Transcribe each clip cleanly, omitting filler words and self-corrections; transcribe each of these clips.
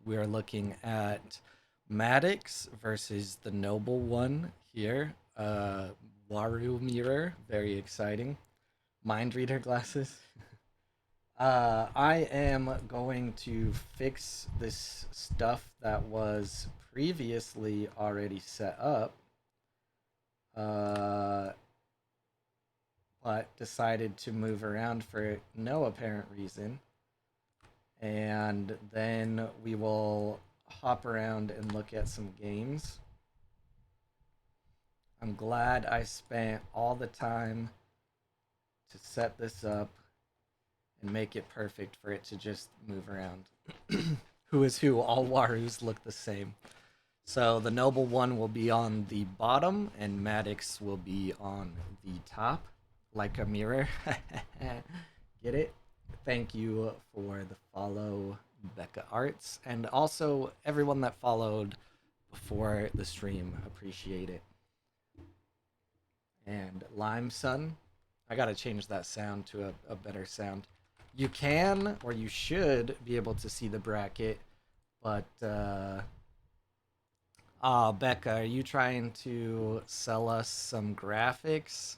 we're looking at Maddox versus the Noble One here. Waru Mirror, very exciting. Mind reader glasses. I am going to fix this stuff that was previously already set up, uh, but decided to move around for no apparent reason. And then we will hop around and look at some games. I'm glad I spent all the time to set this up and make it perfect for it to just move around. Who is who? All Warus look the same. So the Noble One will be on the bottom, and Maddox will be on the top, like a mirror. Get it? Thank you for the follow, Becca Arts, and also everyone that followed before the stream. Appreciate it. And Lime Sun. I gotta change that sound to a better sound. You can, or you should, be able to see the bracket, but Becca, are you trying to sell us some graphics?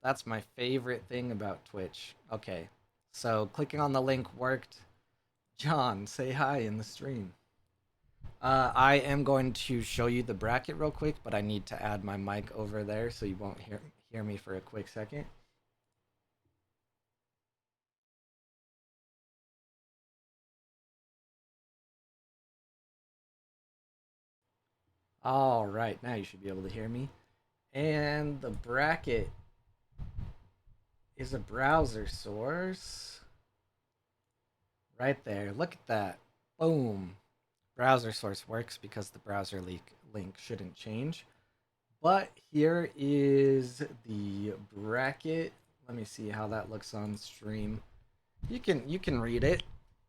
That's my favorite thing about Twitch. Okay, so clicking on the link worked. John, say hi in the stream. I am going to show you the bracket real quick, but I need to add my mic over there so you won't hear me for a quick second. All right, now you should be able to hear me. And the bracket is a browser source. Right there. Look at that. Boom. Browser source works because the browser link shouldn't change. But here is the bracket. Let me see how that looks on stream. You can read it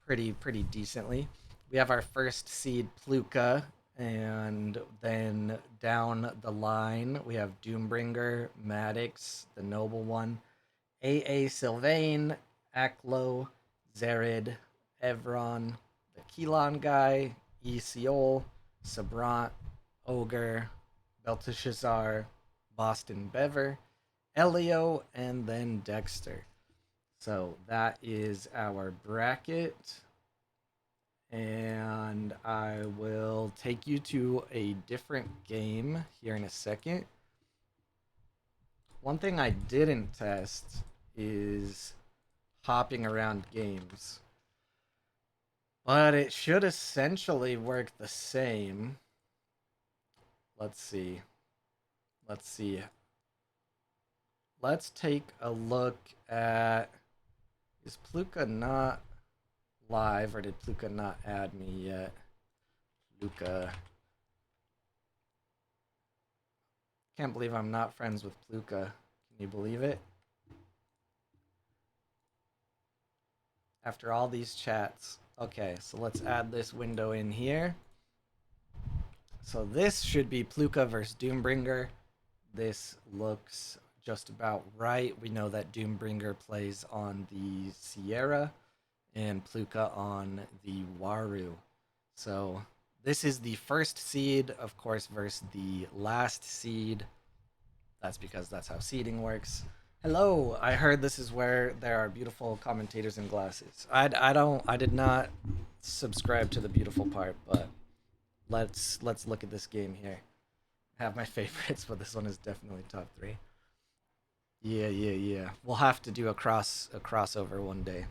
pretty decently. We have our first seed Pluka, and then down the line we have Doombringer, Maddox, the Noble One, AA Sylvain, Aklo, Zerid, Evron, the Kelon guy, Isiol, Sabrant, Ogre, Belteshazzar, Boston Bever, Elio, and then Dexter. So that is our bracket. And I will take you to a different game here in a second. One thing I didn't test is hopping around games. But it should essentially work the same. Let's see. Let's take a look at... Is Pluka not live, or did Pluka not add me yet? Pluka. Can't believe I'm not friends with Pluka. Can you believe it? After all these chats. Okay, so let's add this window in here. So this should be Pluka versus Doombringer. This looks just about right. We know that Doombringer plays on the Sierra and Pluka on the Waru. So this is the first seed, of course, versus the last seed. That's because that's how seeding works. Hello, I heard this is where there are beautiful commentators in glasses. I did not subscribe to the beautiful part, but let's look at this game here. I have my favorites, but this one is definitely top 3. Yeah. We'll have to do a crossover one day.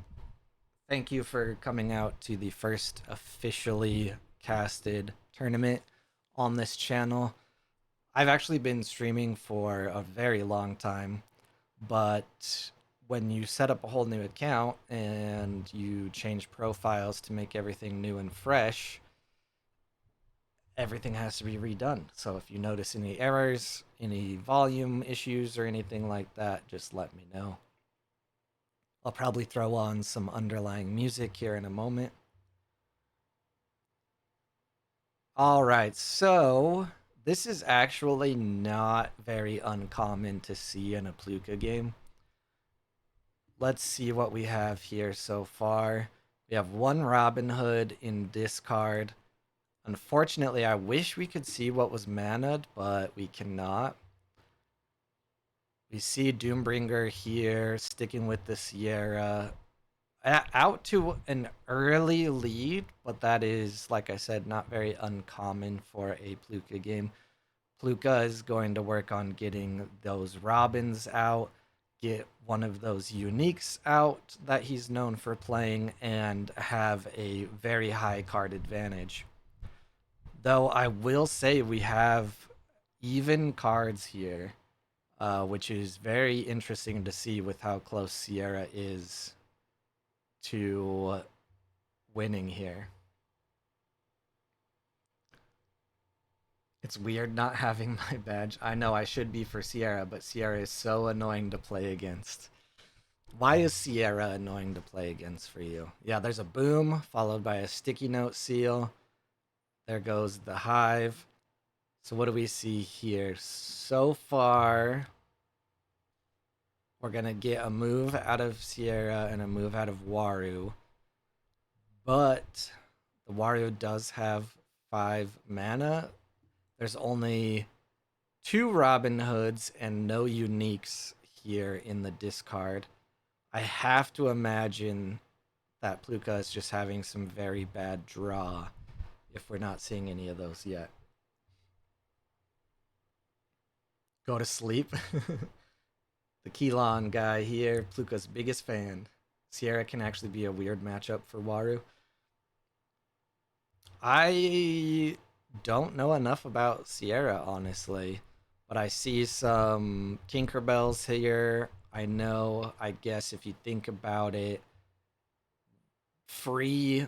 Thank you for coming out to the first officially casted tournament on this channel. I've actually been streaming for a very long time, but when you set up a whole new account and you change profiles to make everything new and fresh, everything has to be redone. So if you notice any errors, any volume issues, or anything like that, just let me know. I'll probably throw on some underlying music here in a moment. All right, so this is actually not very uncommon to see in a Pluka game. Let's see what we have here so far. We have one Robin Hood in discard. Unfortunately, I wish we could see what was mana'd, but we cannot. We see Doombringer here, sticking with the Sierra. Out to an early lead, but that is, like I said, not very uncommon for a Pluka game. Pluka is going to work on getting those Robins out, get one of those uniques out that he's known for playing, and have a very high card advantage. Though I will say we have even cards here, which is very interesting to see with how close Sierra is to winning here. It's weird not having my badge. I know I should be for Sierra, but Sierra is so annoying to play against. Why is Sierra annoying to play against for you? Yeah, there's a boom followed by a sticky note seal. There goes the hive. So what do we see here? So far, we're going to get a move out of Sierra and a move out of Waru. But the Waru does have 5 mana. There's only 2 Robin Hoods and no uniques here in the discard. I have to imagine that Pluka is just having some very bad draw if we're not seeing any of those yet. Go to sleep. The Keelon guy here, Pluka's biggest fan. Sierra can actually be a weird matchup for Waru. I don't know enough about Sierra, honestly, but I see some Tinkerbells here. I know, I guess if you think about it, free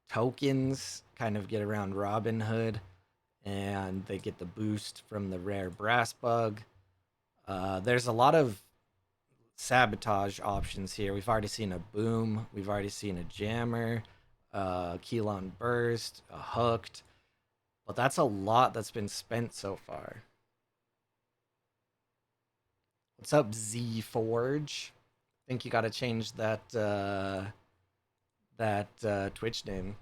tokens kind of get around Robin Hood, and they get the boost from the rare Brass Bug. There's a lot of sabotage options here. We've already seen a Boom, we've already seen a Jammer, Keelon Burst, a Hooked, but that's a lot that's been spent so far. What's up, Z Forge? Think you gotta change that Twitch name.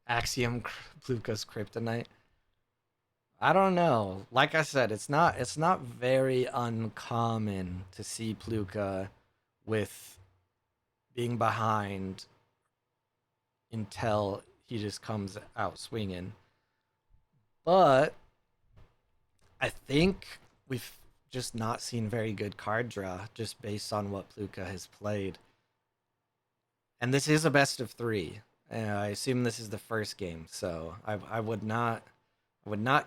Axiom Pluka's Kryptonite. I don't know. Like I said, it's not very uncommon to see Pluka with being behind until he just comes out swinging. But I think we've just not seen very good card draw just based on what Pluka has played. And this is a best of 3. I assume this is the first game, so I would not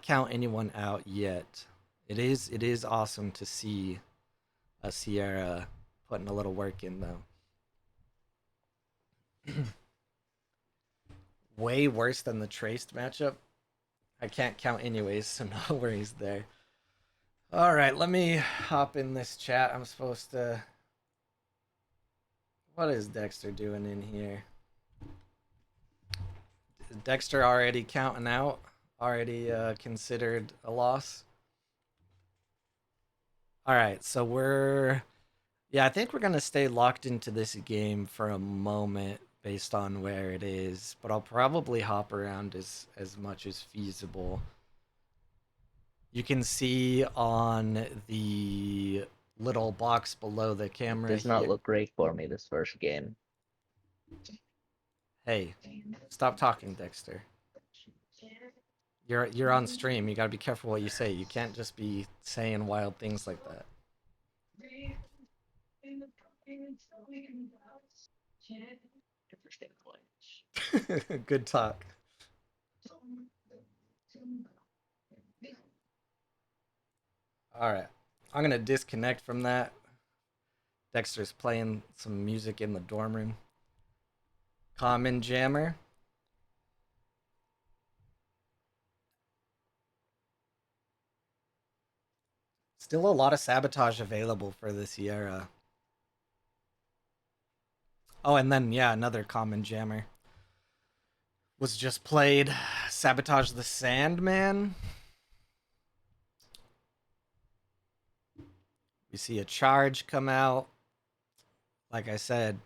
count anyone out yet. It is awesome to see a Sierra putting a little work in though. Way worse than the Traced matchup. I can't count anyways, so no worries there. All right, let me hop in this chat. I'm supposed to. What is Dexter doing in here? Is Dexter already counting out? Already considered a loss? All right, so we're. Yeah, I think we're going to stay locked into this game for a moment based on where it is, but I'll probably hop around as much as feasible. You can see on the little box below the camera Does not here. look great for me this first game. Hey, stop talking, Dexter. You're on stream. You gotta be careful what you say. You can't just be saying wild things like that. Good talk. All right, I'm gonna disconnect from that. Dexter's playing some music in the dorm room. Common Jammer. Still a lot of sabotage available for the Sierra. Oh, and then yeah, another Common Jammer was just played. Sabotage the Sandman. We see a charge come out. Like I said,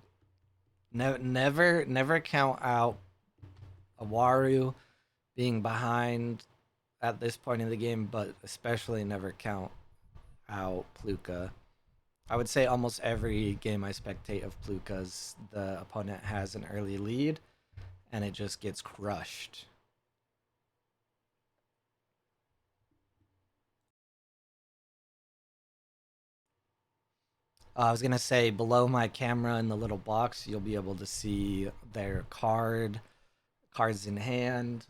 never count out Awaru being behind at this point in the game, but especially never count out Pluka. I would say almost every game I spectate of Pluka's, the opponent has an early lead, and it just gets crushed. I was gonna say below my camera in the little box, you'll be able to see their cards in hand.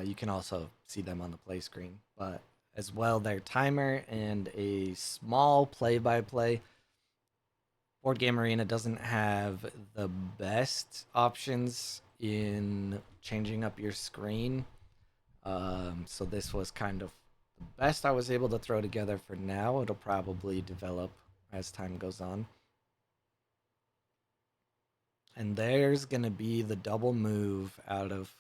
You can also see them on the play screen, but as well their timer and a small play-by-play. Board Game Arena doesn't have the best options in changing up your screen, so this was kind of the best I was able to throw together for now. It'll probably develop as time goes on. And there's going to be the double move out of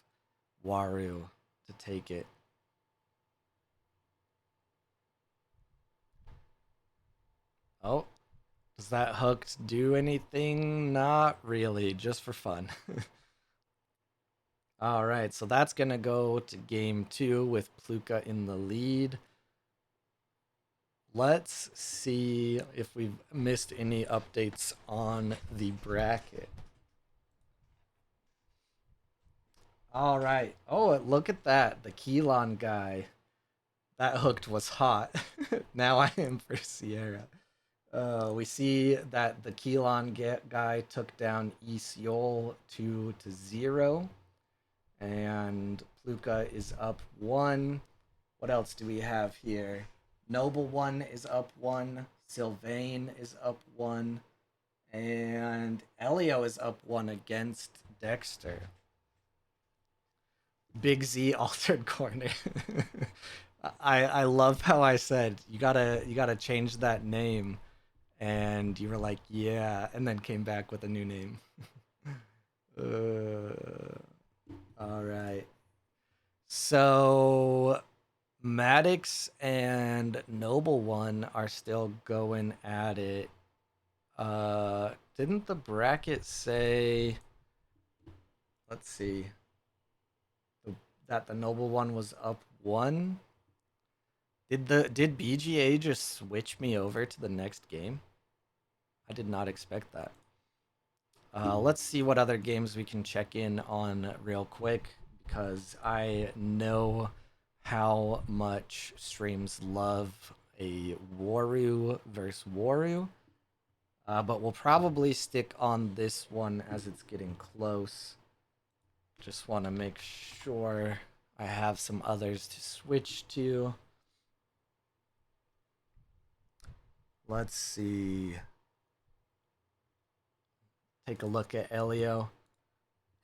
Waru to take it. Oh, does that hook do anything? Not really, just for fun. All right, so that's going to go to game 2 with Pluka in the lead. Let's see if we've missed any updates on the bracket. All right. Oh, look at that. The Keelan guy. That hooked was hot. Now I am for Sierra. We see that the Keelan guy took down Isiol 2-0. And Pluka is up 1. What else do we have here? Noble 1 is up 1. Sylvain is up 1. And Elio is up 1 against Dexter. Big Z altered corner. I love how I said you gotta change that name, and you were like yeah, and then came back with a new name. All right. So Maddox and Noble One are still going at it. Didn't the bracket say? Let's see. That the Noble One was up 1. Did BGA just switch me over to the next game? I did not expect that. Let's see what other games we can check in on real quick, because I know how much streams love a Waru versus Waru. But we'll probably stick on this one as it's getting close. Just want to make sure I have some others to switch to. Let's see. Take a look at Elio.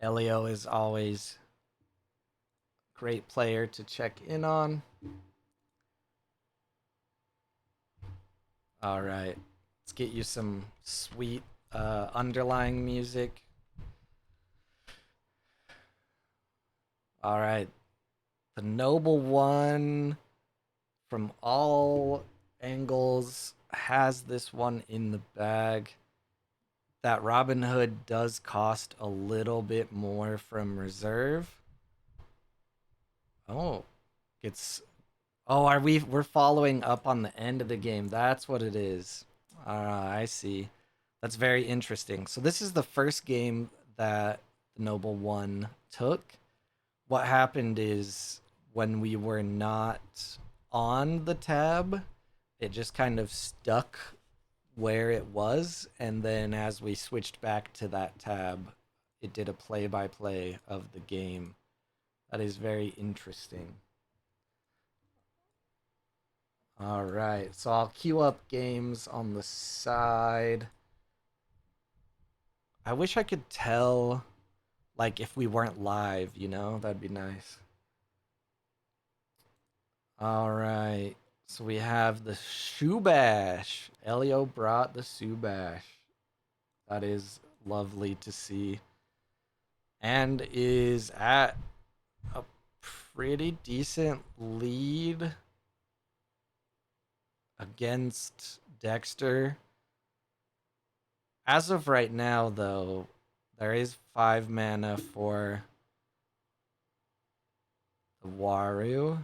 Elio is always a great player to check in on. All right. Let's get you some sweet underlying music. All right. The Noble One from all angles has this one in the bag. That Robin Hood does cost a little bit more from reserve. Oh, it's are we're following up on the end of the game. That's what it is. I see. That's very interesting. So this is the first game that the Noble One took. What happened is when we were not on the tab, it just kind of stuck where it was, and then as we switched back to that tab, it did a play-by-play of the game. That is very interesting. All right, so I'll queue up games on the side. I wish I could tell, like, if we weren't live, you know? That'd be nice. All right, so we have the Shoebash. Elio brought the Shoebash. That is lovely to see. And is at a pretty decent lead against Dexter. As of right now, though, There is 5 mana for the Waru.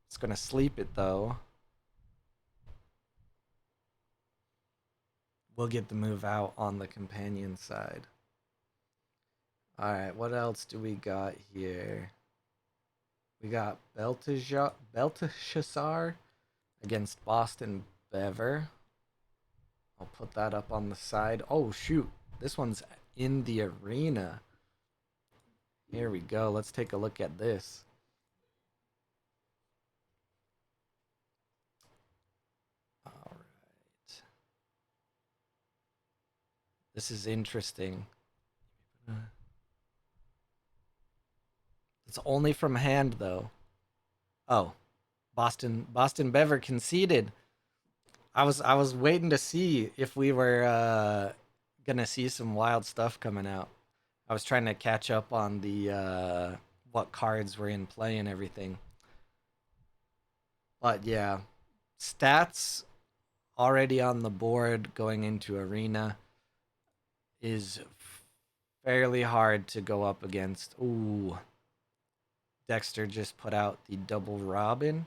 It's gonna sleep it though. We'll get the move out on the companion side. Alright, what else do we got here? We got Belteshazzar against Boston Bever. I'll put that up on the side. Oh, shoot. This one's in the arena. Here we go. Let's take a look at this. All right. This is interesting. It's only from hand, though. Oh, Boston Bever conceded. I was waiting to see if we were gonna see some wild stuff coming out. I was trying to catch up on the what cards were in play and everything. But yeah, stats already on the board going into arena is fairly hard to go up against. Ooh, Dexter just put out the double Robin.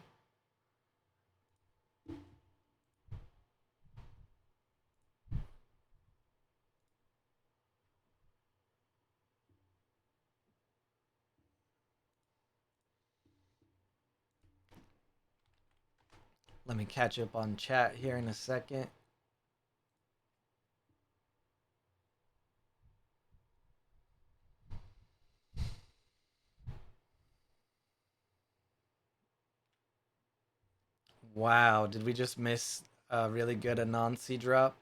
Let me catch up on chat here in a second. Wow, did we just miss a really good Anansi drop?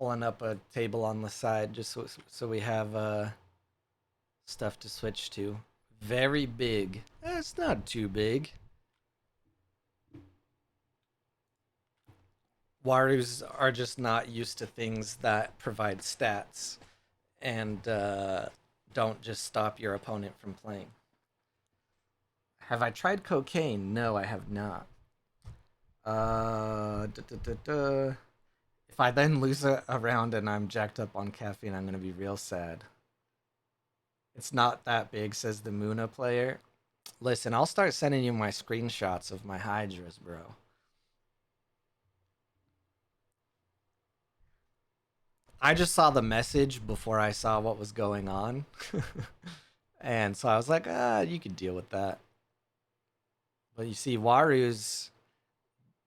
Pulling up a table on the side just so we have stuff to switch to. Very big. It's not too big. Warus are just not used to things that provide stats and don't just stop your opponent from playing. Have I tried cocaine? No, I have not. If I then lose a round and I'm jacked up on caffeine, I'm gonna be real sad. It's not that big, says the Muna player. Listen, I'll start sending you my screenshots of my Hydras, bro. I just saw the message before I saw what was going on. And so I was like, you could deal with that. But you see, Warus,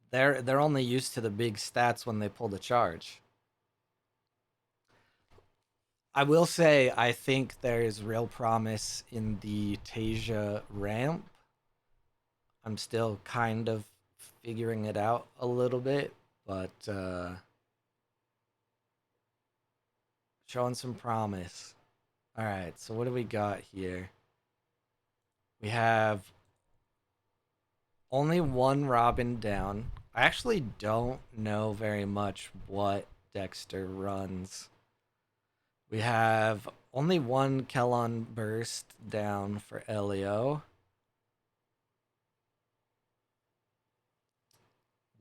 they're only used to the big stats when they pull the charge. I will say I think there is real promise in the Tasia ramp. I'm still kind of figuring it out a little bit, but showing some promise. All right, so what do we got here? We have only one Robin down. I actually don't know very much what Dexter runs. We have only one Kellon burst down for Elio.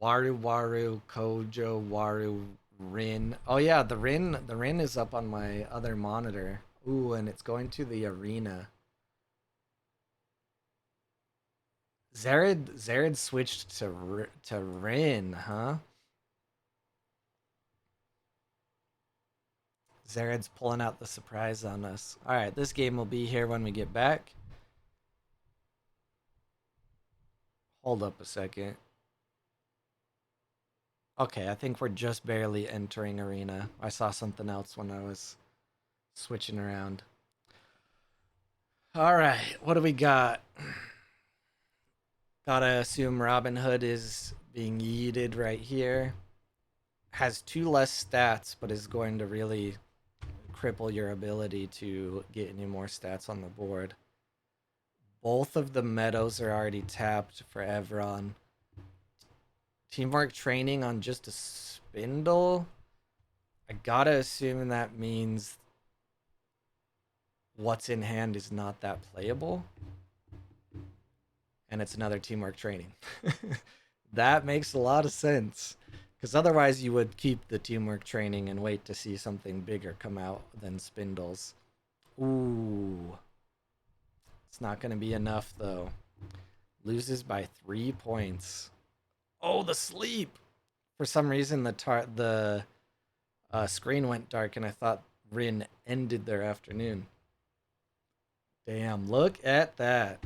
Waru, Kojo, Waru, Rin. Oh yeah, the Rin is up on my other monitor. Ooh, and it's going to the arena. Zared switched to Rin, huh? Zared's pulling out the surprise on us. All right, this game will be here when we get back. Hold up a second. Okay, I think we're just barely entering arena. I saw something else when I was switching around. All right, what do we got? Gotta assume Robin Hood is being yeeted right here. Has 2 less stats, but is going to really cripple your ability to get any more stats on the board. Both of the meadows are already tapped for Evron. Teamwork training on just a spindle? I gotta assume that means what's in hand is not that playable. And it's another teamwork training. That makes a lot of sense. Because otherwise, you would keep the teamwork training and wait to see something bigger come out than spindles. Ooh. It's not going to be enough, though. Loses by 3 points. Oh, the sleep! For some reason, the screen went dark, and I thought Rin ended their afternoon. Damn, look at that.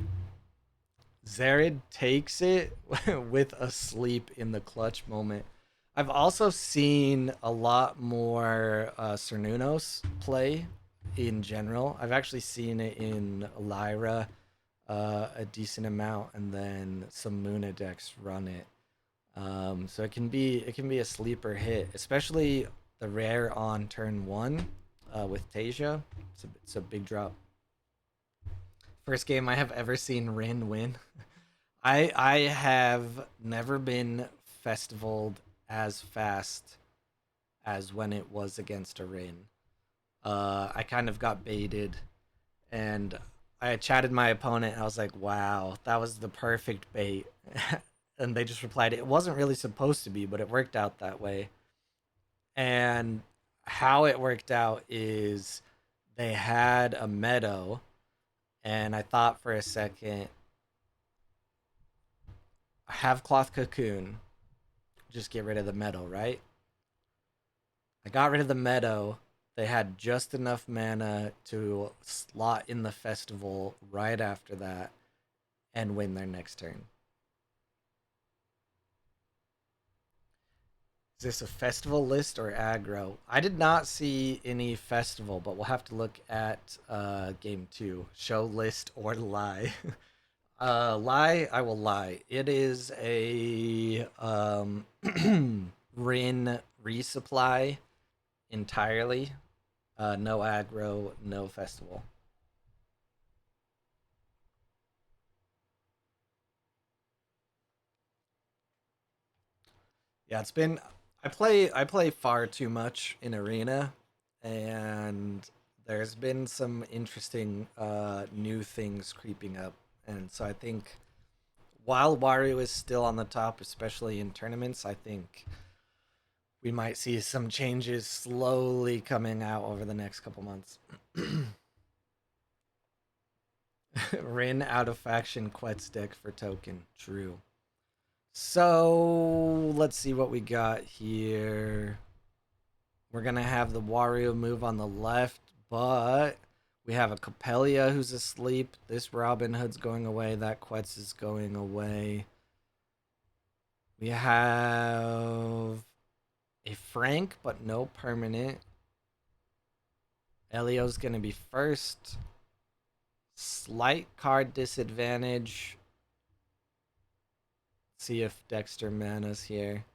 Zared takes it with a sleep in the clutch moment. I've also seen a lot more Cernunos play in general. I've actually seen it in Lyra a decent amount, and then some Muna decks run it. So it can be a sleeper hit, especially the rare on turn one with Tasia. It's a big drop. First game I have ever seen Rin win. I have never been festivaled as fast as when it was against a Rin. I kind of got baited, and I chatted my opponent. And I was like, "Wow, that was the perfect bait," and they just replied, "It wasn't really supposed to be, but it worked out that way." And how it worked out is they had a meadow, and I thought for a second, have cloth cocoon, just get rid of the meadow, right? I got rid of the meadow. They had just enough mana to slot in the festival right after that and win their next turn. Is this a festival list or aggro? I did not see any festival, but we'll have to look at game two. Show list or lie. Lie, I will lie. It is a Rin resupply entirely. No aggro, no festival. Yeah, it's been I play far too much in arena, and there's been some interesting new things creeping up. And so I think while Wario is still on the top, especially in tournaments, I think we might see some changes slowly coming out over the next couple months. Rin out of faction Quet's deck for token. True. So let's see what we got here. We're gonna have the Wario move on the left, but we have a Capelia who's asleep. This Robin Hood's going away. That Quetz is going away. We have a Frank, but no permanent. Elio's gonna be first. Slight card disadvantage. See if Dexter Mana's here.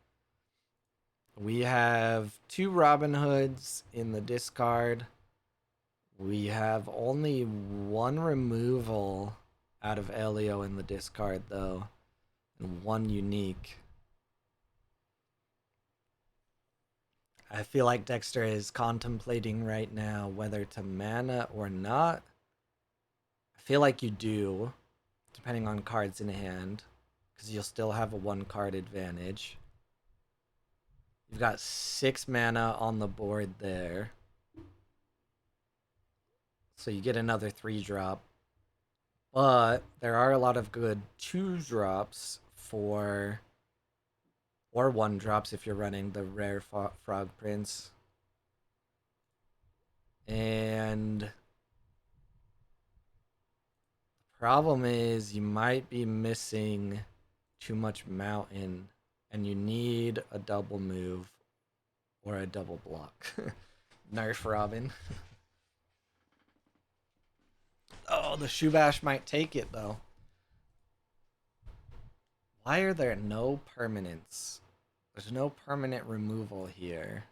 We have two Robin Hoods in the discard. We have only one removal out of Elio in the discard, though, and one unique. I feel like Dexter is contemplating right now whether to mana or not. I feel like you do, depending on cards in hand, because you'll still have a one card advantage. You've got 6 mana on the board there. So you get another 3 drop. But there are a lot of good 2 drops for, or 1 drops if you're running the rare Frog Prince. And the problem is you might be missing too much mountain, and you need a double move or a double block. Nerf Robin. Oh, the Shubash might take it though. Why are there no permanents? There's no permanent removal here.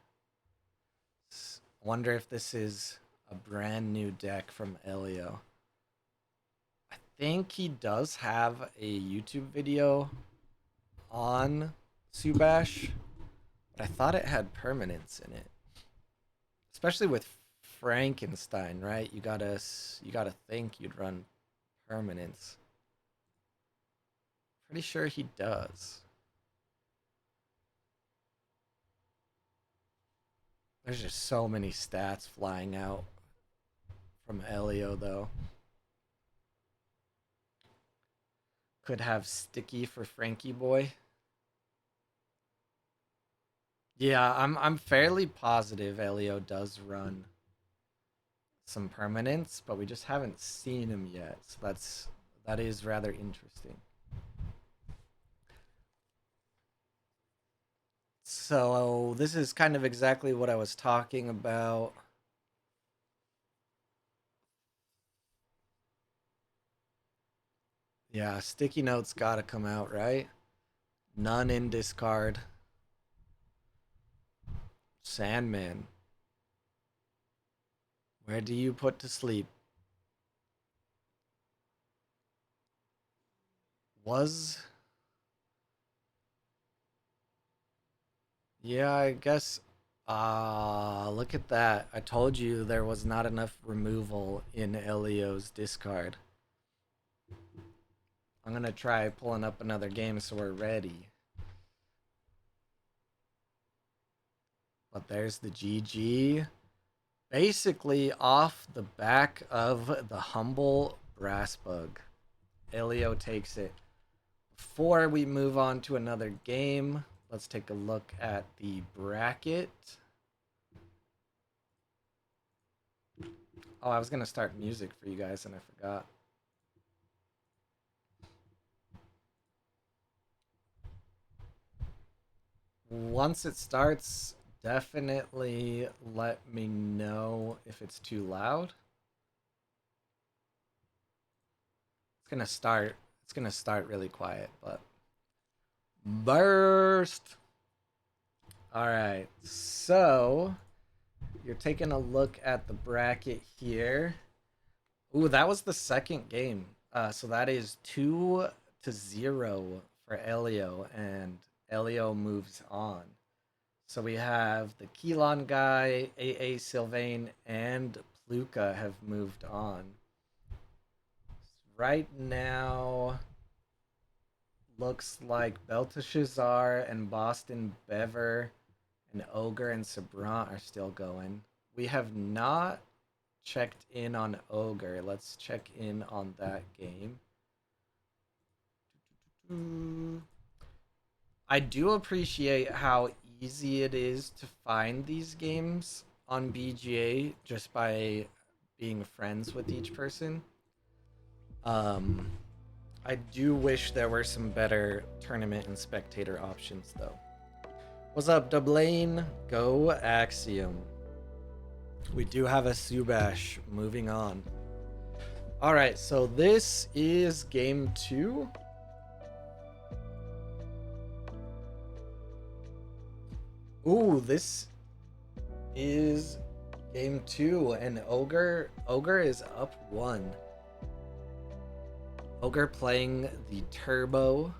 Wonder if this is a brand new deck from Elio. I think he does have a YouTube video on Subash, but I thought it had permanents in it. Especially with Frankenstein, right? You gotta think you'd run permanents. Pretty sure he does. There's just so many stats flying out from Elio, though. Could have Sticky for Frankie Boy. Yeah, I'm fairly positive Elio does run some permanents, but we just haven't seen him yet. So that is rather interesting. So this is kind of exactly what I was talking about. Yeah, sticky notes gotta come out, right? None in discard. Sandman. Where do you put to sleep? Was Yeah, I guess. Look at that. I told you there was not enough removal in Elio's discard. I'm gonna try pulling up another game so we're ready. But there's the GG. Basically, off the back of the humble brass bug. Elio takes it. Before we move on to another game, let's take a look at the bracket. Oh, I was gonna start music for you guys and I forgot. Once it starts, definitely let me know if it's too loud. It's gonna start really quiet, but burst. All right. So, you're taking a look at the bracket here. Ooh, that was the second game. So that is 2-0 for Elio, and Elio moves on. So we have the Keelan guy, AA Sylvain, and Pluka have moved on. Right now, looks like Belteshazzar and Boston Bever and Ogre and Sabran are still going. We have not checked in on Ogre. Let's check in on that game. I do appreciate how easy it is to find these games on BGA just by being friends with each person. Um, I do wish there were some better tournament and spectator options though. What's up, Dublane? Go Axiom. We do have a Subash. Moving on. All right, so this is game 2. Ooh, this is game 2, and Ogre is up 1. Ogre playing the Turbo.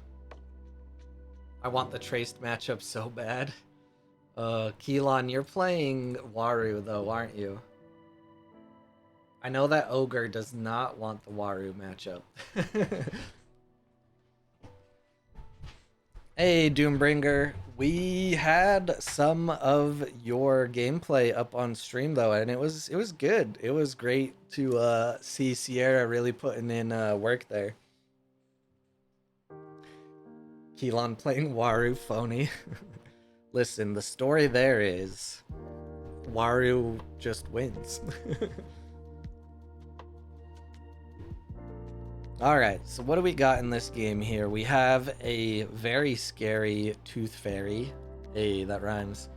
I want the Traced matchup so bad. Keelan, you're playing Waru though, aren't you? I know that Ogre does not want the Waru matchup. Hey, Doombringer. We had some of your gameplay up on stream though, and it was good. It was great to see Sierra really putting in work there. Keelan playing Waru phony. Listen, the story there is Waru just wins. Alright, so what do we got in this game here? We have a very scary Tooth Fairy. Hey, that rhymes.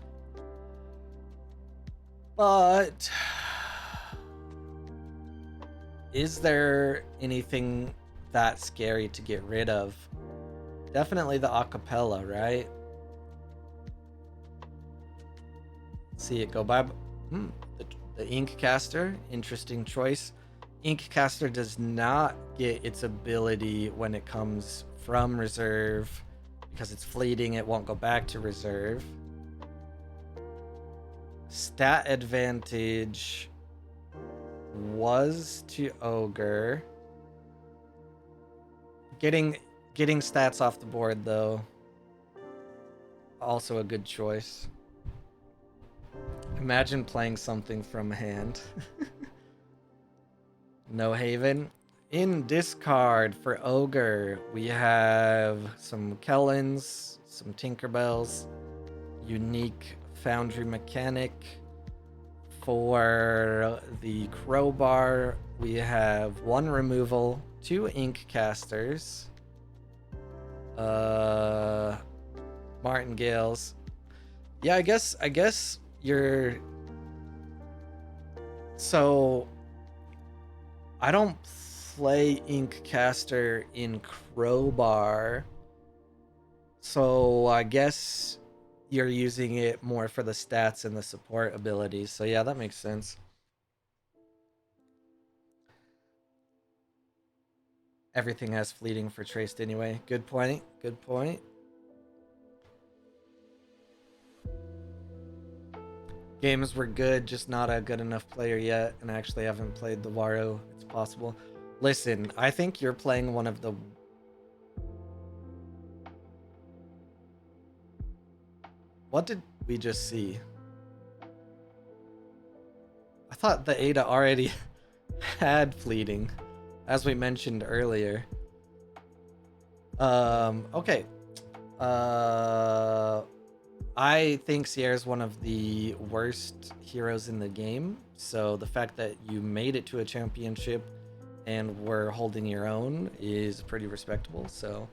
But is there anything that scary to get rid of? Definitely the acapella, right? See it go by. The Ink Caster, interesting choice. Ink Caster does not get its ability when it comes from reserve because it's fleeting. It won't go back to reserve. Stat advantage was to Ogre. Getting stats off the board though, also a good choice. Imagine playing something from hand. No Haven. In discard for Ogre, we have some Kellens, some Tinkerbells, unique Foundry mechanic. For the Crowbar, we have 1 removal, 2 ink casters, Martingales. Yeah, I guess you're. So I don't play ink caster in Crowbar, so I guess you're using it more for the stats and the support abilities. So yeah, that makes sense. Everything has fleeting for traced anyway. Good point. Good point. Games were good, just not a good enough player yet, and I actually haven't played the Waro. It's possible. Listen, I think you're playing one of the... What did we just see? I thought the Ada already had fleeting, as we mentioned earlier. Okay. I think Sierra's one of the worst heroes in the game. So the fact that you made it to a championship and were holding your own is pretty respectable. So,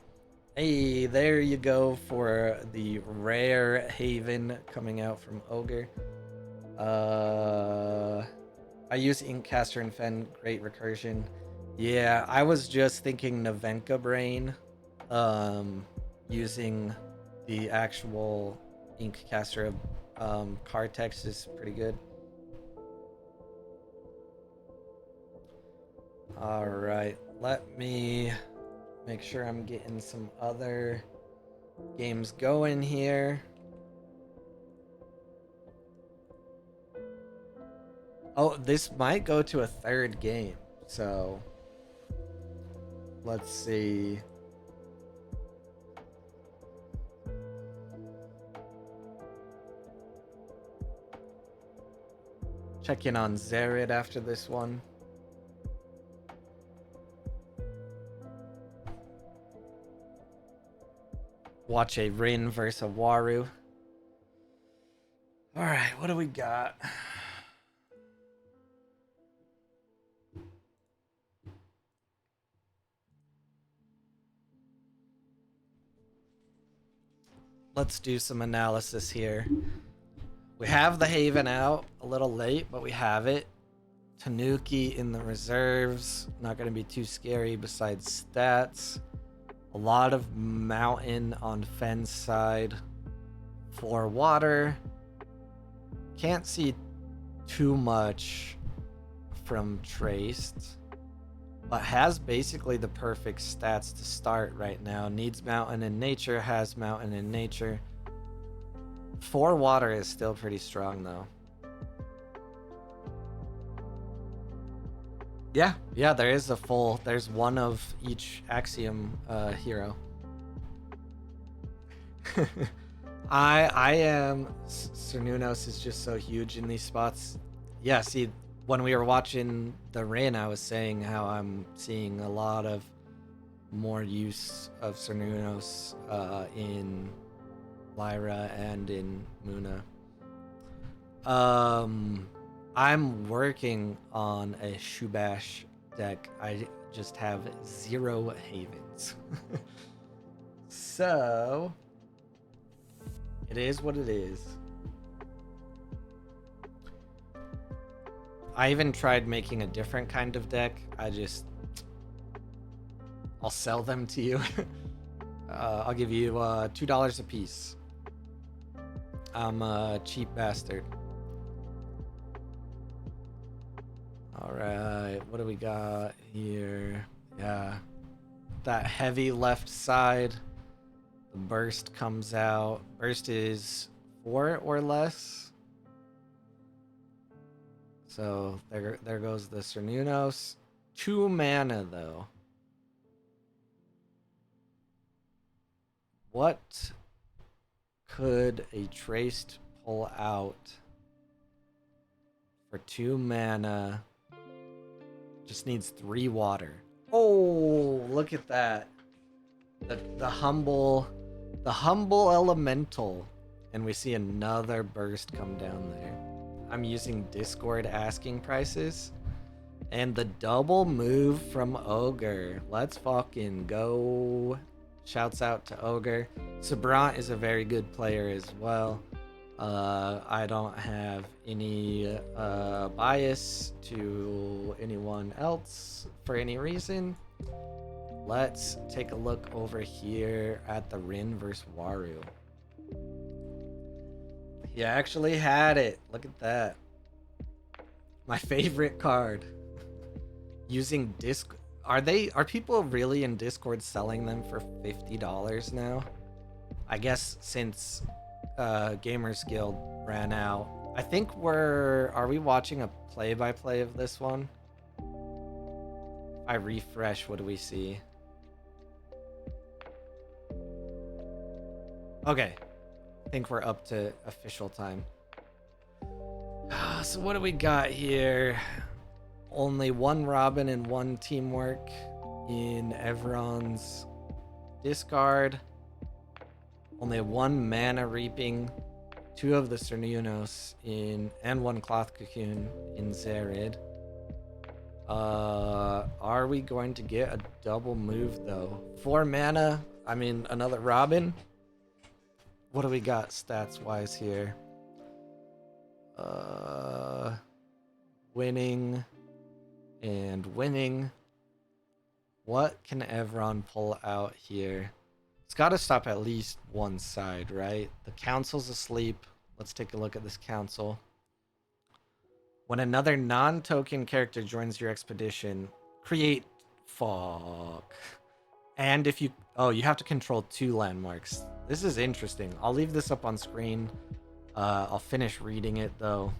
hey, there you go for the rare Haven coming out from Ogre. I use Inkcaster and Fen, great recursion. Yeah, I was just thinking Navenka Brain, using the actual Inkcaster card text is pretty good. All right, let me make sure I'm getting some other games going here. Oh, this might go to a 3rd game, so let's see. Check in on Zerid after this one. Watch a Rin versus a Waru. All right, what do we got? Let's do some analysis here. We have the Haven out, a little late, but we have it. Tanuki in the reserves, not going to be too scary besides stats. A lot of mountain on Fen's side. For water, can't see too much from Traced, but has basically the perfect stats to start right now. Needs mountain and nature, has mountain and nature. 4 water is still pretty strong though. Yeah, there is a full, there's one of each Axiom hero. I am, Cernunos is just so huge in these spots. Yeah, see, when we were watching the rain, I was saying how I'm seeing a lot of more use of Cernunos in Lyra and in Muna. I'm working on a Shubash deck. I just have 0 havens. So it is what it is. I even tried making a different kind of deck. I'll sell them to you. I'll give you $2 a piece. I'm a cheap bastard. All right, what do we got here? Yeah, that heavy left side. The burst comes out. Burst is 4 or less. So there goes the Cernunos. 2 mana though. What could a Traced pull out for 2 mana. Just needs 3 water. Oh, look at that. The humble elemental. And we see another burst come down there. I'm using Discord asking prices. And the double move from Ogre. Let's fucking go. Shouts out to Ogre. Sabrant is a very good player as well. I don't have any bias to anyone else for any reason. Let's take a look over here at the Rin versus Waru. He actually had it. Look at that. My favorite card. Using disc. Are people really in Discord selling them for $50 now? I guess since Gamers Guild ran out. I think are we watching a play-by-play of this one? If I refresh, what do we see? Okay. I think we're up to official time. So what do we got here? Only 1 Robin and 1 teamwork in Evron's discard. Only 1 mana reaping, 2 of the Cernunos and 1 Cloth Cocoon in Zarid. Are we going to get a double move though? 4 mana, I mean another Robin. What do we got stats wise here? Winning and winning. What can Evron pull out here? It's got to stop at least one side, right? The council's asleep. Let's take a look at this council. When another non-token character joins your expedition, create... Fuck. And if you... Oh, you have to control 2 landmarks. This is interesting. I'll leave this up on screen. I'll finish reading it, though.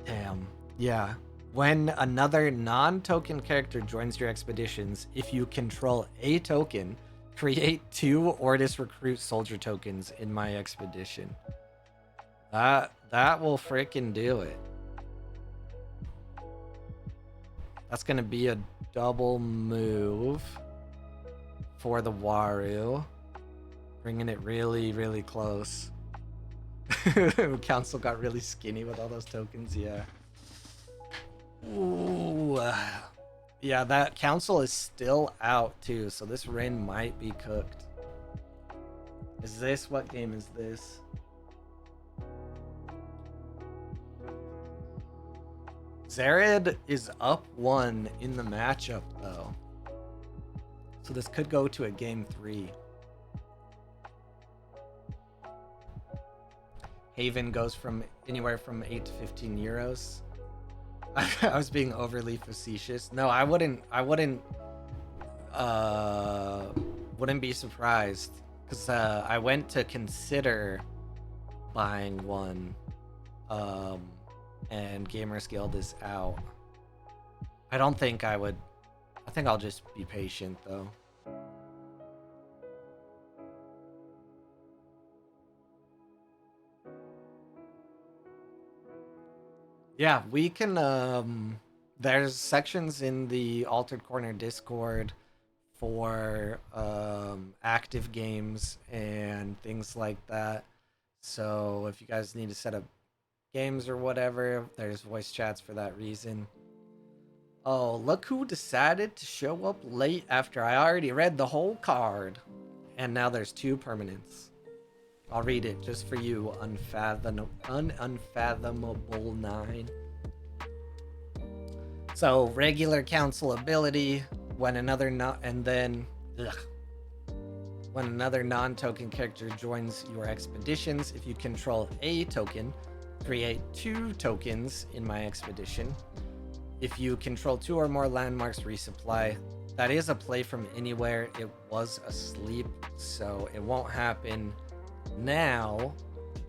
Damn. Yeah. When another non-token character joins your expeditions, if you control a token, create 2 Ortis Recruit Soldier tokens in my expedition. That will freaking do it. That's going to be a double move for the Waru. Bringing it really, really close. Council got really skinny with all those tokens, yeah. Ooh. Yeah, that council is still out too, so this Rin might be cooked. What game is this? Zarid is up 1 in the matchup though. So this could go to a game 3. Haven goes from anywhere from 8 to 15 euros. I was being overly facetious. No, I wouldn't be surprised because I went to consider buying one, and Gamers Guild is out. I don't think I would. I think I'll just be patient though. Yeah, we can, there's sections in the Altered Corner Discord for active games and things like that. So if you guys need to set up games or whatever, there's voice chats for that reason. Oh, look who decided to show up late after I already read the whole card. And now there's 2 permanents. I'll read it just for you, Unfathomable 9. So, regular council ability, when another when another non-token character joins your expeditions, if you control a token, create 2 tokens in my expedition. If you control 2 or more landmarks, resupply. That is a play from anywhere. It was asleep, so it won't happen now,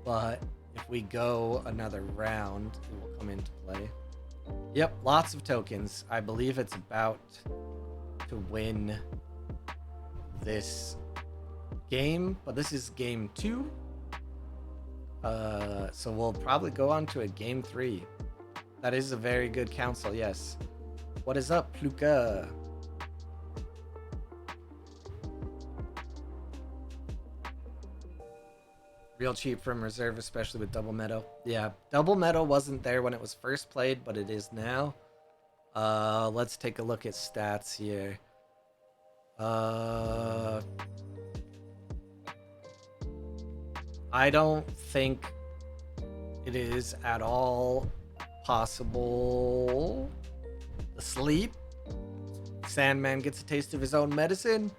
but if we go another round, it will come into play. Yep, lots of tokens. I believe it's about to win this game, but this is game 2. So we'll probably go on to a game 3. That is a very good council, yes. What is up, Pluka? Real cheap from reserve, especially with double meadow. Yeah, double meadow wasn't there when it was first played, but it is now. Let's take a look at stats here. I don't think it is at all possible. The sleep. Sandman gets a taste of his own medicine.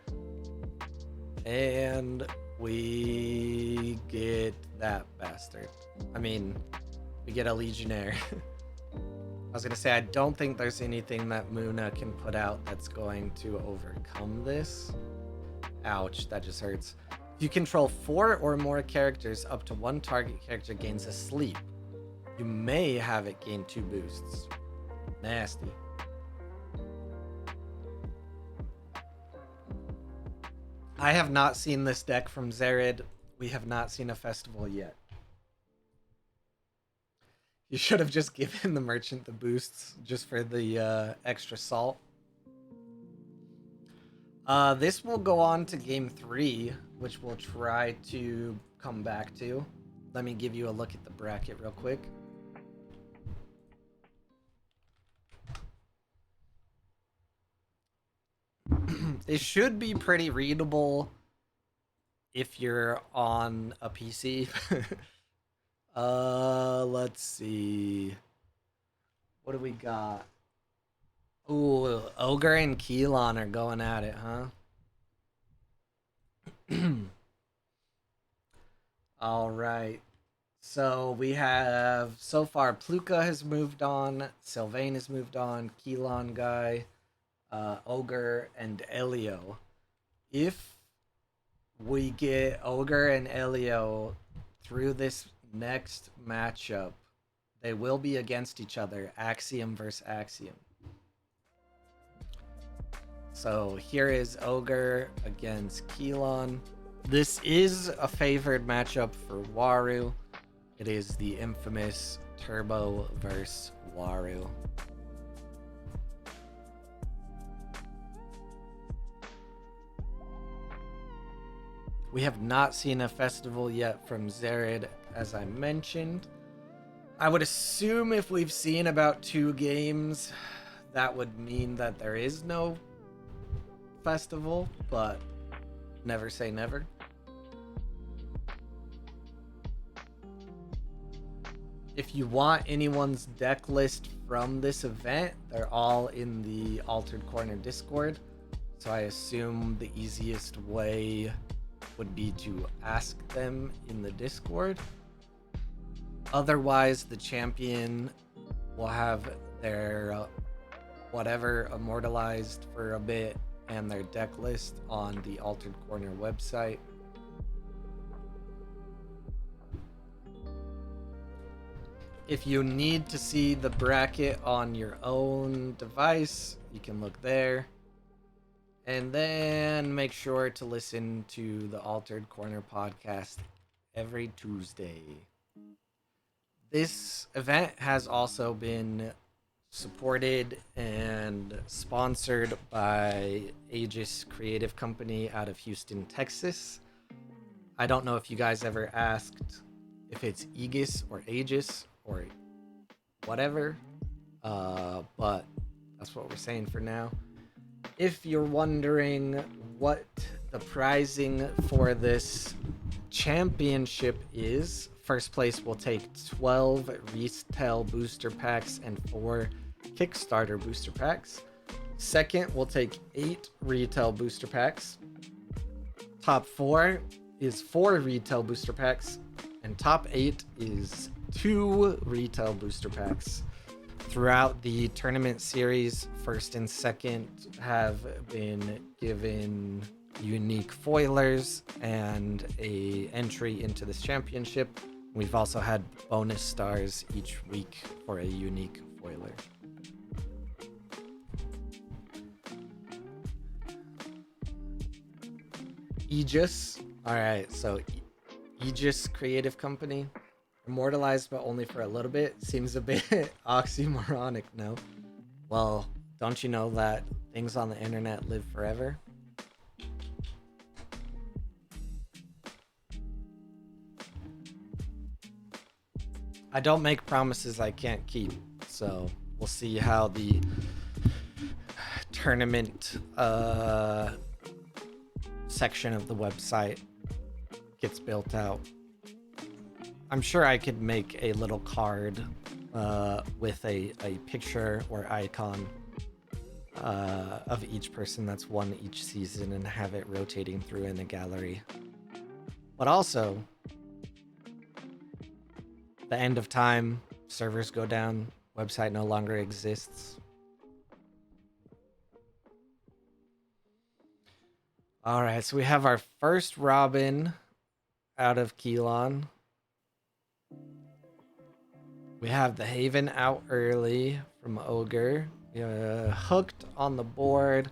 And we get that bastard. I mean, we get a Legionnaire. I was gonna say, I don't think there's anything that Muna can put out that's going to overcome this. Ouch, that just hurts. If you control 4 or more characters, up to 1 target character gains a sleep. You may have it gain 2 boosts. Nasty. I have not seen this deck from Zerid. We have not seen a festival yet. You should have just given the merchant the boosts just for the extra salt. This will go on to game 3, which we'll try to come back to. Let me give you a look at the bracket real quick. It should be pretty readable if you're on a PC. Let's see. What do we got? Ooh, Ogre and Keelan are going at it, huh? All right. So we have, so far, Pluka has moved on, Sylvain has moved on, Keelan guy, Ogre, and Elio. If we get Ogre and Elio through this next matchup, they will be against each other, Axiom versus Axiom. So here is Ogre against Keelan. This is a favored matchup for Waru. It is the infamous Turbo versus Waru. We have not seen a festival yet from Zerid, as I mentioned. I would assume if we've seen about 2 games, that would mean that there is no festival, but never say never. If you want anyone's deck list from this event, they're all in the Altered Corner Discord. So I assume the easiest way would be to ask them in the Discord. Otherwise, the champion will have their whatever immortalized for a bit and their deck list on the Altered Corner website. If you need to see the bracket on your own device, you can look there. And then make sure to listen to the Altered Corner podcast every Tuesday. This event has also been supported and sponsored by Aegis Creative Company out of Houston, Texas. I don't know if you guys ever asked if it's Aegis or Aegis or whatever, but that's what we're saying for now. If you're wondering what the prizing for this championship is, first place will take 12 retail booster packs and 4 Kickstarter booster packs. Second will take 8 retail booster packs. Top 4 is 4 retail booster packs, and top 8 is 2 retail booster packs. Throughout the tournament series, first and second have been given unique foilers and a entry into this championship. We've also had bonus stars each week for a unique foiler. Aegis. All right, so Aegis Creative Company. Immortalized, but only for a little bit. Seems a bit oxymoronic, no? Well, don't you know that things on the internet live forever? I don't make promises I can't keep, so we'll see how the tournament section of the website gets built out. I'm sure I could make a little card with a picture or icon of each person that's won each season and have it rotating through in the gallery. But also, the end of time, servers go down, website no longer exists. All right, so we have our first Robin out of Keylon. We have the Haven out early from Ogre. Hooked on the board.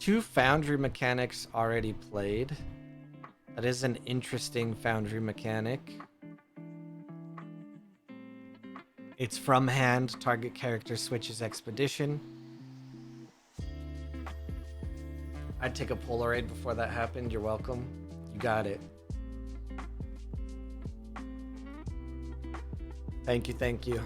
2 Foundry mechanics already played. That is an interesting Foundry mechanic. It's from hand, target character switches expedition. I'd take a Polaroid before that happened. You're welcome. You got it. Thank you, thank you.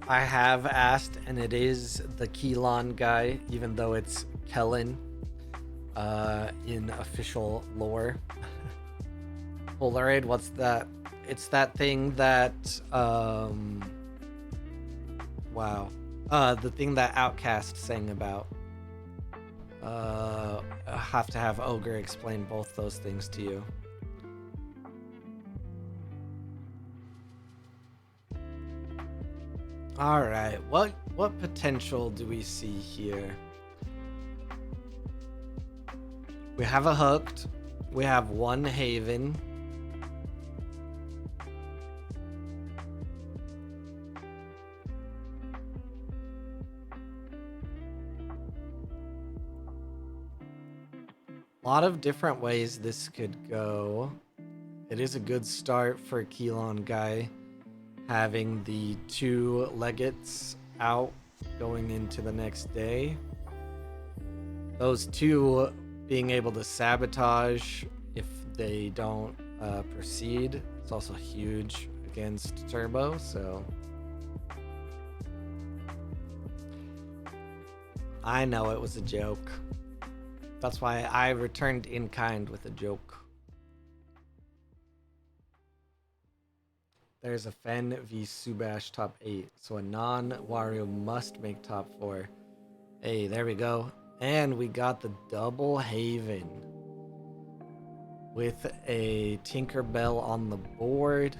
I have asked, and it is the Keylon guy, even though it's Kellen in official lore. Polaroid, what's that? It's that thing that wow. The thing that Outcast sang about. I have to have Ogre explain both those things to you. All right, what potential do we see here? We have a hooked. We have 1 Haven. A lot of different ways this could go. It is a good start for Keylon guy having the 2 legates out going into the next day. Those 2 being able to sabotage if they don't proceed. It's also huge against Turbo, so I know it was a joke. That's why I returned in kind with a joke. There's a Fen v Subash top 8, so a non-Wario must make top 4. Hey, there we go. And we got the double Haven with a Tinkerbell on the board.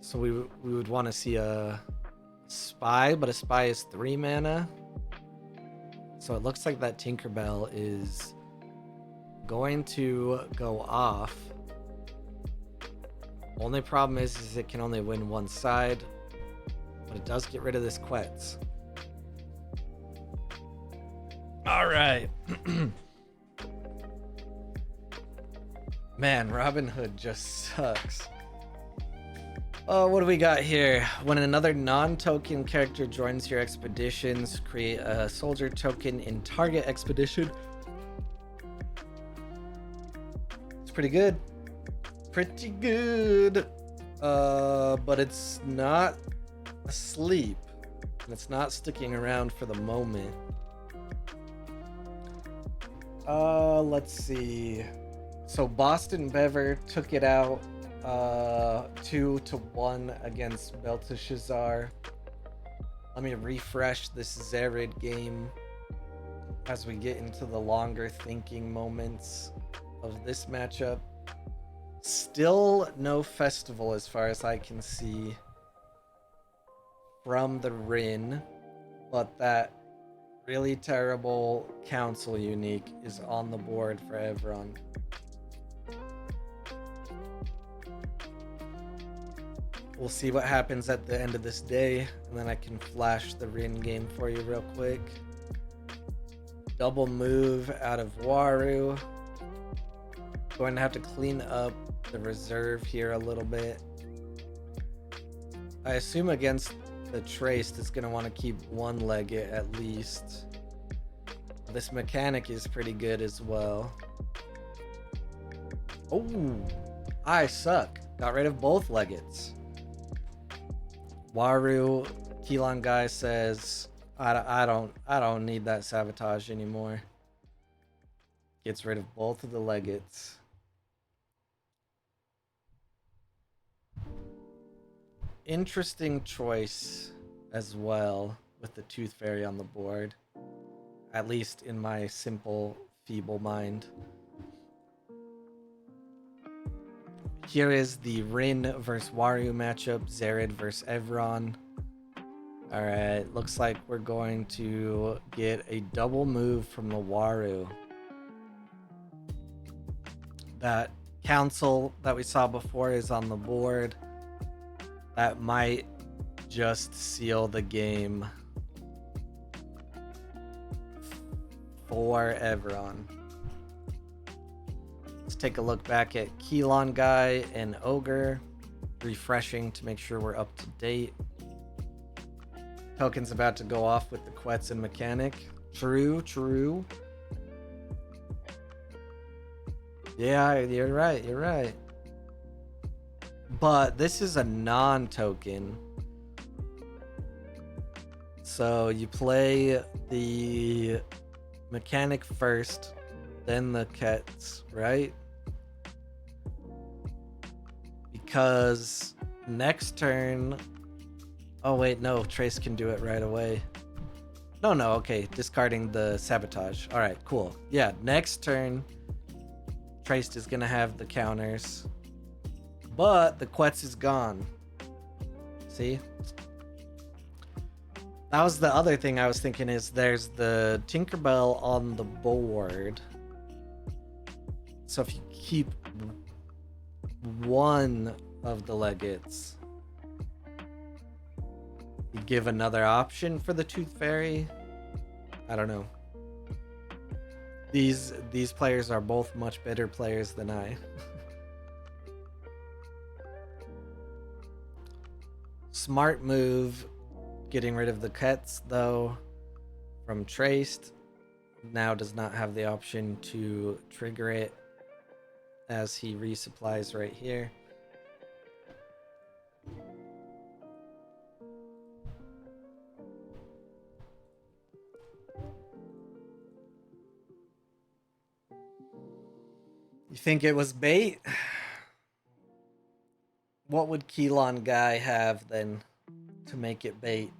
So we would want to see a Spy, but a Spy is 3 mana. So it looks like that Tinkerbell is going to go off. Only problem is it can only win one side, but it does get rid of this Quetz. All right. Man, Robin Hood just sucks. Oh, what do we got here? When another non-token character joins your expeditions, create a soldier token in target expedition. It's pretty good. Pretty good. But it's not asleep. And it's not sticking around for the moment. Let's see. So Boston Bever took it out 2-1 against Belteshazzar. Let me refresh this Zerid game as we get into the longer thinking moments of this matchup. Still no festival as far as I can see from the Rin, but that really terrible council unique is on the board for Evron. we'll see what happens at the end of this day, and then I can flash the Rin game for you real quick. Double move out of Waru. Going to have to clean up the reserve here a little bit. I assume against the Traced, it's going to want to keep one Legate at least. This mechanic is pretty good as well. Oh, I suck. Got rid of both Legates. Waru, Keelan guy says, I don't need that Sabotage anymore. Gets rid of both of the Legates. Interesting choice as well with the Tooth Fairy on the board. At least in my simple, feeble mind. Here is the Rin versus Waru matchup. Zerid versus Evron. Alright, looks like we're going to get a double move from the Waru. That Council that we saw before is on the board. That might just seal the game for Evron. Let's take a look back at Keelan guy and Ogre. Refreshing to make sure we're up to date. Token's about to go off with the Quetzal mechanic. True. Yeah, you're right. But this is a non-token. So you play the mechanic first, then the Kets, right? Because next turn... Oh wait, no, Trace can do it right away. No, okay, discarding the Sabotage. Alright, cool. Yeah, next turn, Trace is gonna have the counters. But the Quetz is gone. See? That was the other thing I was thinking is there's the Tinkerbell on the board. So if you keep one of the Legates, you give another option for the Tooth Fairy. I don't know. These players are both much better players than I. Smart move, getting rid of the Kets though from Traced. Now does not have the option to trigger it as he resupplies right here. You think it was bait? What would Keelan guy have then to make it bait?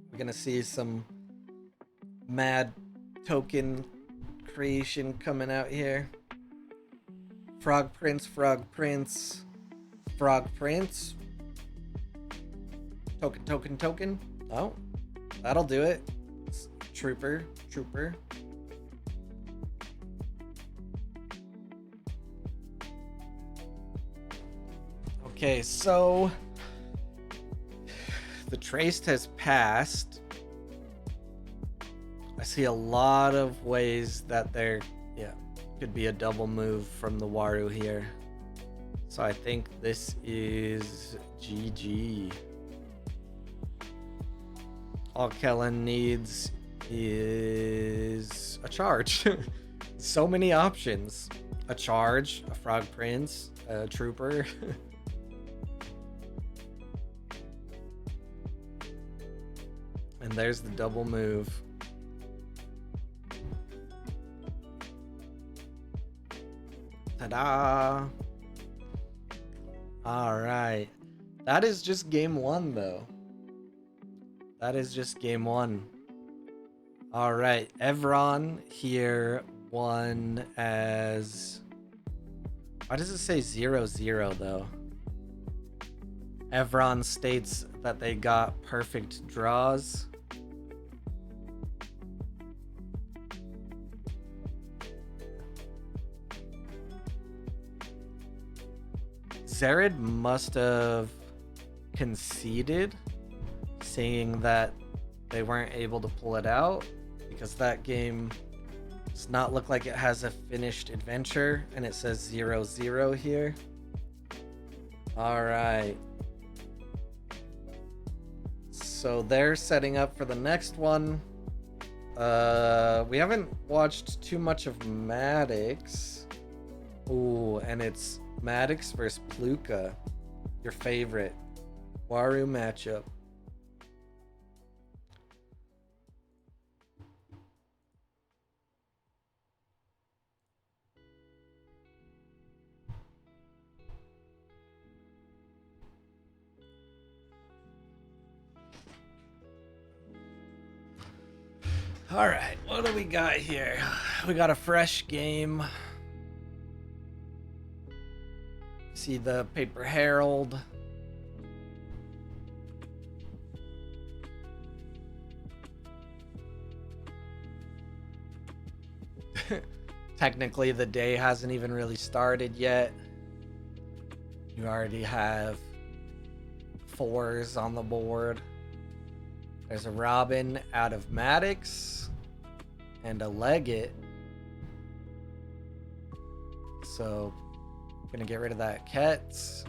We're gonna see some mad token creation coming out here. Frog Prince. Token. Oh, that'll do it. Trooper. Okay, so the Traced has passed. I see a lot of ways that there, could be a double move from the Waru here. So I think this is GG. All Kellen needs is a charge. So many options. A charge, a Frog Prince, a Trooper. And there's the double move. Ta-da! Alright. That is just game one, though. That is just game one. Alright. Evron here won as... Why does it say 0-0, though? Evron states that they got perfect draws. Zerid must have conceded, saying that they weren't able to pull it out because that game does not look like it has a finished adventure, and it says 0-0 here. All right. So they're setting up for the next one. We haven't watched too much of Maddox. Ooh, and it's Maddox versus Pluka, your favorite Waru matchup. All right, what do we got here? We got a fresh game. See the Paper Herald. Technically, the day hasn't even really started yet. You already have 4s on the board. There's a Robin out of Maddox and a Leggett. So, gonna get rid of that Ketz.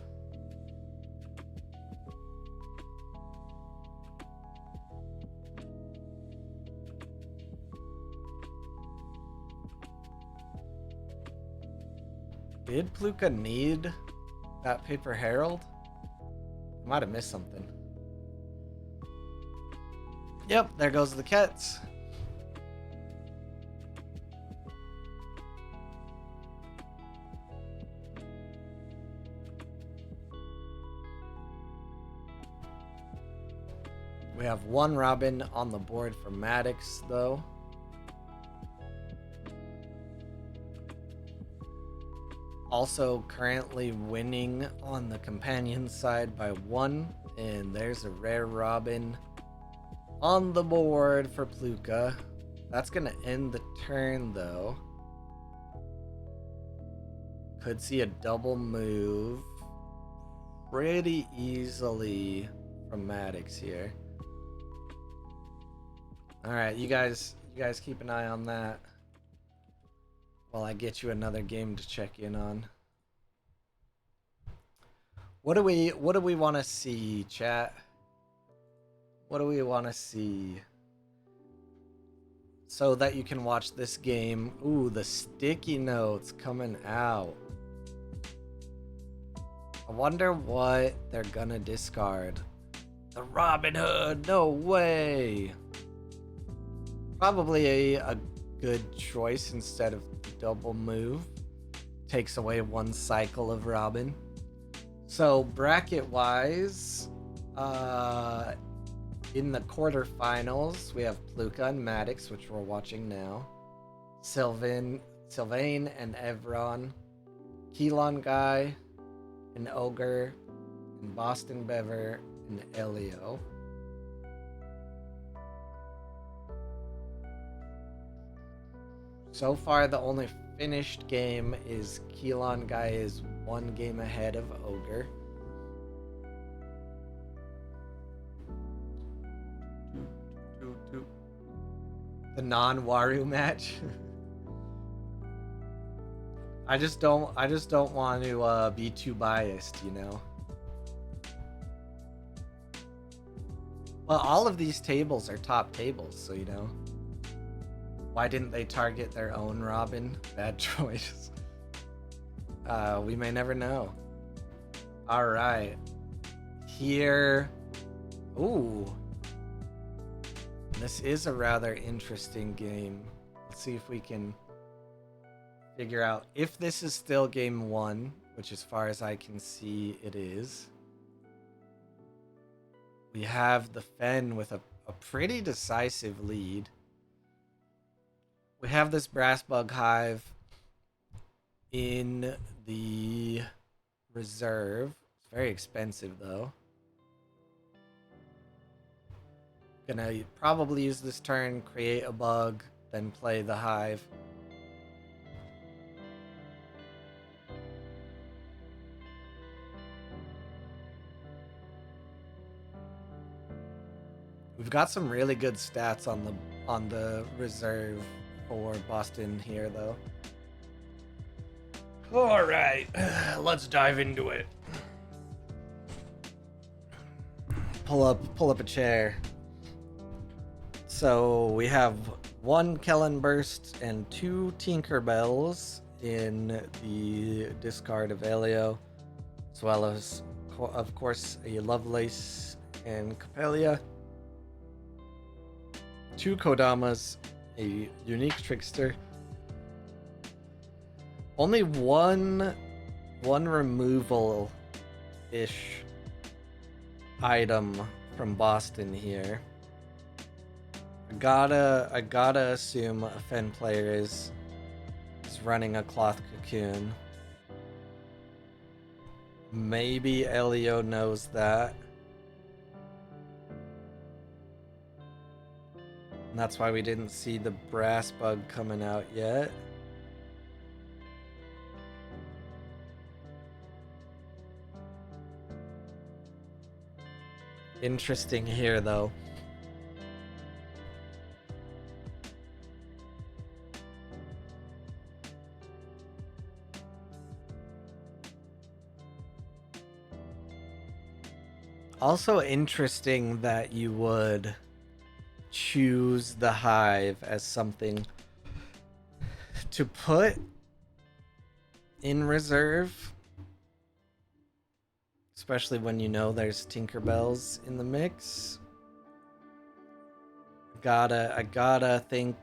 Did Pluka need that Paper Herald? I might have missed something. Yep, there goes the Ketz. We have one Robin on the board for Maddox, though. Also currently winning on the companion side by 1. And there's a rare Robin on the board for Pluka. That's going to end the turn, though. Could see a double move pretty easily from Maddox here. All right, you guys keep an eye on that while I get you another game to check in on. What do we want to see, chat? What do we want to see? So that you can watch this game. Ooh, the sticky notes coming out. I wonder what they're gonna discard. The Robin Hood, no way. Probably a good choice instead of the double move. Takes away 1 cycle of Robin. So bracket wise, in the quarterfinals, we have Pluka and Maddox, which we're watching now. Sylvain and Evron. Keelan Guy and Ogre. And Boston Bever and Elio. So far, the only finished game is Keelan Guy is 1 game ahead of Ogre. The non-Waru match. I just don't want to be too biased, you know. Well, all of these tables are top tables, so you know. Why didn't they target their own Robin? Bad choice. We may never know. All right. Here. Ooh. This is a rather interesting game. Let's see if we can figure out if this is still game 1, which as far as I can see it is. We have the Fen with a pretty decisive lead. We have this Brass Bug Hive in the reserve. It's very expensive though. Gonna probably use this turn, create a bug, then play the hive. We've got some really good stats on the reserve for Boston here, though. All right, let's dive into it. Pull up a chair. So we have 1 Kellen Burst and 2 Tinkerbells in the discard of Elio, as well as, of course, a Lovelace and Copelia. 2 Kodamas, a unique Trickster. Only one removal-ish item from Boston here. I gotta assume a Fen player is running a Cloth Cocoon. Maybe Elio knows that. And that's why we didn't see the Brass Bug coming out yet. Interesting here, though. Also interesting that you would choose the Hive as something to put in reserve, especially when you know there's Tinkerbells in the mix. I gotta think,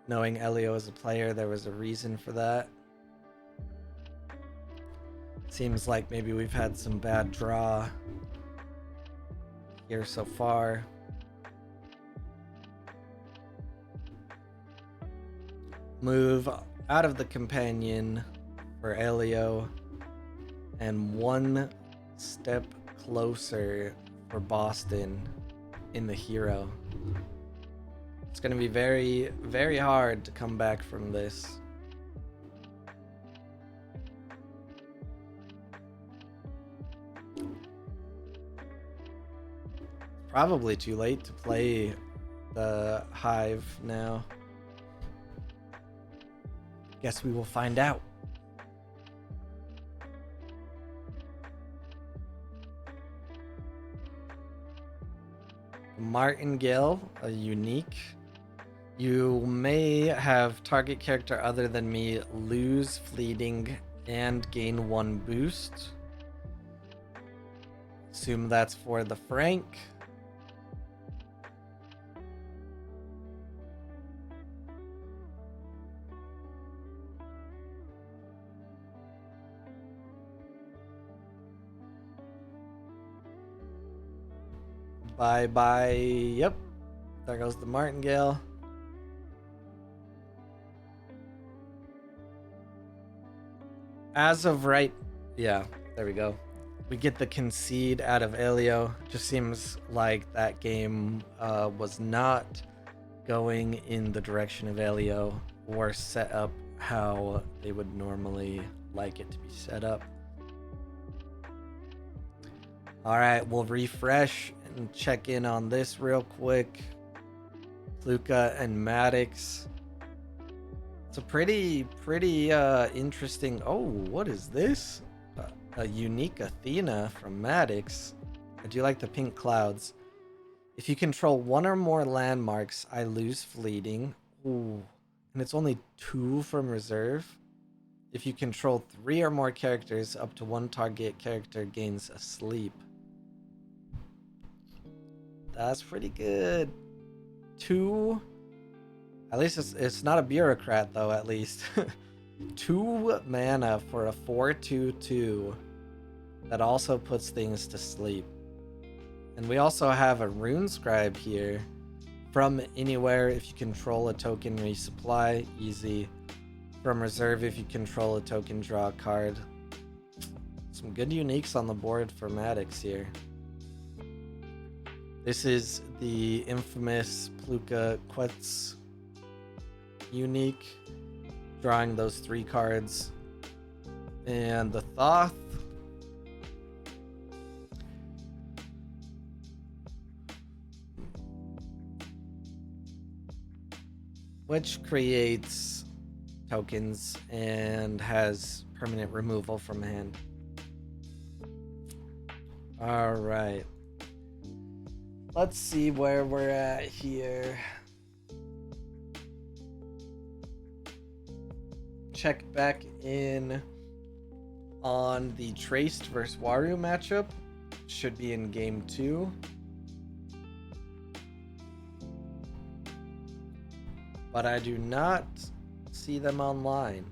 knowing Elio as a player, there was a reason for that. Seems like maybe we've had some bad draw here so far. Move out of the companion for Elio, and 1 step closer for Boston in the hero. It's going to be very, very hard to come back from this. Probably too late to play the Hive now. Guess we will find out. Martingale, a unique. You may have target character other than me lose fleeting and gain 1 boost. Assume that's for the Frank. Bye. Yep. There goes the Martingale. As of right... Yeah, there we go. We get the concede out of Elio. Just seems like that game was not going in the direction of Elio or set up how they would normally like it to be set up. All right, we'll refresh and check in on this real quick. Pluka and Maddox. It's a pretty interesting... Oh, what is this? A unique Athena from Maddox. I do like the pink clouds. If you control 1 or more landmarks, I lose fleeting. Ooh. And it's only 2 from reserve. If you control 3 or more characters, up to 1 target character gains a sleep. That's pretty good. 2. At least it's not a bureaucrat, though, at least. 2 mana for a 4/2/2 that also puts things to sleep. And we also have a Rune Scribe here. From anywhere, if you control a token, resupply. Easy. From reserve, if you control a token, draw a card. Some good uniques on the board for Maddox here. This is the infamous Pluka Quetz unique. Drawing those 3 cards. And the Thoth. which creates tokens and has permanent removal from hand. All right. Let's see where we're at here. Check back in on the Traced versus Waru matchup. Should be in game 2. But I do not see them online.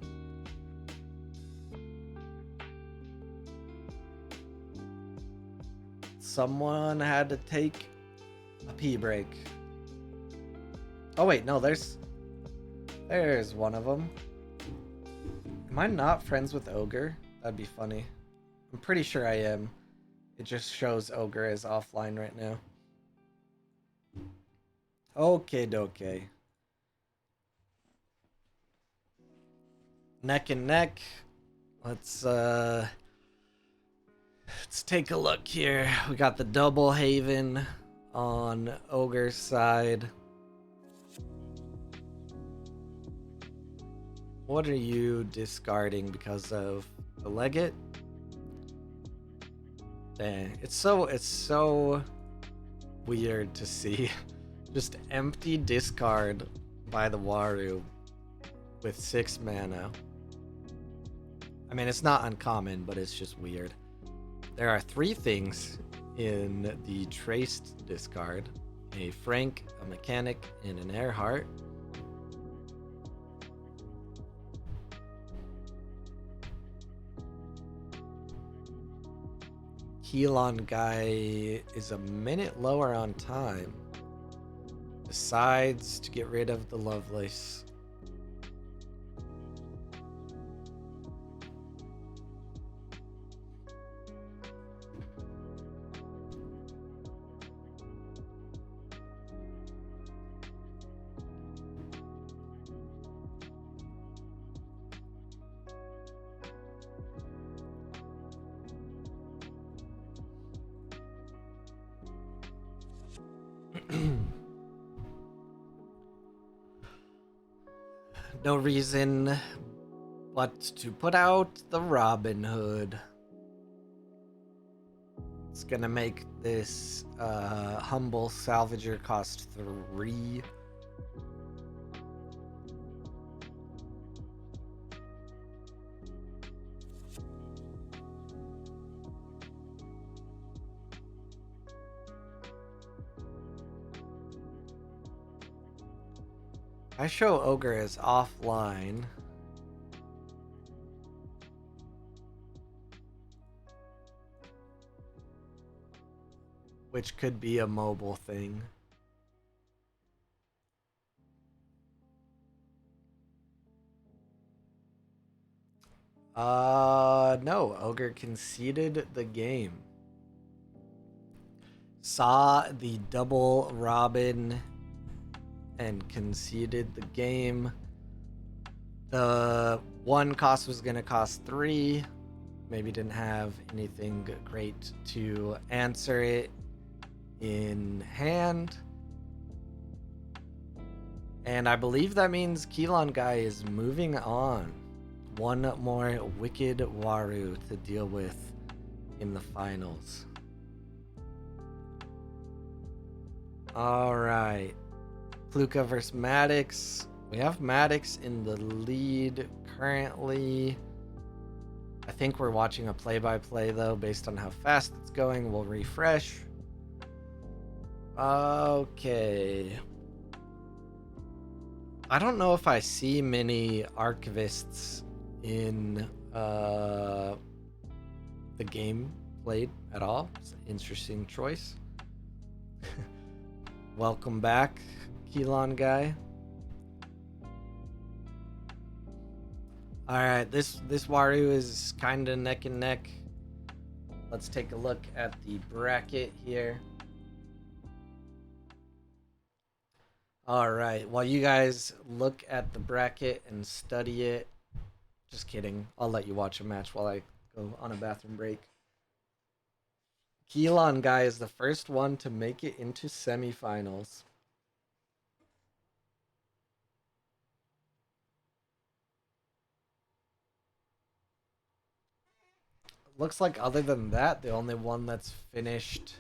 Someone had to take a pee break. Oh wait, no, there's one of them. Am I not friends with Ogre? That'd be funny. I'm pretty sure I am. It just shows Ogre as offline right now. Okay, doke. Neck and neck. Let's take a look here. We got the double Haven on Ogre's side. What are you discarding because of the Legate? Dang, it's so weird to see just empty discard by the Waru with 6 mana. I mean, it's not uncommon, but it's just weird. There are 3 things in the Traced discard: a Frank, a Mechanic, and an Earhart. Keylon guy is a minute lower on time. Decides to get rid of the Lovelace. No reason but to put out the Robin Hood. It's gonna make this humble salvager cost 3. I show Ogre as offline. Which could be a mobile thing. No, Ogre conceded the game. Saw the double Robin and conceded the game. The one cost was going to cost 3. Maybe didn't have anything great to answer it in hand. And I believe that means Keylon guy is moving on. One more wicked Waru to deal with in the finals. Alright. Pluka versus Maddox. We have Maddox in the lead currently. I think we're watching a play-by-play though, based on how fast it's going. We'll refresh. Okay. I don't know if I see many archivists in the game played at all. It's an interesting choice. Welcome back, Keylon guy. Alright, this Waru is kind of neck and neck. Let's take a look at the bracket here. Alright, while you guys look at the bracket and study it, just kidding, I'll let you watch a match while I go on a bathroom break. Keylon guy is the first one to make it into semifinals. looks like other than that, the only one that's finished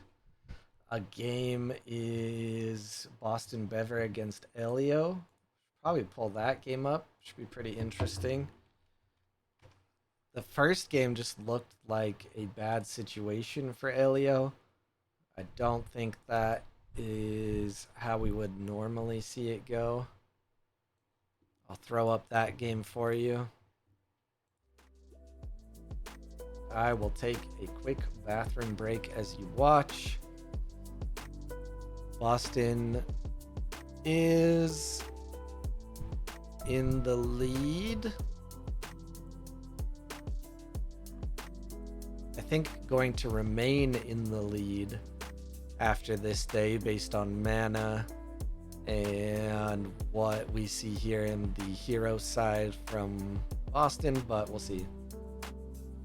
a game is Boston Bever against Elio. Probably pull that game up. Should be pretty interesting. The first game just looked like a bad situation for Elio. I don't think that is how we would normally see it go. I'll throw up that game for you. I will take a quick bathroom break as you watch. Boston is in the lead. I think going to remain in the lead after this day based on mana and what we see here in the hero side from Boston, but we'll see.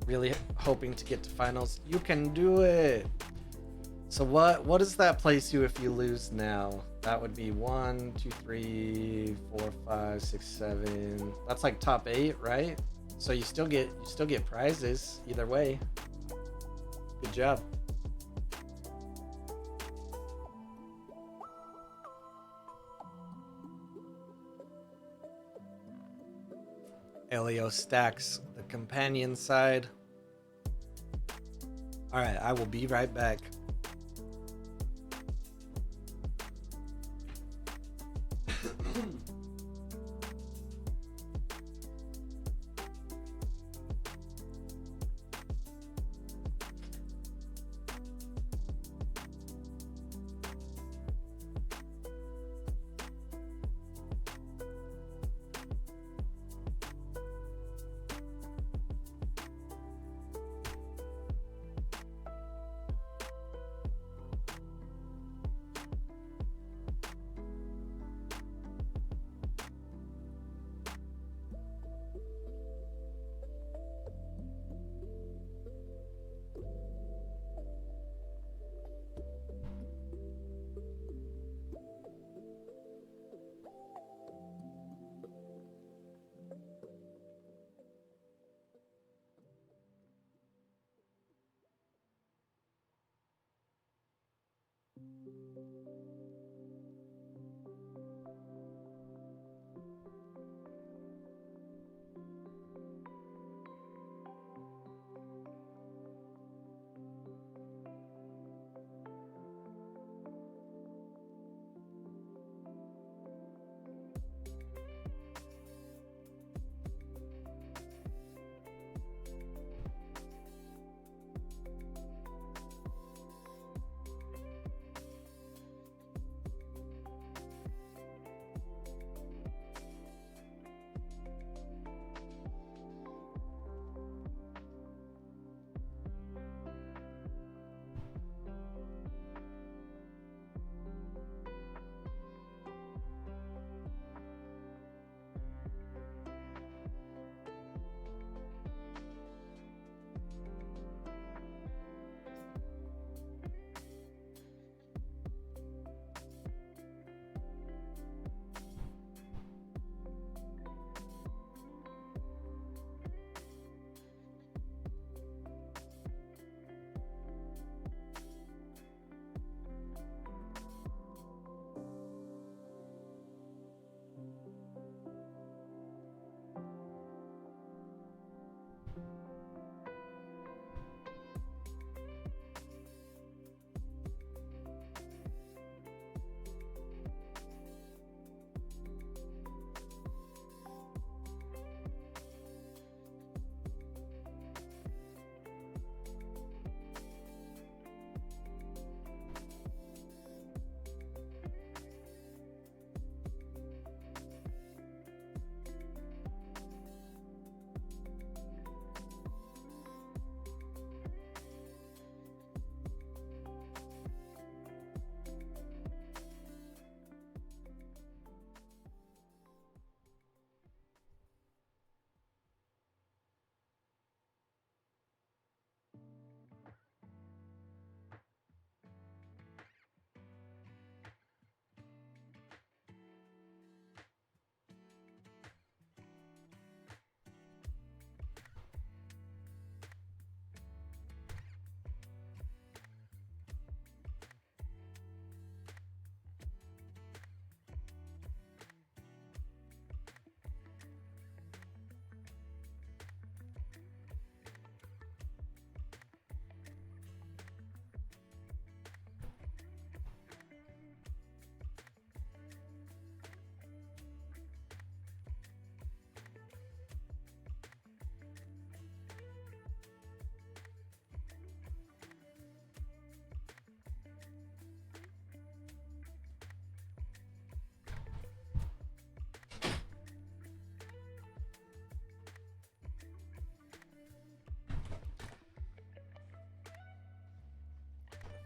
Really hoping to get to finals. You can do it. So what does that place you if you lose now? That would be 1, 2, 3, 4, 5, 6, 7. That's like top 8, right? So you still get prizes either way. Good job. Elio stacks the companion side. All right, I will be right back.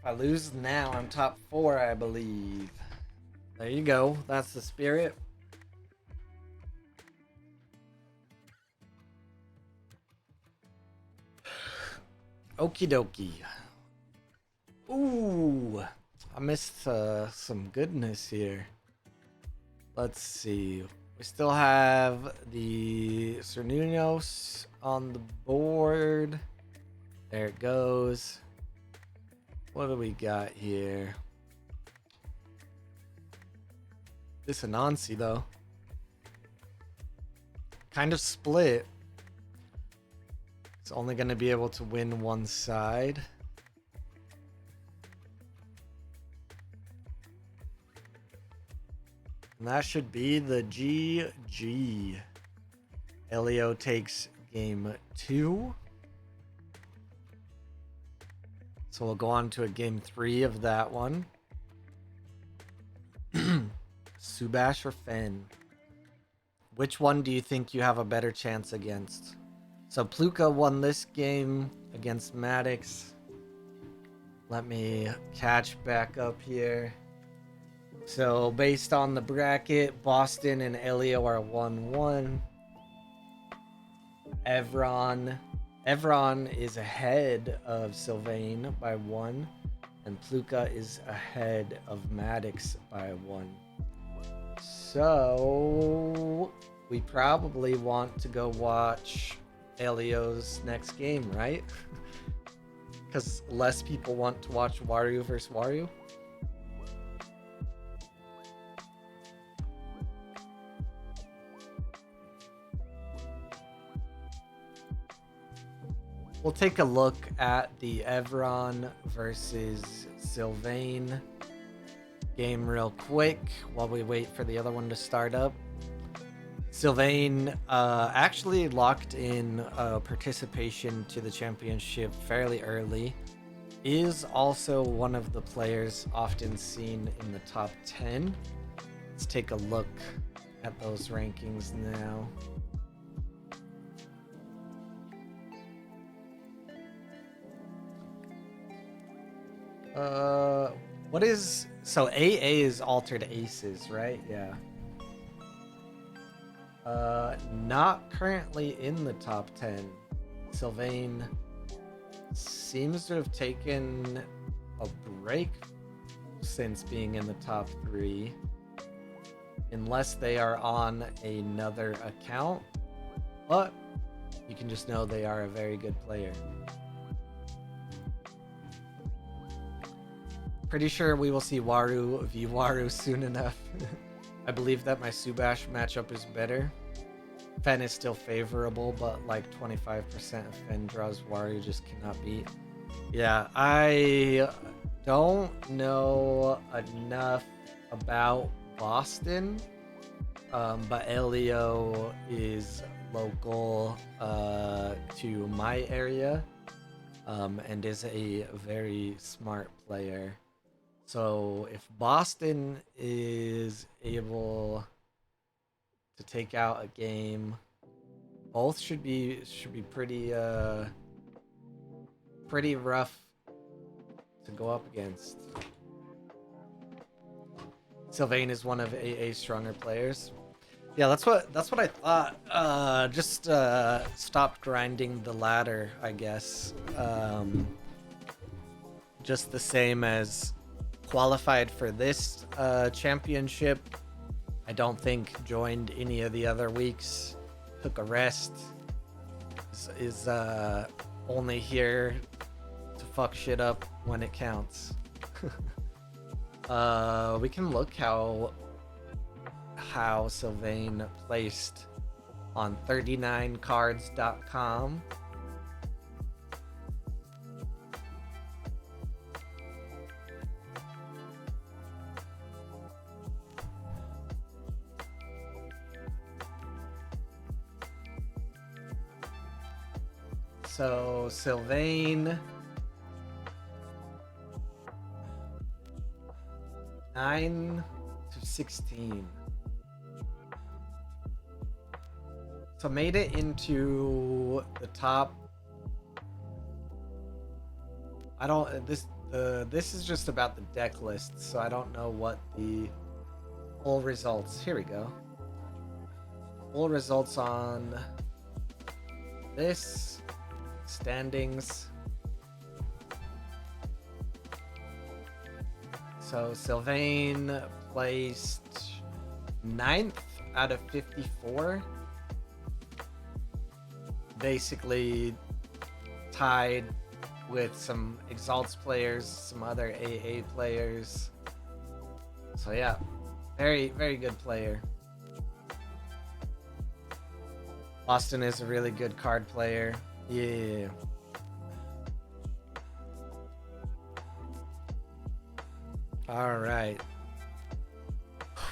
If I lose now, I'm top 4, I believe. There you go. That's the spirit. Okie dokie. Ooh, I missed some goodness here. Let's see. We still have the Cernunos on the board. There it goes. What do we got here? This Anansi, though. Kind of split. It's only going to be able to win one side. And that should be the GG. Elio takes game 2. So we'll go on to a game 3 of that one. Subash or Fen? Which one do you think you have a better chance against? So Pluka won this game against Maddox. Let me catch back up here. So based on the bracket, Boston and Elio are 1-1. Evron is ahead of Sylvain by 1, and Pluka is ahead of Maddox by 1. So we probably want to go watch Elio's next game, right? Because less people want to watch Wario versus Wario. We'll take a look at the Evron versus Sylvain game real quick while we wait for the other one to start up. Sylvain actually locked in participation to the championship fairly early. Is also one of the players often seen in the top 10. Let's take a look at those rankings now. What is... So AA is Altered Aces, right? Yeah. Not currently in the top 10. Sylvain seems to have taken a break since being in the top 3. Unless they are on another account. But you can just know they are a very good player. Pretty sure we will see Waru v Waru soon enough. I believe that my Subash matchup is better. Fen is still favorable, but like 25% of Fen draws Waru just cannot beat. Yeah, I don't know enough about Boston, but Elio is local to my area and is a very smart player. So if Boston is able to take out a game, both should be pretty pretty rough to go up against. Sylvain is one of AA's stronger players. Yeah, that's what I thought. Just stopped grinding the ladder, I guess. Just the same as qualified for this championship. I don't think joined any of the other weeks. Took a rest. Is only here to fuck shit up when it counts. We can look how Sylvain placed on 39cards.com. So Sylvain 9 to 16. So made it into the top. I don't. This is just about the deck list, so I don't know what the full results. Here we go. Full results on this standings. So Sylvain placed 9th out of 54. Basically tied with some Exalts players, some other AA players. So yeah, very, very good player. Boston is a really good card player. Yeah. All right.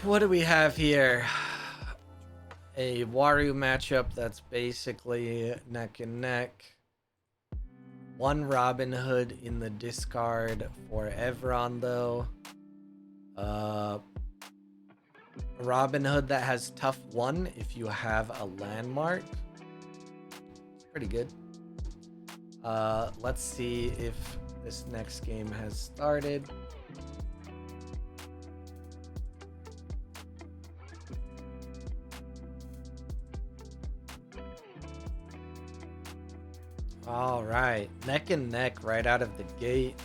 What do we have here? A Waru matchup that's basically neck and neck. One Robin Hood in the discard for Evron, though. Robin Hood that has tough 1 if you have a landmark. Pretty good. Let's see if this next game has started. All right, neck and neck right out of the gate.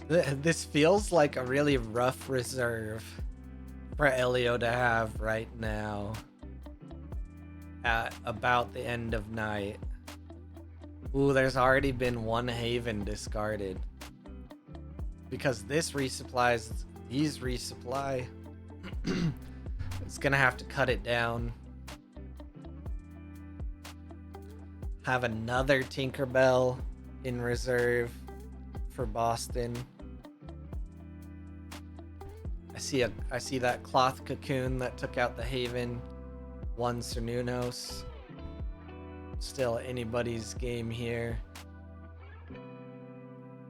This feels like a really rough reserve for Elio to have right now at about the end of night. Ooh, there's already been one Haven discarded. Because this resupplies, these resupply. It's gonna have to cut it down. Have another Tinkerbell in reserve for Boston. I see that cloth cocoon that took out the Haven. One Cernunos. Still anybody's game here.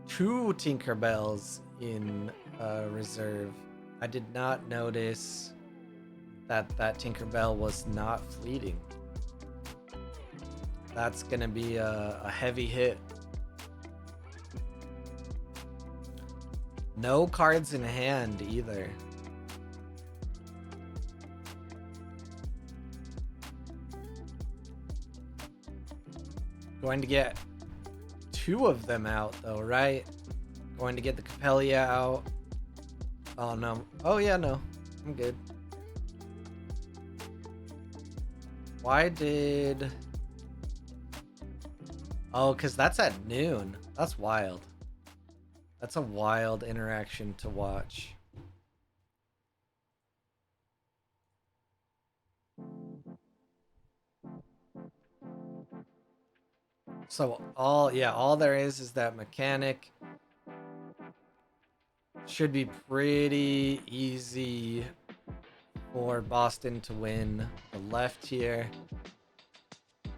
2 Tinkerbells in reserve. I did not notice that Tinkerbell was not fleeting. That's gonna be a heavy hit. No cards in hand either. Going to get 2 of them out though, right? Going to get the Capelia out. Oh no. Oh yeah, no. I'm good. Why did... Oh, because that's at noon. That's wild. That's a wild interaction to watch. So all there is that mechanic. Should be pretty easy for Boston to win. The left here.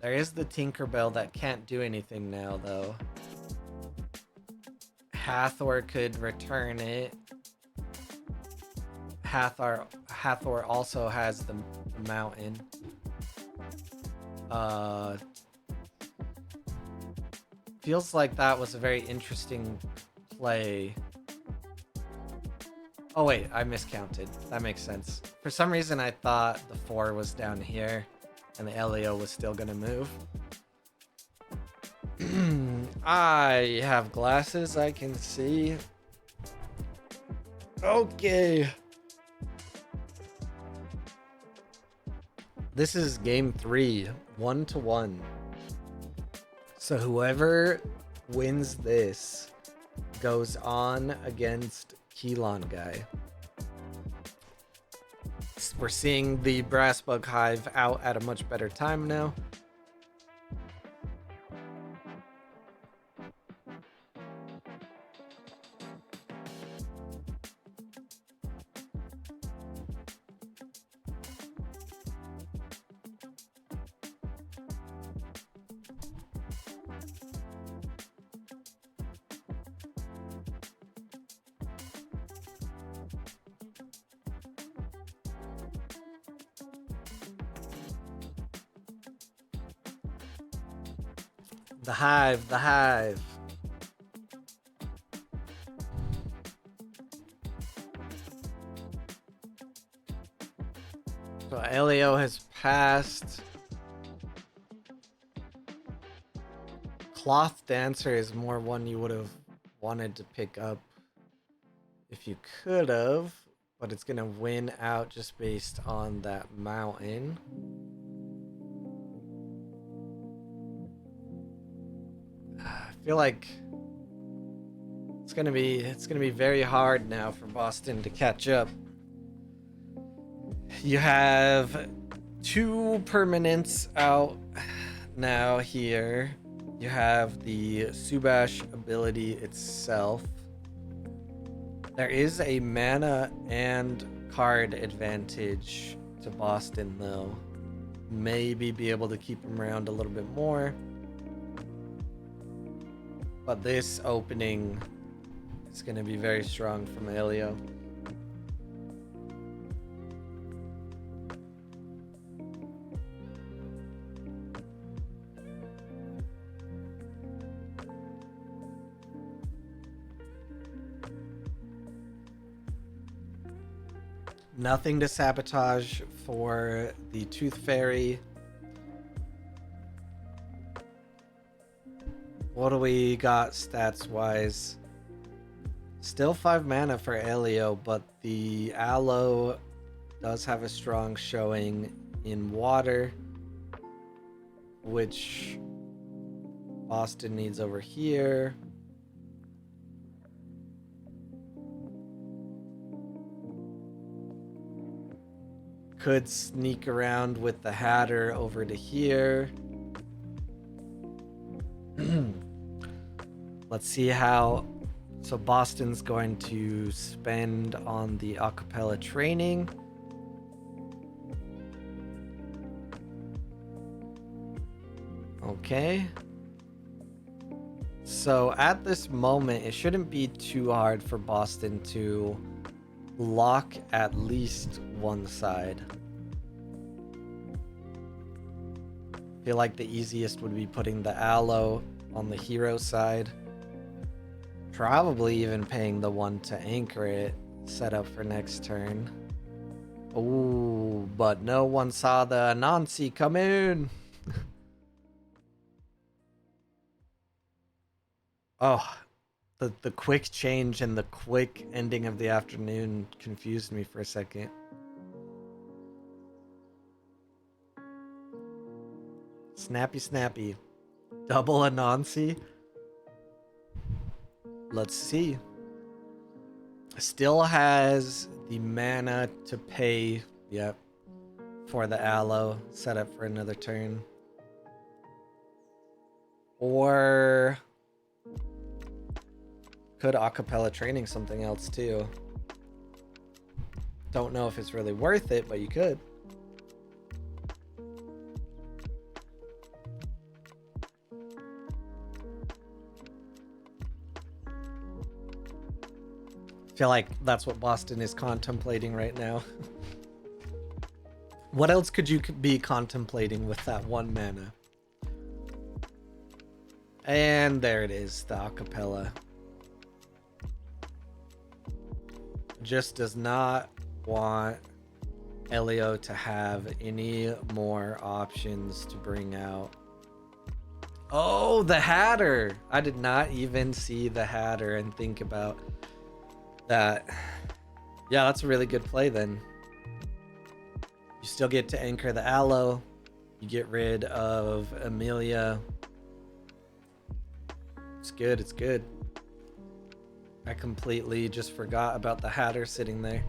There is the Tinkerbell that can't do anything now though. Hathor could return it. Hathor also has the mountain. Feels like that was a very interesting play. Oh wait, I miscounted. That makes sense. For some reason I thought the 4 was down here and the Elio was still gonna move. I have glasses, I can see. Okay. This is game 3, 1-1. So whoever wins this goes on against Keelon guy. We're seeing the Brass Bug Hive out at a much better time now. The hive, the hive. So Elio has passed. Cloth Dancer is more one you would have wanted to pick up if you could have, but it's gonna win out just based on that mountain. I feel like it's gonna be very hard now for Boston to catch up. You have two permanents out now here. You have the Subash ability itself. There is a mana and card advantage to Boston, though. Maybe be able to keep him around a little bit more. But this opening is going to be very strong from Elio. Nothing to sabotage for the Tooth Fairy. What do we got stats wise? Still 5 mana for Elio, but the Aloe does have a strong showing in water, which Boston needs over here. Could sneak around with the Hatter over to here. Let's see how. So Boston's going to spend on the acapella training. Okay. So at this moment, it shouldn't be too hard for Boston to lock at least one side. I feel like the easiest would be putting the Aloe on the hero side. Probably even paying the one to anchor it, set up for next turn. Ooh, but no one saw the Anansi come in. Oh, the quick change and the quick ending of the afternoon confused me for a second. Snappy, snappy. Double Anansi. Let's see. Still has the mana to pay, yep, for the Aloe, set up for another turn. Or could acapella training something else too. Don't know if it's really worth it, but you could. Feel like that's what Boston is contemplating right now. What else could you be contemplating with that one mana? And there it is, the acapella. Just does not want Elio to have any more options to bring out. Oh, the Hatter! I did not even see the Hatter and think about that. Yeah, that's a really good play then. You still get to anchor the Aloe. You get rid of Amelia. It's good, it's good. I completely just forgot about the Hatter sitting there.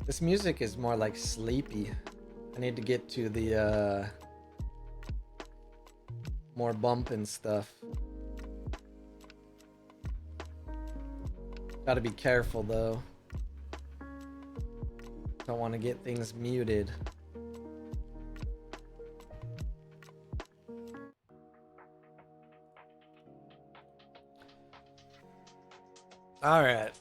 This music is more like sleepy. I need to get to the more bump and stuff. Gotta be careful though. Don't want to get things muted. All right.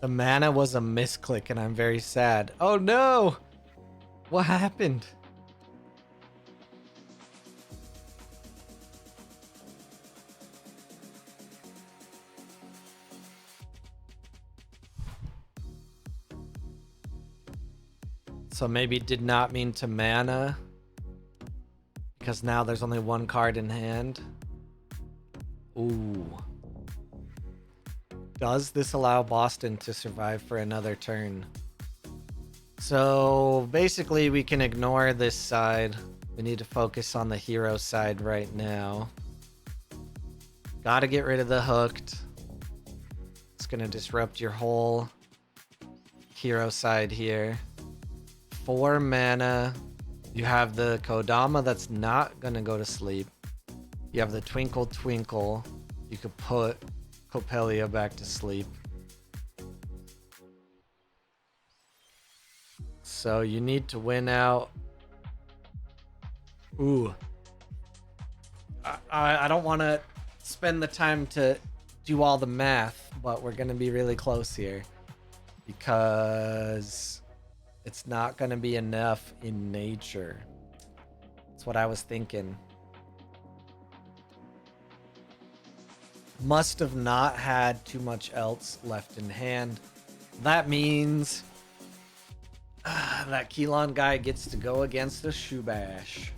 The mana was a misclick and I'm very sad. Oh no! What happened? So maybe did not mean to mana. Because now there's only one card in hand. Ooh. Does this allow Boston to survive for another turn? So basically we can ignore this side. We need to focus on the hero side right now. Gotta get rid of the hooked. It's gonna disrupt your whole hero side here. 4 mana. You have the Kodama that's not gonna go to sleep. You have the Twinkle Twinkle. You could put Copelia back to sleep. So you need to win out. Ooh. I don't want to spend the time to do all the math, but we're going to be really close here. Because it's not going to be enough in nature. That's what I was thinking. Must have not had too much else left in hand. That means that Keylon guy gets to go against the Shubash.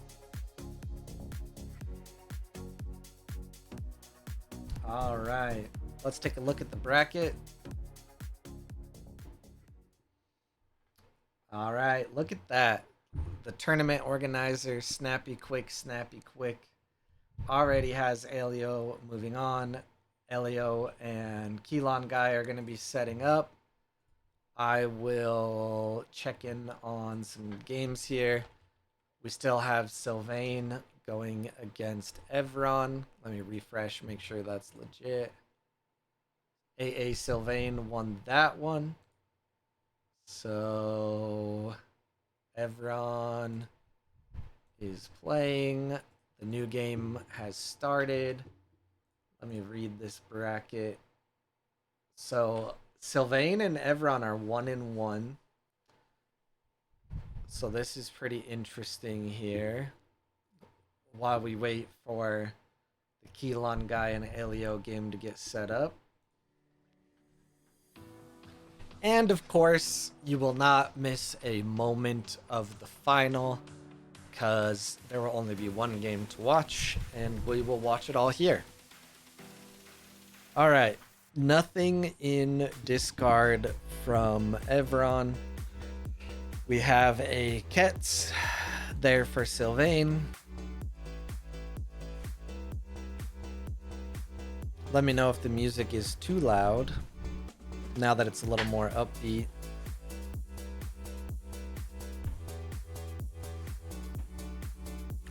All right, let's take a look at the bracket. All right, look at that. The tournament organizer, Snappy Quick, already has Elio moving on. Elio and Keylon guy are going to be setting up. I will check in on some games here. We still have Sylvain going against Evron. Let me refresh, make sure that's legit. AA Sylvain won that one. So Evron is playing. The new game has started. Let me read this bracket. So Sylvain and Evron are 1-1. So this is pretty interesting here. While we wait for the Keylon guy and Elio game to get set up. And of course, you will not miss a moment of the final, because there will only be one game to watch, and we will watch it all here. All right, nothing in discard from Evron. We have a Ketz there for Sylvain. Let me know if the music is too loud now that it's a little more upbeat.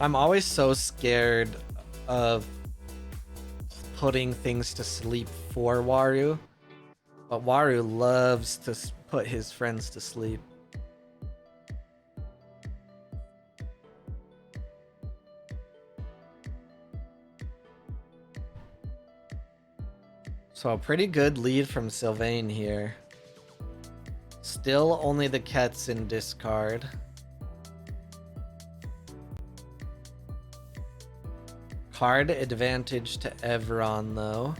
I'm always so scared of putting things to sleep for Waru, but Waru loves to put his friends to sleep. So a pretty good lead from Sylvain here. Still only the Ketz in discard. Card advantage to Evron though.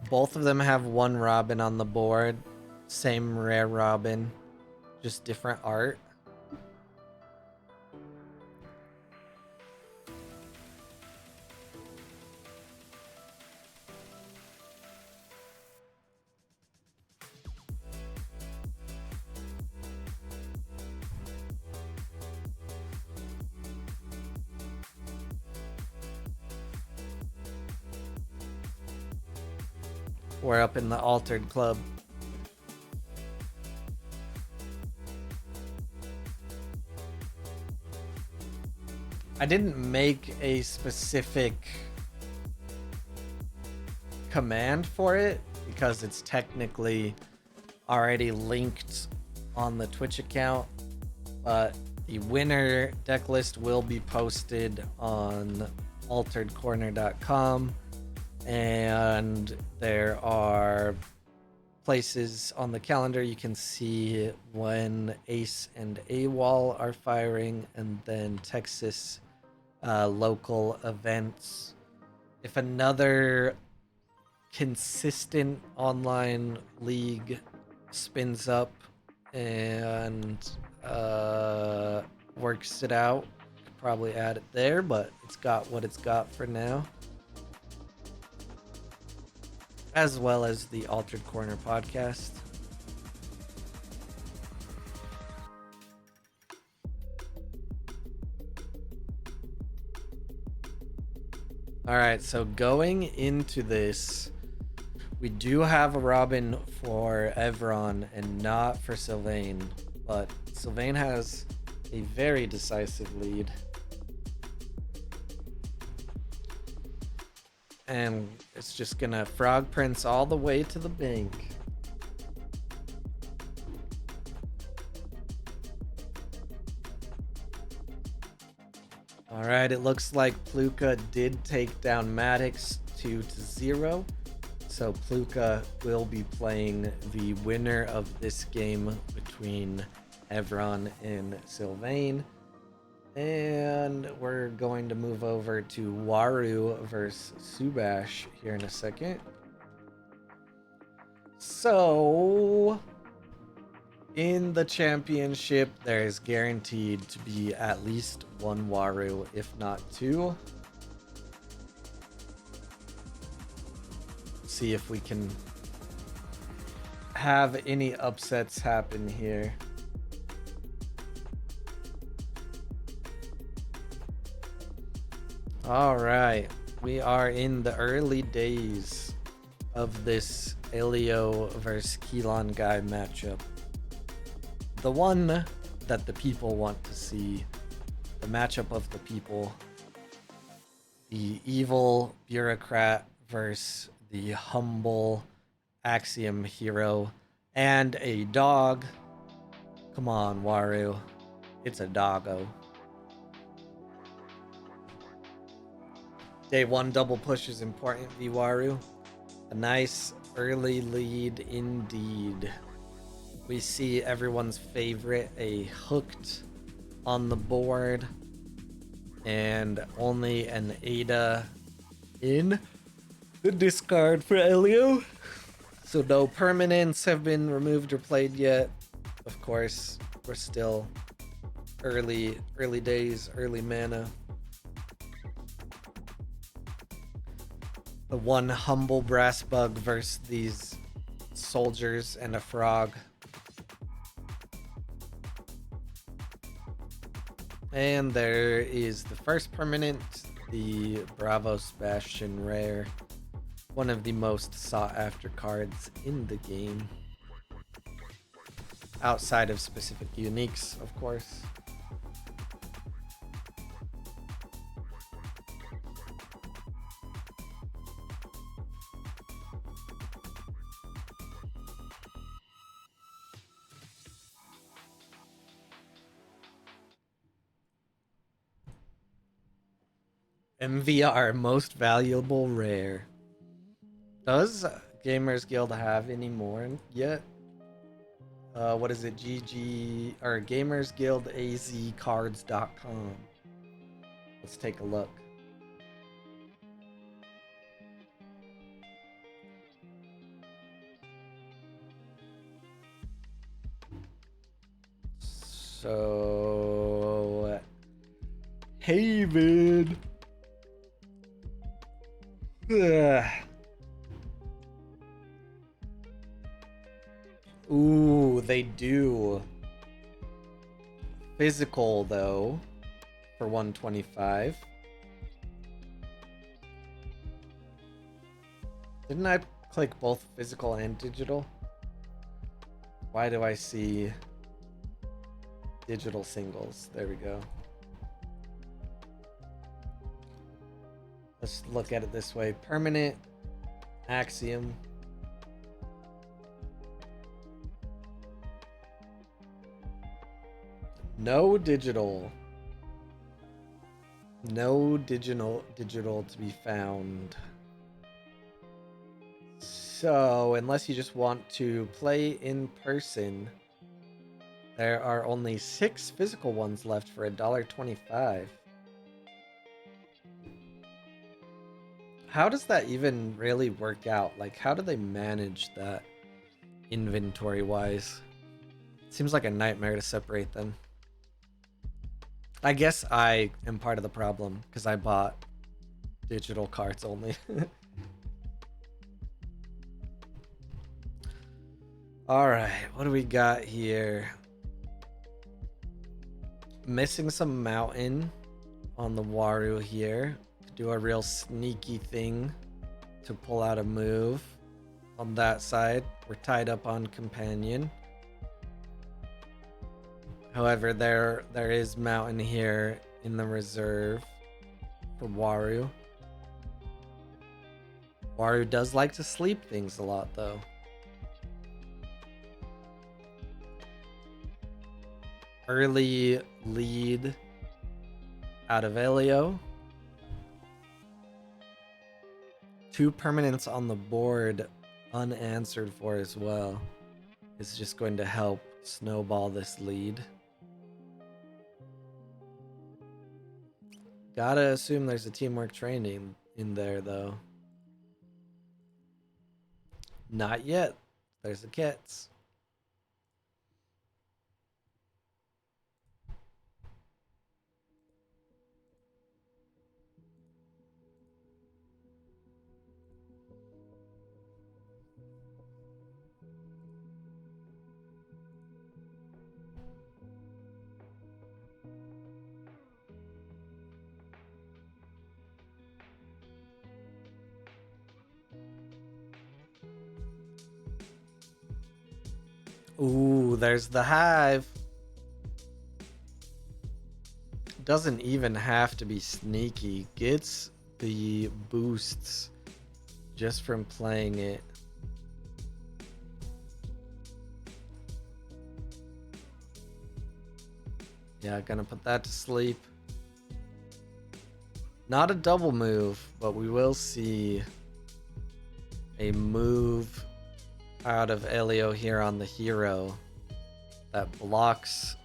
Both of them have one Robin on the board. Same rare Robin, just different art. We're up in the Altered Club. I didn't make a specific command for it because it's technically already linked on the Twitch account, but the winner deck list will be posted on alteredcorner.com. And there are places on the calendar you can see when Ace and AWOL are firing, and then Texas local events. If another consistent online league spins up and works it out, probably add it there, but it's got what it's got for now. As well as the Altered Corner podcast. All right, so going into this, we do have a Robin for Evron and not for Sylvain, but Sylvain has a very decisive lead. And it's just gonna Frog Prince all the way to the bank. All right, it looks like Pluka did take down Maddox 2-0. So Pluka will be playing the winner of this game between Evron and Sylvain. And we're going to move over to Waru versus Subash here in a second. So, in the championship, there is guaranteed to be at least one Waru, if not two. See if we can have any upsets happen here. All right, we are in the early days of this Elio versus Keelan guy matchup. The one that the people want to see, the matchup of the people. The evil bureaucrat versus the humble Axiom hero and a dog. Come on, Waru. It's a doggo. Day one double push is important, Viwaru. A nice early lead indeed. We see everyone's favorite, a hooked on the board. And only an Ada in the discard for Elio. So no permanents have been removed or played yet. Of course, we're still early days, early mana. The one humble brass bug versus these soldiers and a frog. And there is the first permanent, the Bravo Sebastian rare. One of the most sought after cards in the game. Outside of specific uniques, of course. MVR, most valuable rare. Does Gamers Guild have any more yet? What is it? GG or GamersGuildAZcards.com. Let's take a look. So, Haven. Ugh. Ooh, they do. Physical, though, for 125. Didn't I click both physical and digital? Why do I see digital singles? There we go. Let's look at it this way. Permanent, Axiom. No digital. No digital to be found. So, unless you just want to play in person, there are only 6 physical ones left for $1.25. How does that even really work out? Like, how do they manage that inventory-wise? Seems like a nightmare to separate them. I guess I am part of the problem because I bought digital cards only. All right, what do we got here? Missing some mountain on the Waru here. Do a real sneaky thing to pull out a move on that side. We're tied up on companion. However, there is mountain here in the reserve for Waru. Waru does like to sleep things a lot though. Early lead out of Elio. 2 permanents on the board unanswered for as well. It's just going to help snowball this lead. Gotta assume there's a teamwork training in there though. Not yet. There's the Kets. Ooh, there's the hive. Doesn't even have to be sneaky. Gets the boosts just from playing it. Yeah, gonna put that to sleep. Not a double move, but we will see a move out of Elio here on the hero that blocks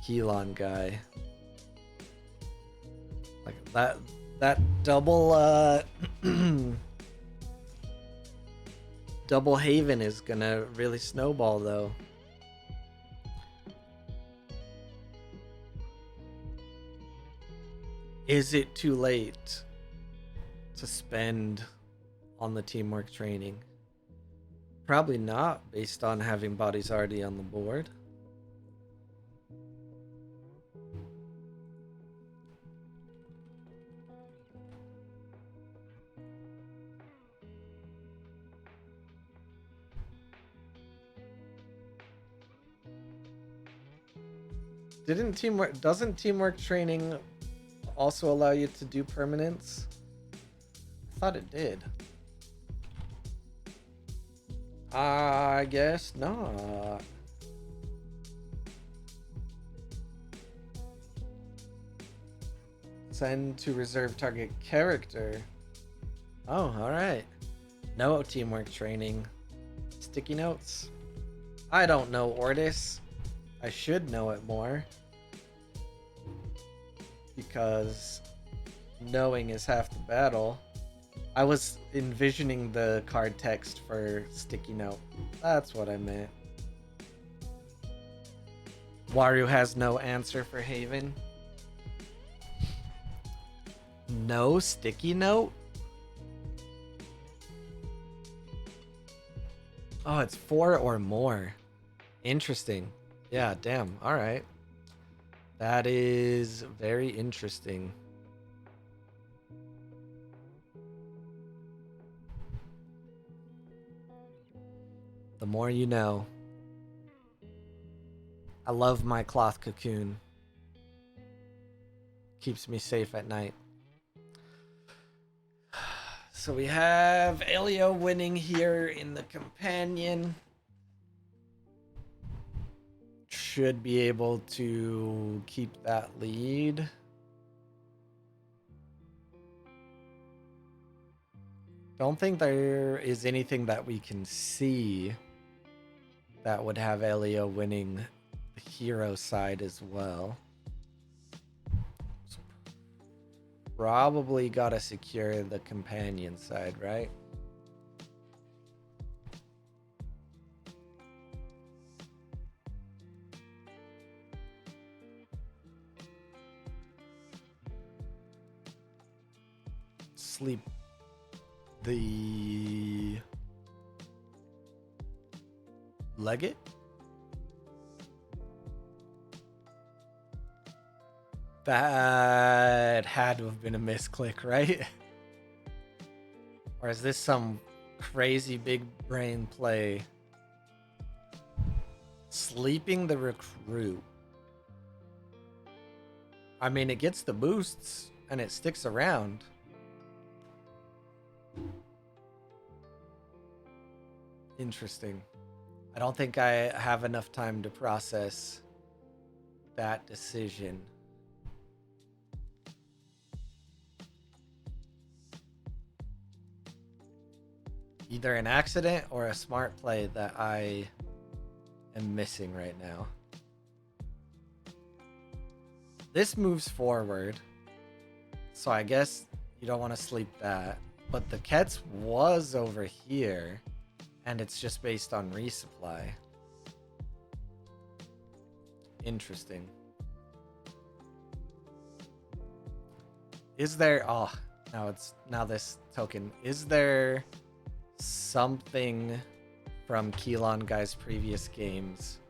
Keelan guy. Like that double double Haven is gonna really snowball though. Is it too late to spend on the teamwork training? Probably not, based on having bodies already on the board. Doesn't teamwork training also allow you to do permanents? I thought it did. I guess not. Send to reserve target character. Oh, alright. No teamwork training. Sticky notes. I don't know Ortis. I should know it more. Because knowing is half the battle. I was envisioning the card text for sticky note. That's what I meant. Waru has no answer for Haven. No sticky note? Oh, it's 4 or more. Interesting. Yeah, damn. All right. That is very interesting. The more you know. I love my cloth cocoon. Keeps me safe at night. So we have Elio winning here in the companion. Should be able to keep that lead. Don't think there is anything that we can see that would have Elio winning the hero side as well. So probably gotta secure the companion side, right? Sleep the Legate? That had to have been a misclick, right? Or is this some crazy big brain play? Sleeping the recruit. I mean, it gets the boosts and it sticks around. Interesting. I don't think I have enough time to process that decision. Either an accident or a smart play that I am missing right now. This moves forward, so I guess you don't want to sleep that. But the Kets was over here, and it's just based on resupply. Interesting. Is there... Oh, now this token. Is there something from Keelan Guy's previous games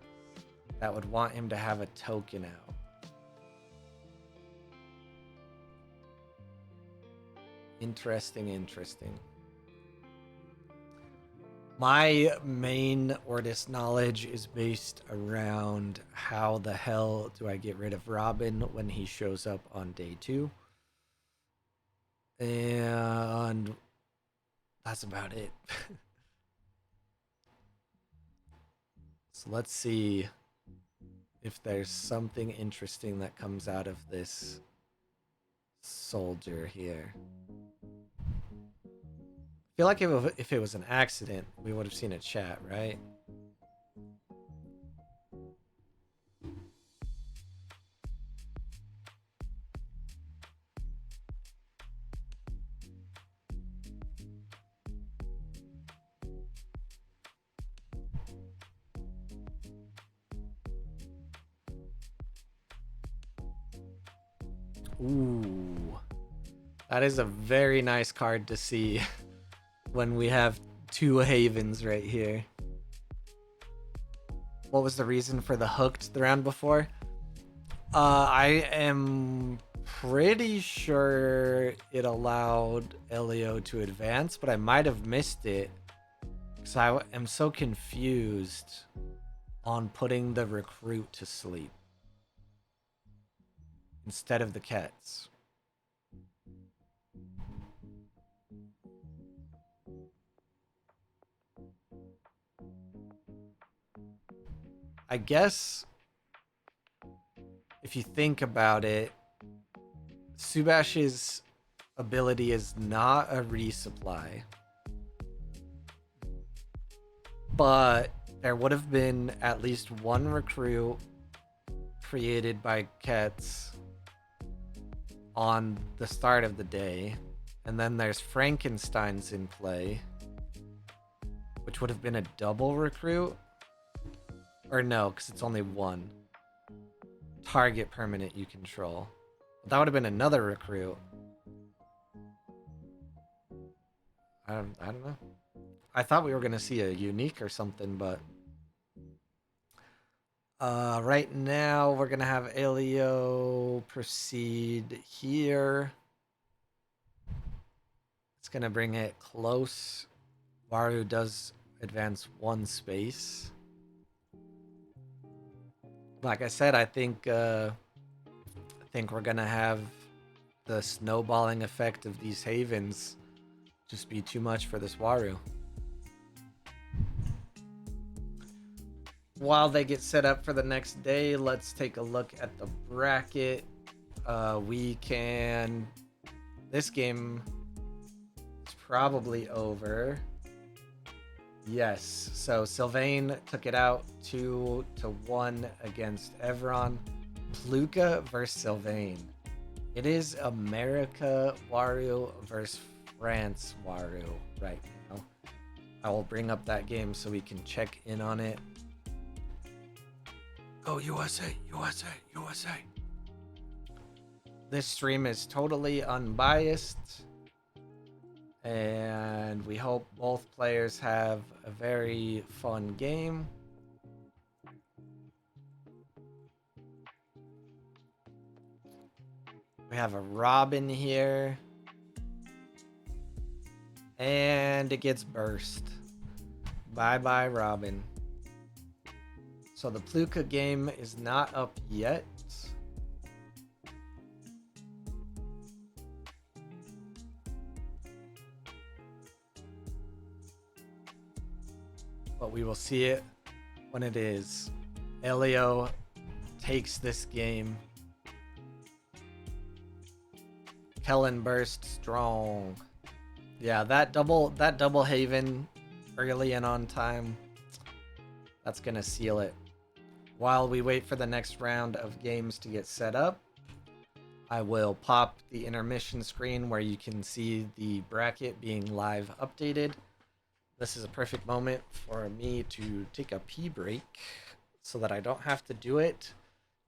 that would want him to have a token out? Interesting. My main Ortis knowledge is based around how the hell do I get rid of Robin when he shows up on day 2. And that's about it. So let's see if there's something interesting that comes out of this soldier here. I feel like if it was an accident, we would have seen a chat, right? Ooh. That is a very nice card to see when we have 2 Havens right here. What was the reason for the hooked the round before? I am pretty sure it allowed Elio to advance, but I might have missed it because I am so confused on putting the recruit to sleep instead of the Kets. I guess if you think about it, Subash's ability is not a resupply, but there would have been at least one recruit created by Kets on the start of the day, and then there's Frankenstein's in play, which would have been a double recruit. Or no, because it's only one target permanent you control. But that would have been another recruit. I don't know. I thought we were gonna see a unique or something, but right now we're gonna have Elio proceed here. It's gonna bring it close. Waru does advance 1 space. Like I said, I think we're gonna have the snowballing effect of these Havens just be too much for this Waru. While they get set up for the next day, let's take a look at the bracket. This game is probably over. Yes, so Sylvain took it out 2-1 against Evron. Pluka versus Sylvain. It is America Wario versus France Wario right now. I will bring up that game so we can check in on it. Go USA, USA, USA. This stream is totally unbiased, and we hope both players have a very fun game. We have a Robin here, and it gets burst. Bye-bye, Robin. So the Pluka game is not up yet. But we will see it when it is. Elio takes this game. Kellen burst strong. Yeah, that double Haven early and on time. That's gonna seal it. While we wait for the next round of games to get set up, I will pop the intermission screen where you can see the bracket being live updated. This is a perfect moment for me to take a pee break so that I don't have to do it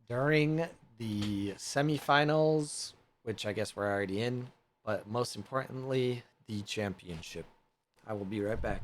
during the semifinals, which I guess we're already in, but most importantly, the championship. I will be right back.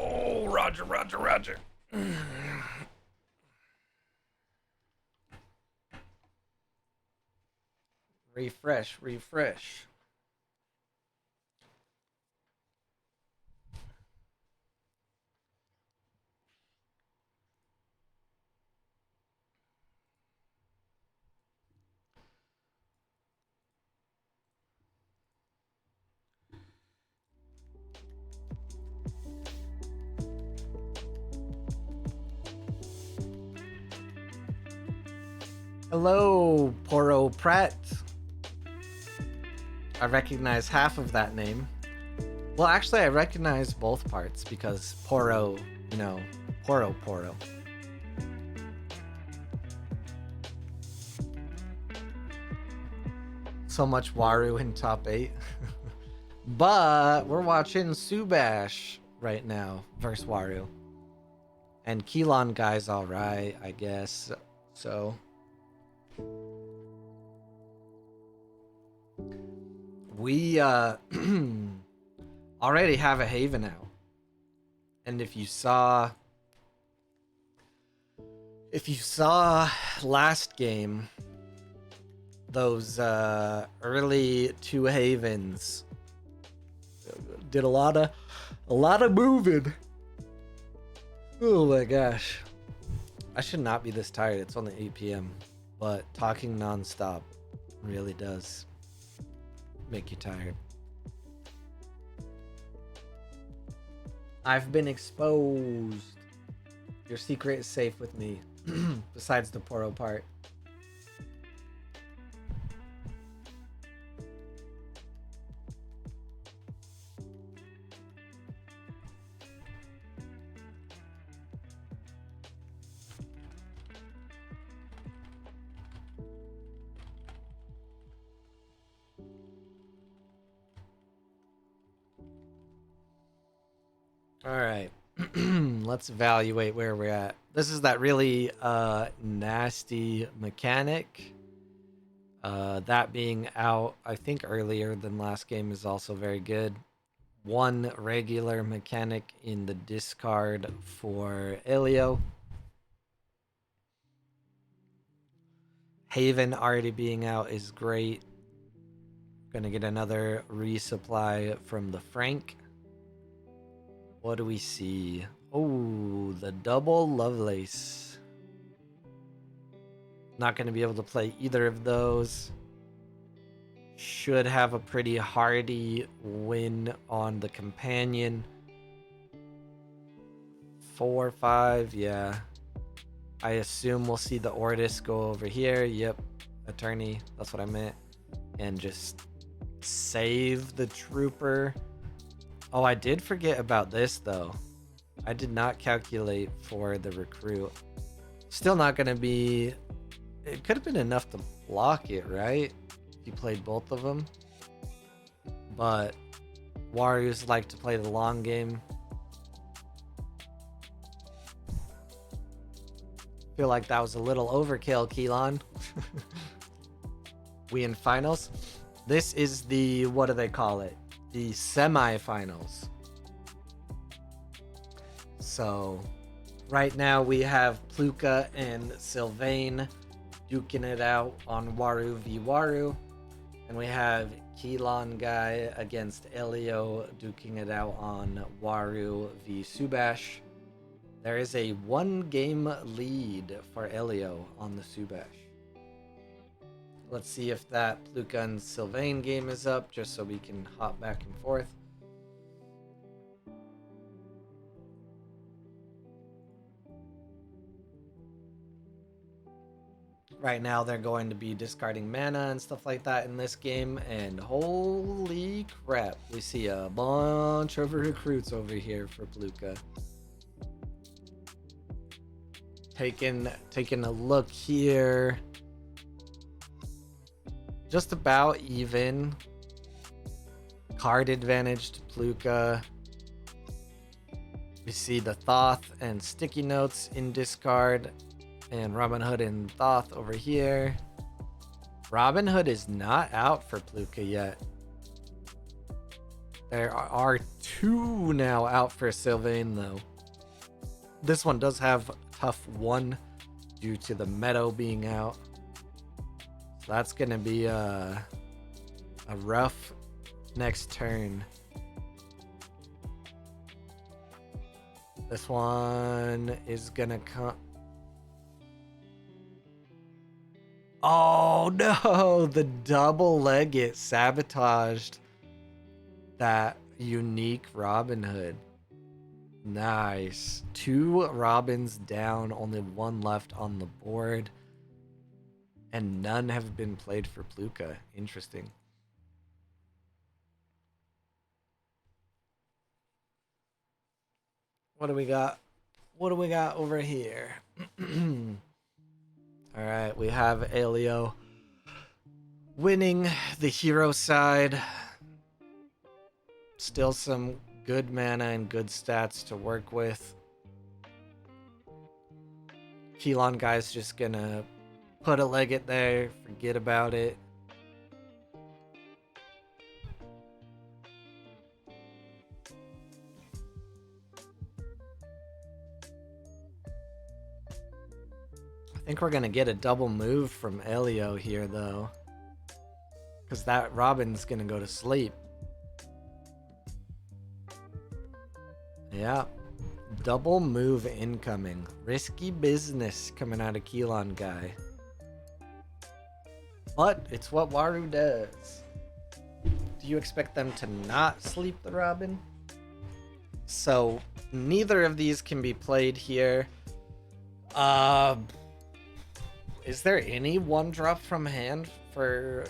Oh, Roger, Roger, Roger. Refresh, refresh. Hello, Poro Pratt. I recognize half of that name. Well, actually, I recognize both parts because Poro, you know, Poro. So much Waru in top 8. But we're watching Subash right now versus Waru. And Keelan guy's alright, I guess. So we already have a Haven out. And if you saw last game, those early 2 Havens did a lot of moving. Oh my gosh. I should not be this tired. It's only 8 p.m. But talking nonstop really does make you tired. I've been exposed. Your secret is safe with me. Besides the Poro part. All right. Let's evaluate where we're at. This is that really nasty mechanic. That being out, I think earlier than last game is also very good. 1 regular mechanic in the discard for Elio. Haven already being out is great. Gonna get another resupply from the Frank. What do we see? Oh, the double Lovelace. Not going to be able to play either of those. Should have a pretty hardy win on the companion. 4, 5, yeah. I assume we'll see the Ortis go over here. Yep, attorney, that's what I meant. And just save the trooper. Oh, I did forget about this, though. I did not calculate for the recruit. Still not going to be... It could have been enough to block it, right? If you played both of them. But Warriors like to play the long game. Feel like that was a little overkill, Keelan. We in finals. This is the... What do they call it? The semifinals. So right now we have Pluka and Sylvain duking it out on Waru v Waru, and we have Keelan guy against Elio duking it out on Waru v Subash. There is a 1-game lead for Elio on the Subash. Let's see if that Pluka and Sylvain game is up, just so we can hop back and forth. Right now, they're going to be discarding mana and stuff like that in this game, and holy crap, we see a bunch of recruits over here for Pluka. Taking a look here. Just about even. Card advantage to Pluka. We see the Thoth and Sticky Notes in discard. And Robin Hood and Thoth over here. Robin Hood is not out for Pluka yet. There are 2 now out for Sylvain, though. This one does have tough 1 due to the Meadow being out. that's gonna be a rough next turn. This one is gonna come. Oh no! The double leg it sabotaged that unique Robin Hood. Nice. 2 Robins down, only 1 left on the board. And none have been played for Pluka. Interesting. What do we got? What do we got over here? Alright, we have Alio winning the hero side. Still some good mana and good stats to work with. Keelan guy's just gonna put a Legate there, forget about it. I think we're gonna get a double move from Elio here though. Because that Robin's gonna go to sleep. Yeah. Double move incoming. Risky business coming out of Keelan guy. But it's what Waru does. Do you expect them to not sleep the Robin? So neither of these can be played here. Is there any 1-drop from hand for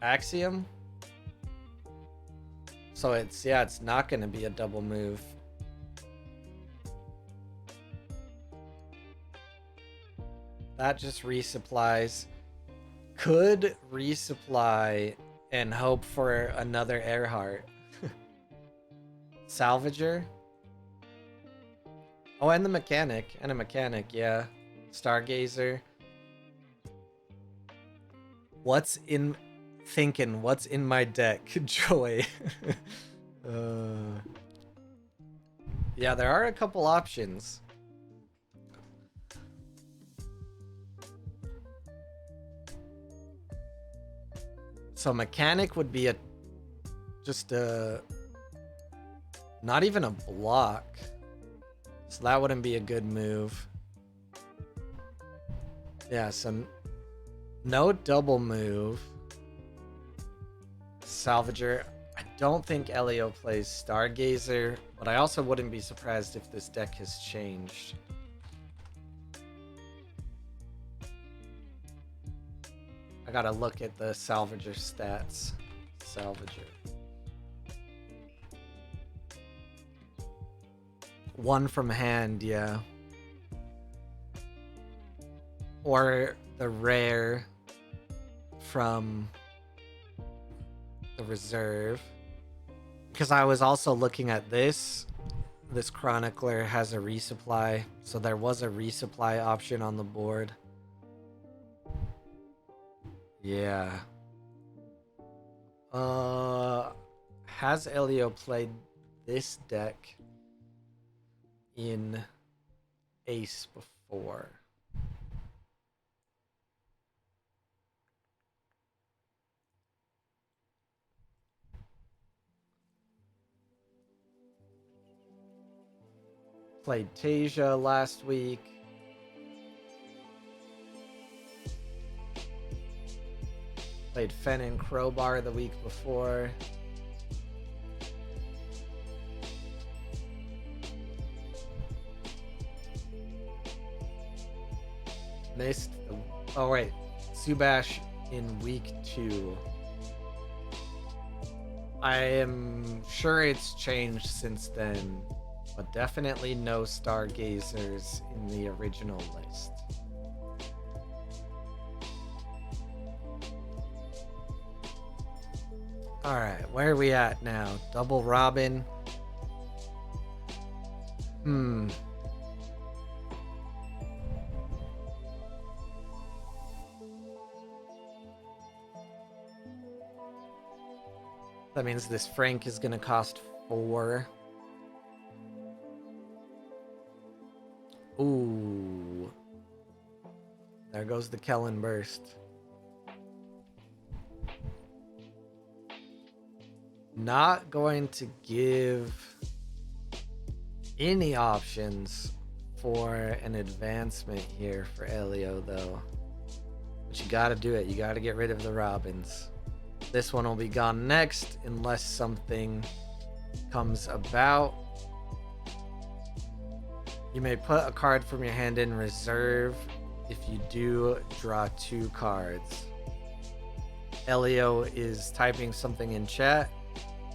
Axiom? So it's not gonna be a double move. That just resupplies. Could resupply and hope for another Earhart. Salvager. Oh, and the mechanic. And a mechanic, yeah. Stargazer. What's in my deck? Joy. Yeah, there are a couple options. So mechanic would be not even a block. So that wouldn't be a good move. Yeah, so no double move. Salvager. I don't think Elio plays Stargazer, but I also wouldn't be surprised if this deck has changed. I gotta look at the Salvager stats. Salvager. 1 from hand, yeah. Or the rare from the reserve. Because I was also looking at this. This Chronicler has a resupply, so there was a resupply option on the board. Yeah. Has Elio played this deck in Ace before? Played Tasia last week. Played Fen and Crowbar the week before. Missed. Oh wait, Subash in week 2. I am sure it's changed since then, but definitely no Stargazers in the original list. Alright, where are we at now? Double Robin. That means this Frank is gonna cost 4. Ooh. There goes the Kellen Burst. not going to give any options for an advancement here for Elio, though. But you gotta do it. You gotta get rid of the Robins. This one will be gone next unless something comes about. You may put a card from your hand in reserve if you do draw 2 cards. Elio is typing something in chat.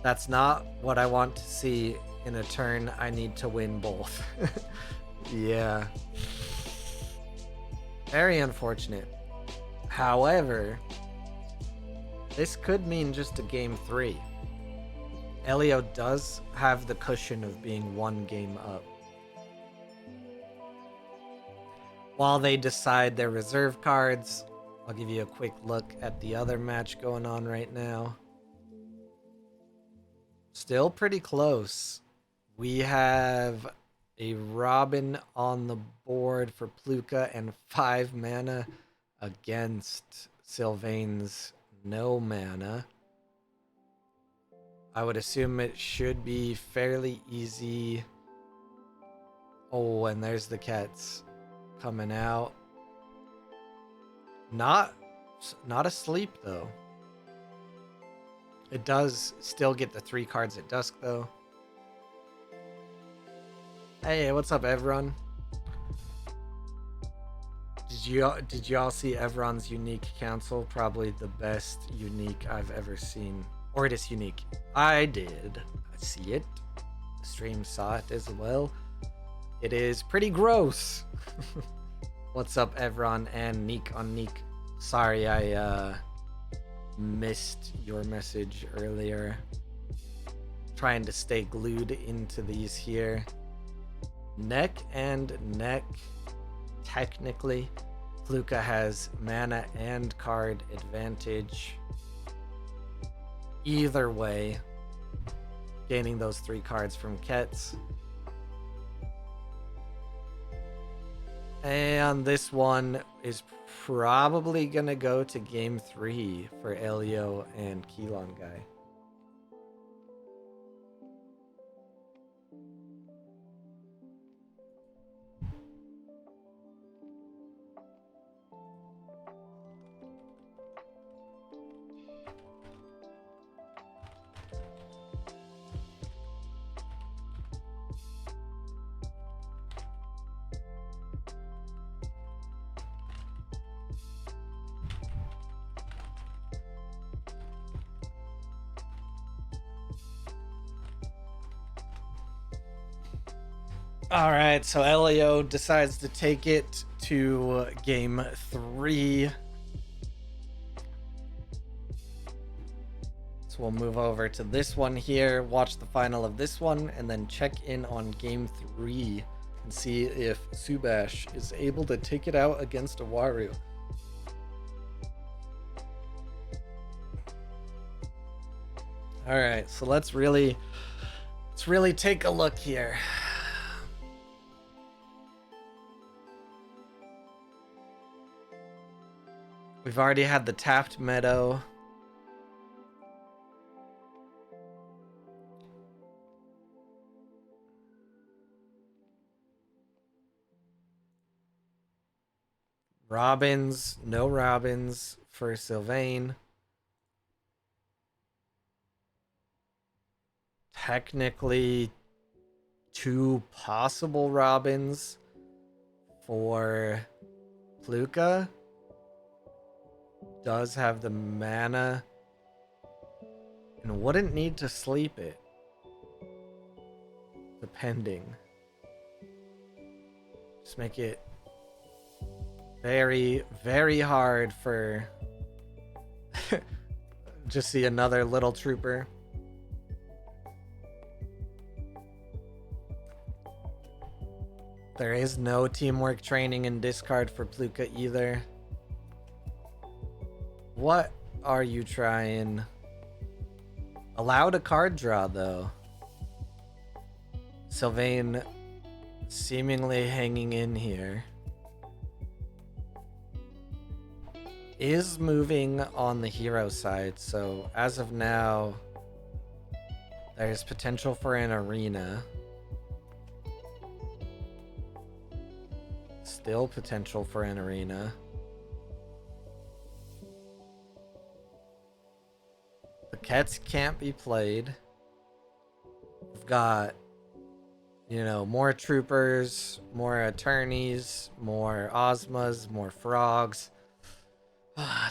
That's not what I want to see in a turn. I need to win both. Yeah. Very unfortunate. However, this could mean just a game 3. Elio does have the cushion of being 1 game up. While they decide their reserve cards, I'll give you a quick look at the other match going on right now. Still pretty close. We have a Robin on the board for Pluka and 5 mana against Sylvain's no mana. I would assume it should be fairly easy. Oh, and there's the cats coming out. Not asleep though. It does still get the 3 cards at dusk though. Hey, what's up, everyone? Did y'all see Evron's unique council? Probably the best unique I've ever seen. Or it is unique. I did. I see it. The stream saw it as well. It is pretty gross. What's up, Evron and Neek on Neek? Sorry, I missed your message earlier. Trying to stay glued into these here. Neck and neck. Technically, Pluka has mana and card advantage. Either way, gaining those 3 cards from Kets. And this one is probably gonna go to game 3 for Elio and Keelon guy. All right, so Elio decides to take it to game 3. So we'll move over to this one here, watch the final of this one, and then check in on game 3 and see if Subash is able to take it out against Awaru. All right, so let's really take a look here. We've already had the tapped meadow. Robins, no Robins for Sylvain. Technically, 2 possible Robins for Pluka. Does have the mana and wouldn't need to sleep it, depending. Just make it very, very hard for just see another little trooper. There is no teamwork training and discard for Pluka either. What are you trying? Allowed a card draw, though. Sylvain seemingly hanging in here. Is moving on the hero side, so as of now, There's potential for an arena. Still potential for an arena. The Kets can't be played. We've got, more troopers, more attorneys, more Ozmas, more frogs.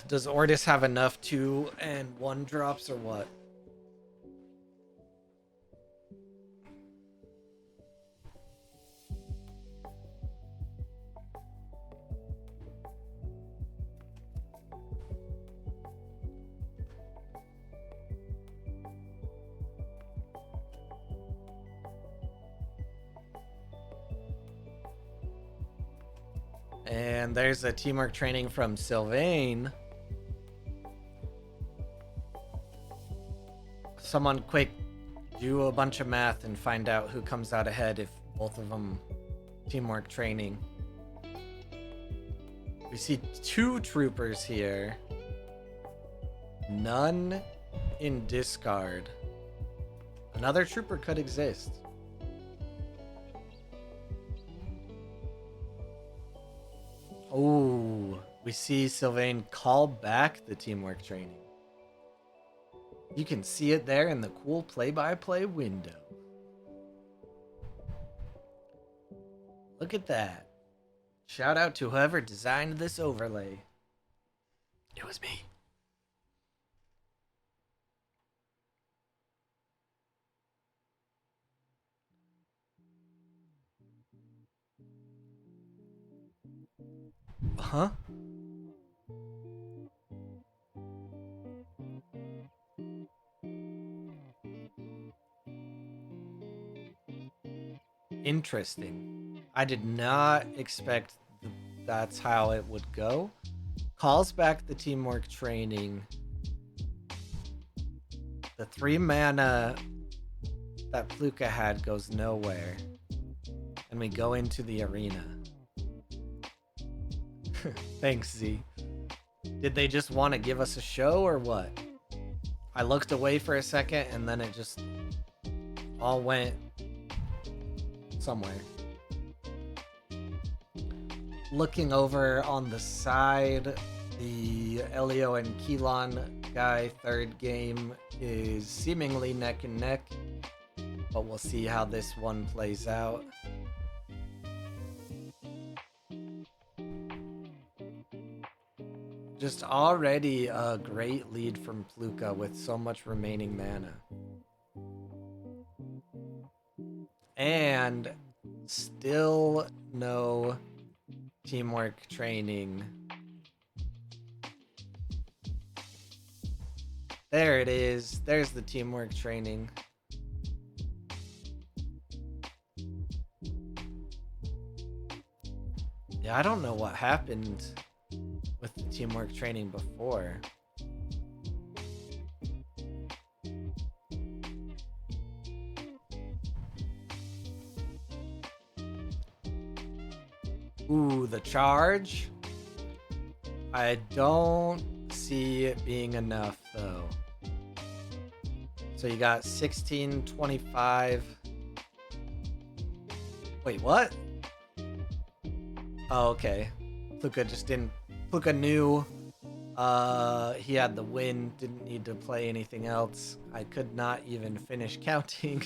Does Ordis have enough 2 and 1 drops or what? And there's a teamwork training from Sylvain. Someone quick do a bunch of math and find out who comes out ahead if both of them teamwork training. We see 2 troopers here. None in discard. Another trooper could exist. Oh, we see Sylvain call back the teamwork training. You can see it there in the cool play-by-play window. Look at that. Shout out to whoever designed this overlay. It was me. Huh? Interesting. I did not expect that's how it would go. Calls back the teamwork training. The 3 mana that Pluka had goes nowhere. And we go into the arena. Thanks, Z. Did they just want to give us a show or what? I looked away for a second and then it just all went somewhere. Looking over on the side, the Elio and Keelan guy third game is seemingly neck and neck, but we'll see how this one plays out. Just already a great lead from Pluka with so much remaining mana. And still no teamwork training. There it is. There's the teamwork training. Yeah, I don't know what happened with the teamwork training before. Ooh, the charge. I don't see it being enough though. So you got 16, 25. Wait, what? Oh, okay. Pluka just didn't. Pluka knew he had the win, didn't need to play anything else. I could not even finish counting.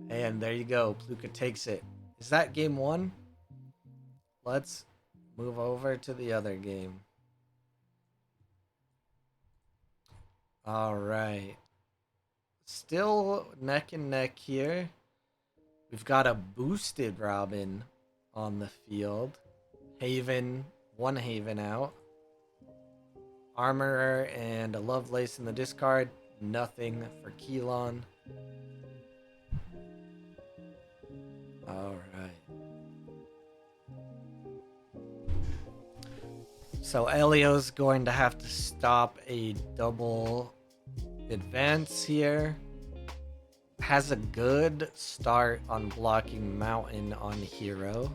And there you go. Pluka takes it. Is that game 1? Let's move over to the other game. All right. Still neck and neck here. We've got a boosted Robin on the field. Haven, 1 Haven out. Armorer and a Lovelace in the discard. Nothing for Keelan. All right. So Elio's going to have to stop a double advance here. Has a good start on blocking Mountain on Hero.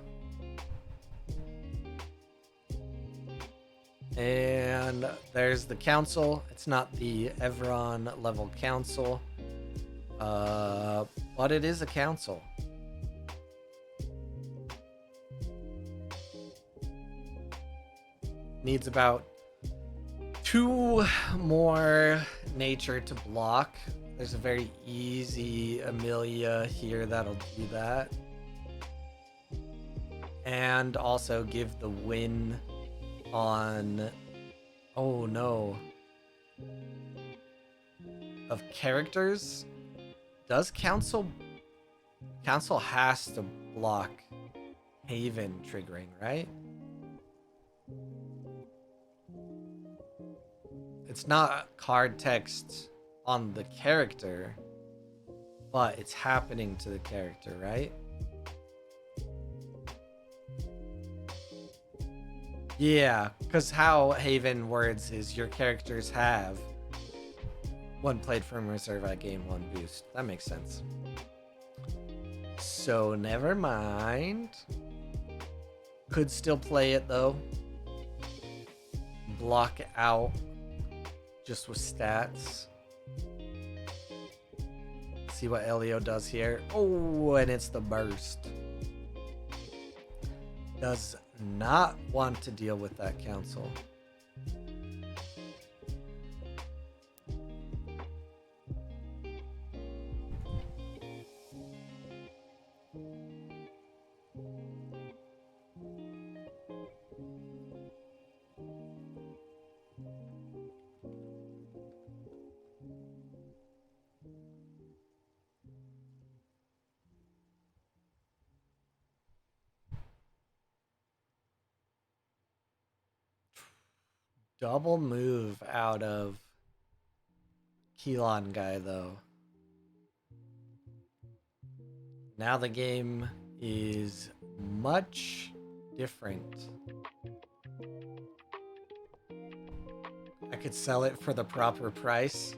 And there's the Council. It's not the Everon level Council. But it is a council. Needs about 2 more nature to block. There's a very easy Amelia here that'll do that. And also give the win on... Oh no. Of characters? Does Council... Council has to block Haven triggering, right? It's not card text on the character, but it's happening to the character, right? Yeah, because how Haven words is your characters have one played from reserve at game 1 boost. That makes sense. So never mind. Could still play it though. Block out just with stats. See what Elio does here. Oh, and it's the burst. Does not want to deal with that council. Double move out of Keelan guy though. Now the game is much different. I could sell it for the proper price.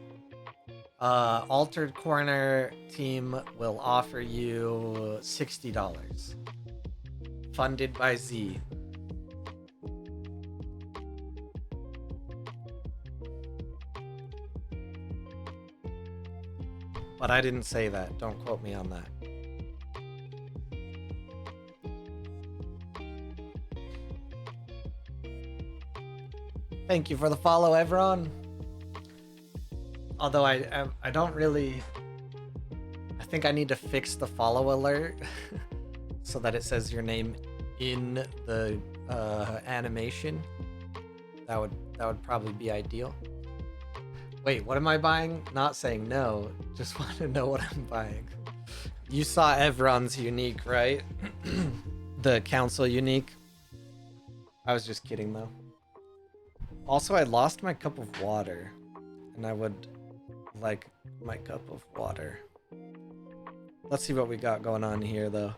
Altered Corner team will offer you $60. Funded by Z. But I didn't say that. Don't quote me on that. Thank you for the follow, Evron. Although I don't really... I think I need to fix the follow alert so that it says your name in the animation. That would probably be ideal. Wait, what am I buying? Not saying no. Just want to know what I'm buying. You saw Evron's unique, right? The council unique. I was just kidding though. Also, I lost my cup of water, and I would like my cup of water. Let's see what we got going on here, though.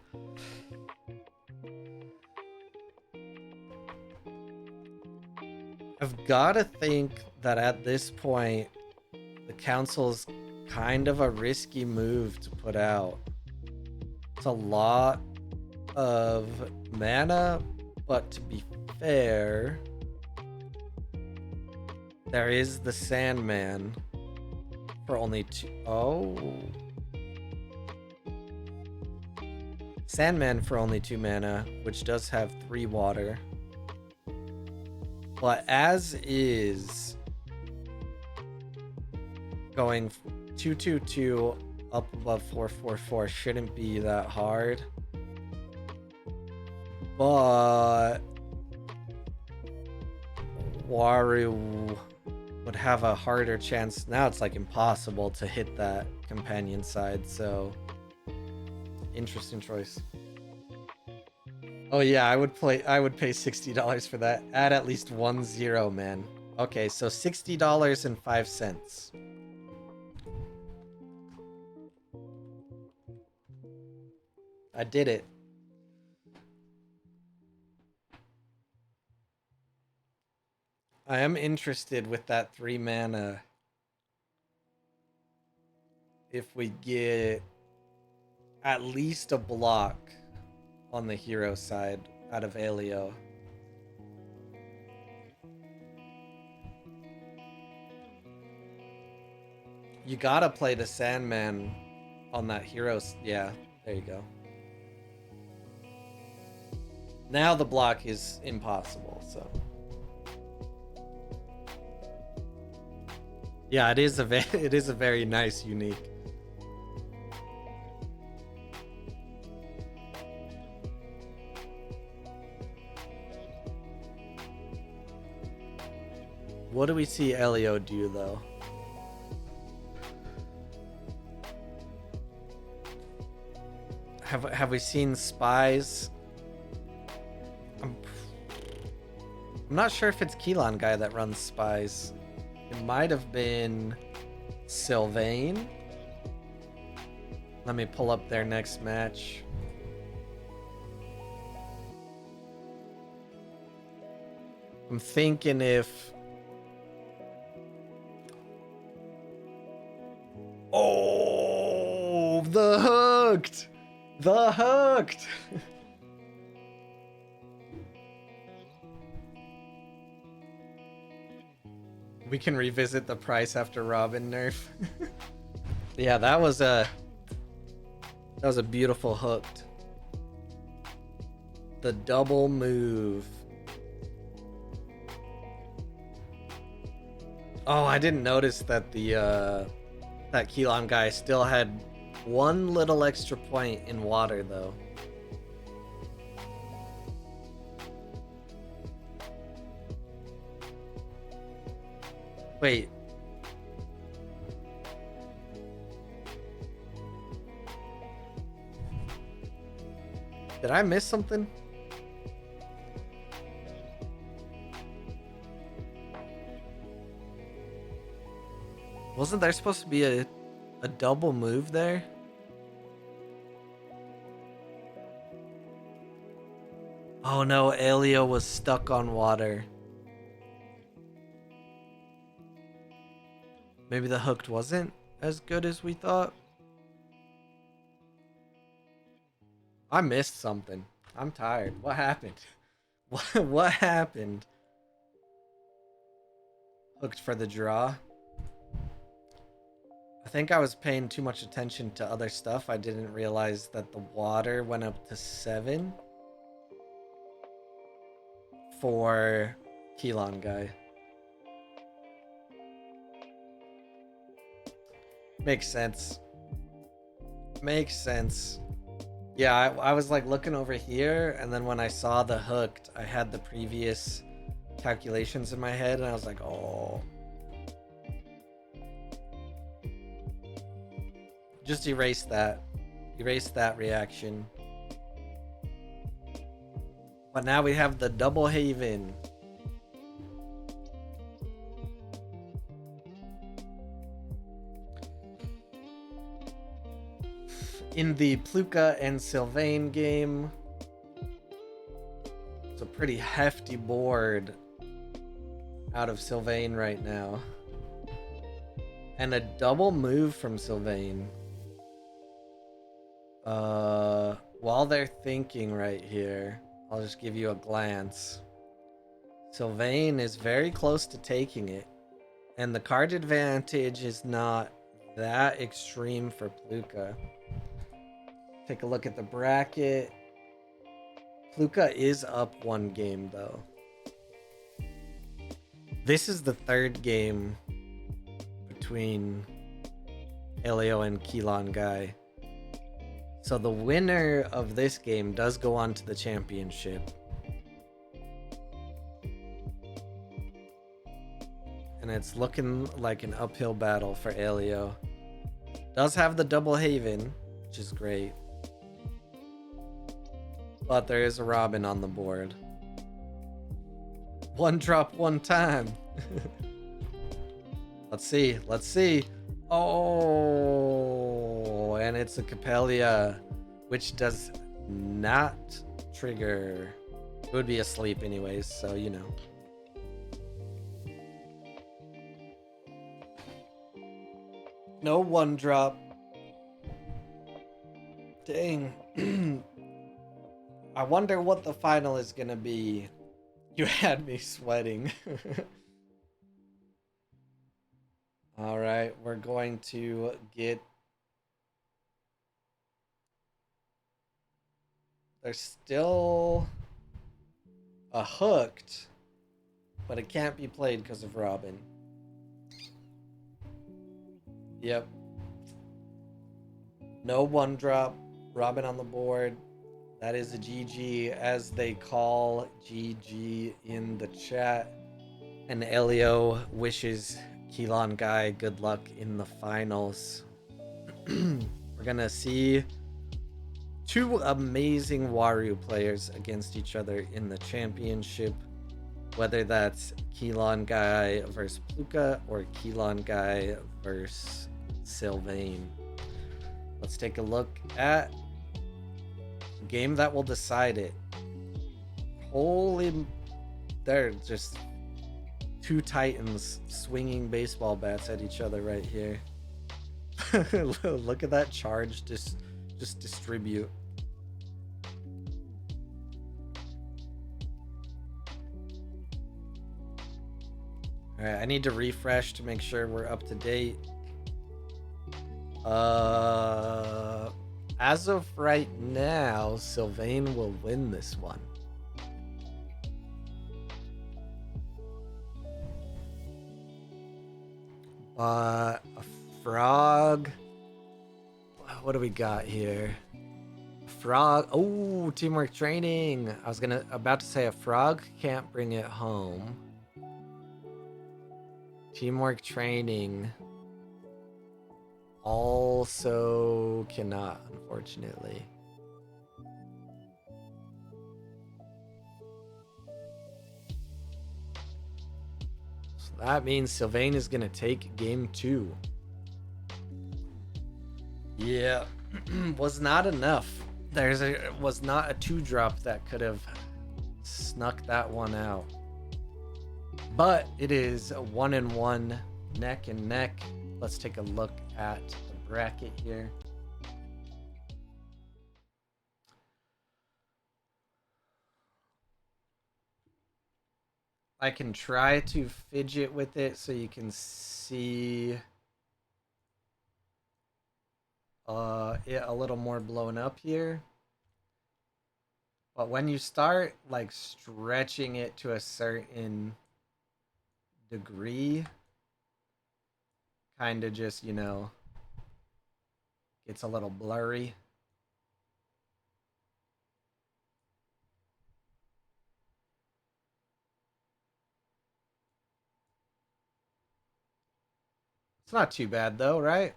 I've got to think that at this point, the council's kind of a risky move to put out. It's a lot of mana, but to be fair... There is the Sandman for only 2. Oh. Sandman for only 2 mana, which does have 3 water. But as is, going 2/2/2 up above 4/4/4 shouldn't be that hard. But Waru would have a harder chance. Now it's like impossible to hit that companion side, so interesting choice. Oh yeah, I would pay $60 for that. Add at least 1 0, man. Okay, so $60.05. I did it. I am interested with that 3 mana. If we get at least a block on the hero side out of Elio. You gotta play the Sandman on that heroes. Yeah, there you go. Now the block is impossible, so. Yeah, it is a it is a very nice unique. What do we see Elio do though? Have we seen spies? I'm, I'm not sure if it's Keelan guy that runs spies. It might have been Sylvain. Let me pull up their next match. I'm thinking if... Oh, the hooked! The hooked! We can revisit the price after Robin nerf. Yeah, that was a beautiful hooked. The double move. Oh, I didn't notice that the that Keelan guy still had one little extra point in water though. Wait. Did I miss something? Wasn't there supposed to be a double move there? Oh no, Elio was stuck on water. Maybe the hooked wasn't as good as we thought. I missed something. I'm tired. What happened? What happened? Hooked for the draw. I think I was paying too much attention to other stuff. I didn't realize that the water went up to 7 for Keelan guy. Makes sense. Makes sense. Yeah, I was like looking over here, and then when I saw the hooked, I had the previous calculations in my head, and I was like, oh. Just erase that. Erase that reaction. But now we have the double haven. In the Pluka and Sylvain game. It's a pretty hefty board out of Sylvain right now. And a double move from Sylvain. While they're thinking right here, I'll just give you a glance. Sylvain is very close to taking it. And the card advantage is not that extreme for Pluka. Take a look at the bracket. Pluka is up 1 game though. This is the 3rd game between Elio and Keelan guy. So the winner of this game does go on to the championship. And it's looking like an uphill battle for Elio. Does have the double haven, which is great. But there is a Robin on the board. 1 drop 1 time. Let's see. Let's see. Oh, and it's a Capelia, which does not trigger. It would be asleep anyways, so you know. No 1 drop. Dang. I wonder what the final is gonna be. You had me sweating. All right, we're going to get There's still a hooked, but it can't be played because of Robin. Yep. No one drop. Robin on the board. That is a GG, as they call GG in the chat. And Elio wishes Keelan Guy good luck in the finals. We're gonna see two amazing Wario players against each other in the championship. Whether that's Keelan Guy versus Pluka or Keelan Guy versus Sylvain. Let's take a look at the game that will decide it. Holy, they're just two titans swinging baseball bats at each other right here. Look at that charge just distribute. All right, I need to refresh to make sure we're up to date. As of right now, Sylvain will win this one. A frog. What do we got here? Frog. Oh, teamwork training. I was about to say a frog can't bring it home. Teamwork training also cannot, unfortunately. So that means Sylvain is going to take game 2. Yeah, was not enough. Was not a 2-drop that could have snuck that one out. But it is a 1-1, neck and neck. Let's take a look at the bracket here. I can try to fidget with it so you can see it a little more blown up here. But when you start like stretching it to a certain degree, kind of just, gets a little blurry. It's not too bad though, right?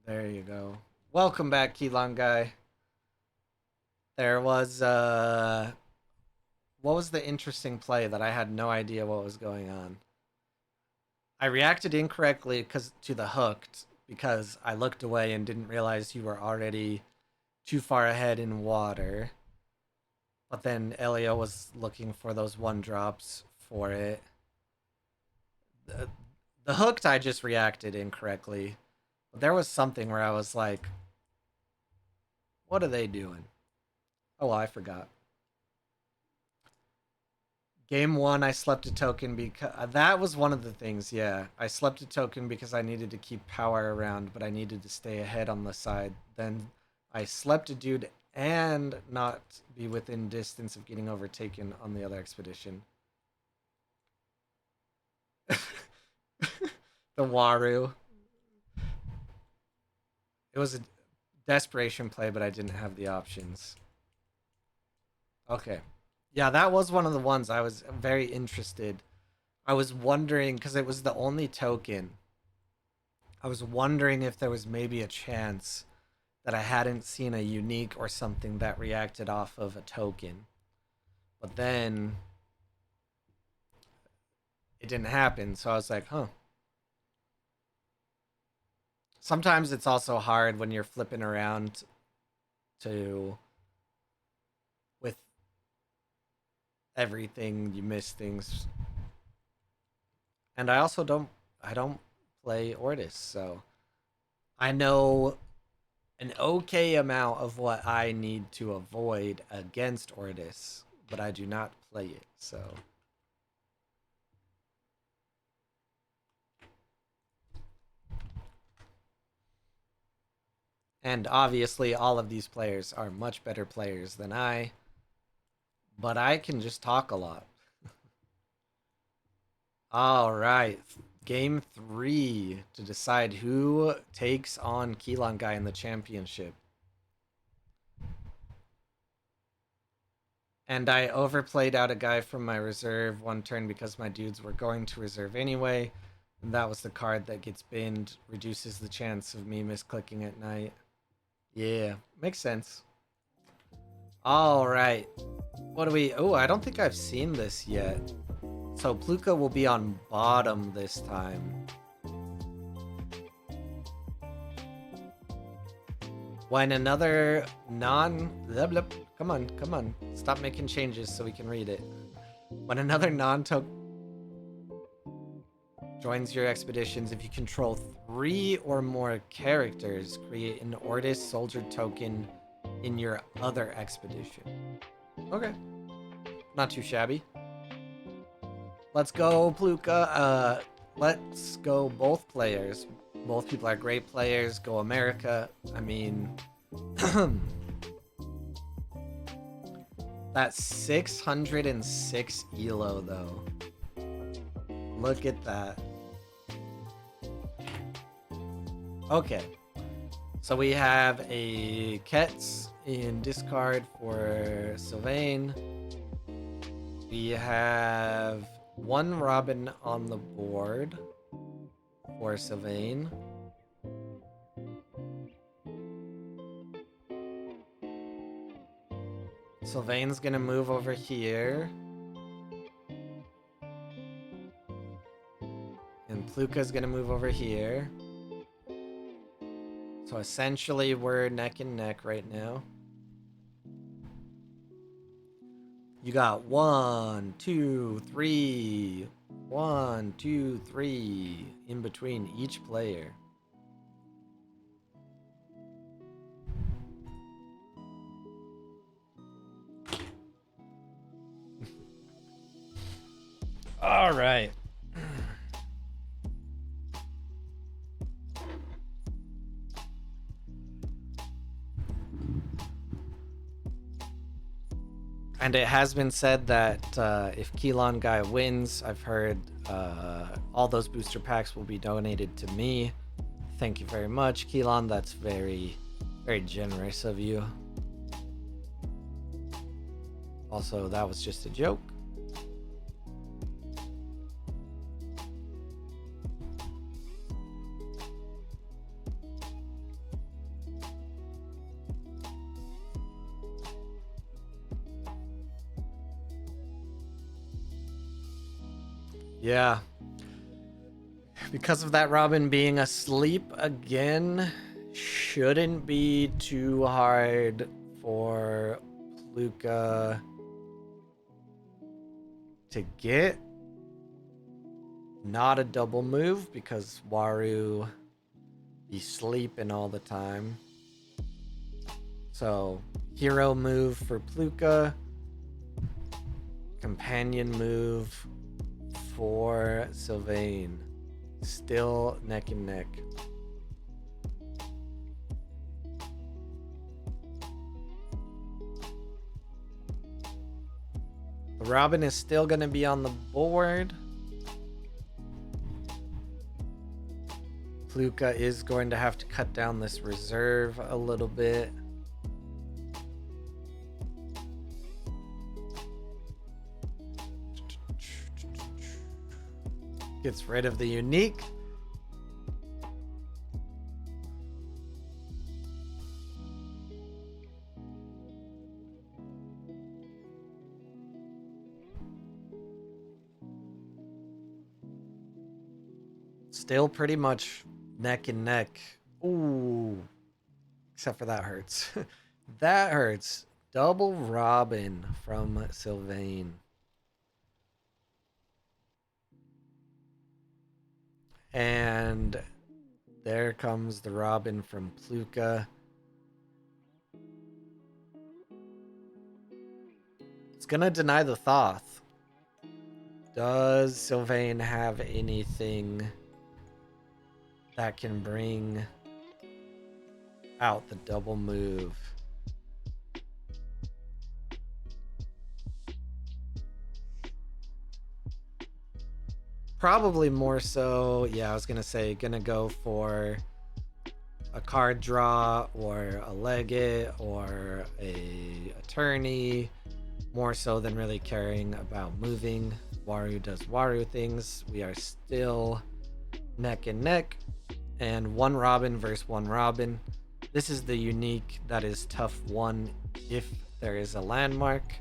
There you go. Welcome back, Keelan Guy. There was what was the interesting play that I had no idea what was going on? I reacted incorrectly to the hooked because I looked away and didn't realize you were already too far ahead in water. But then Elio was looking for those 1-drops for it. The hooked, I just reacted incorrectly. But there was something where I was like, what are they doing? Oh, I forgot. Game 1, I slept a token because that was one of the things. Yeah, I slept a token because I needed to keep power around, but I needed to stay ahead on the side. Then I slept a dude and not be within distance of getting overtaken on the other expedition. The Waru. It was a desperation play, but I didn't have the options. Okay. Yeah, that was one of the ones I was very interested. I was wondering, because it was the only token, I was wondering if there was maybe a chance that I hadn't seen a unique or something that reacted off of a token. But then it didn't happen, so I was like, huh. Sometimes it's also hard when you're flipping around to with everything, you miss things. And I don't play Ortis, so I know an okay amount of what I need to avoid against Ortis, but I do not play it, so And obviously, all of these players are much better players than I, but I can just talk a lot. All right. Game 3 to decide who takes on Keelan Guy in the championship. And I overplayed out a guy from my reserve one turn because my dudes were going to reserve anyway. And that was the card that gets binned, reduces the chance of me misclicking at night. Yeah, makes sense. All right. What do we... Oh, I don't think I've seen this yet. So Pluka will be on bottom this time. When another non... Come on, come on. Stop making changes so we can read it. When another non-token joins your expeditions, if you control 3 or more characters, create an Ortis soldier token in your other expedition. Okay. Not too shabby. Let's go, Pluka. Let's go both players. Both people are great players. Go America. I mean... That's 606 elo, though. Look at that. Okay. So we have a Ketz in discard for Sylvain. We have one Robin on the board for Sylvain. Sylvain's gonna move over here. And Pluka's gonna move over here. So essentially we're neck and neck right now. You got 1, 2, 3. 1, 2, 3 in between each player. All right. And it has been said that if Keelan Guy wins, I've heard all those booster packs will be donated to me. Thank you very much, Keelan. That's very, very generous of you. Also, that was just a joke. Yeah. Because of that Robin being asleep again, shouldn't be too hard for Pluka to get. Not a double move because Waru be sleeping all the time. So, hero move for Pluka. Companion move for Sylvain. Still neck and neck. Robin is still going to be on the board. Pluka is going to have to cut down this reserve a little bit. Gets rid of the unique. Still pretty much neck and neck. Ooh. Except for that hurts. That hurts. Double Robin from Sylvain. And there comes the Robin from Pluka. It's gonna deny the Thoth. Does Sylvain have anything that can bring out the double move. Probably more so, yeah, I was gonna say, gonna go for a card draw or a legate or a attorney, more so than really caring about moving. Waru does Waru things. We are still neck and neck, and one Robin versus one Robin. This is the unique that is tough one if there is a landmark.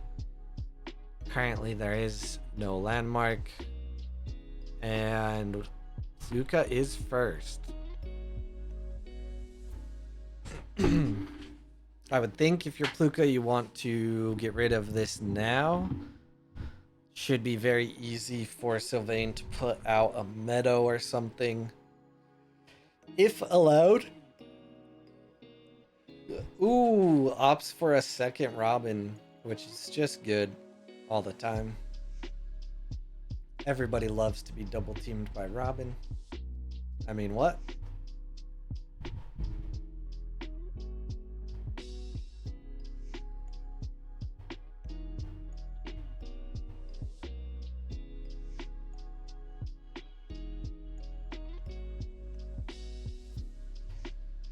Currently, there is no landmark, and Luca is first. I would think if you're Pluka, you want to get rid of this now. Should be very easy for Sylvain to put out a meadow or something. If allowed. Ooh, opts for a second Robin, which is just good all the time. Everybody loves to be double teamed by Robin. I mean, what?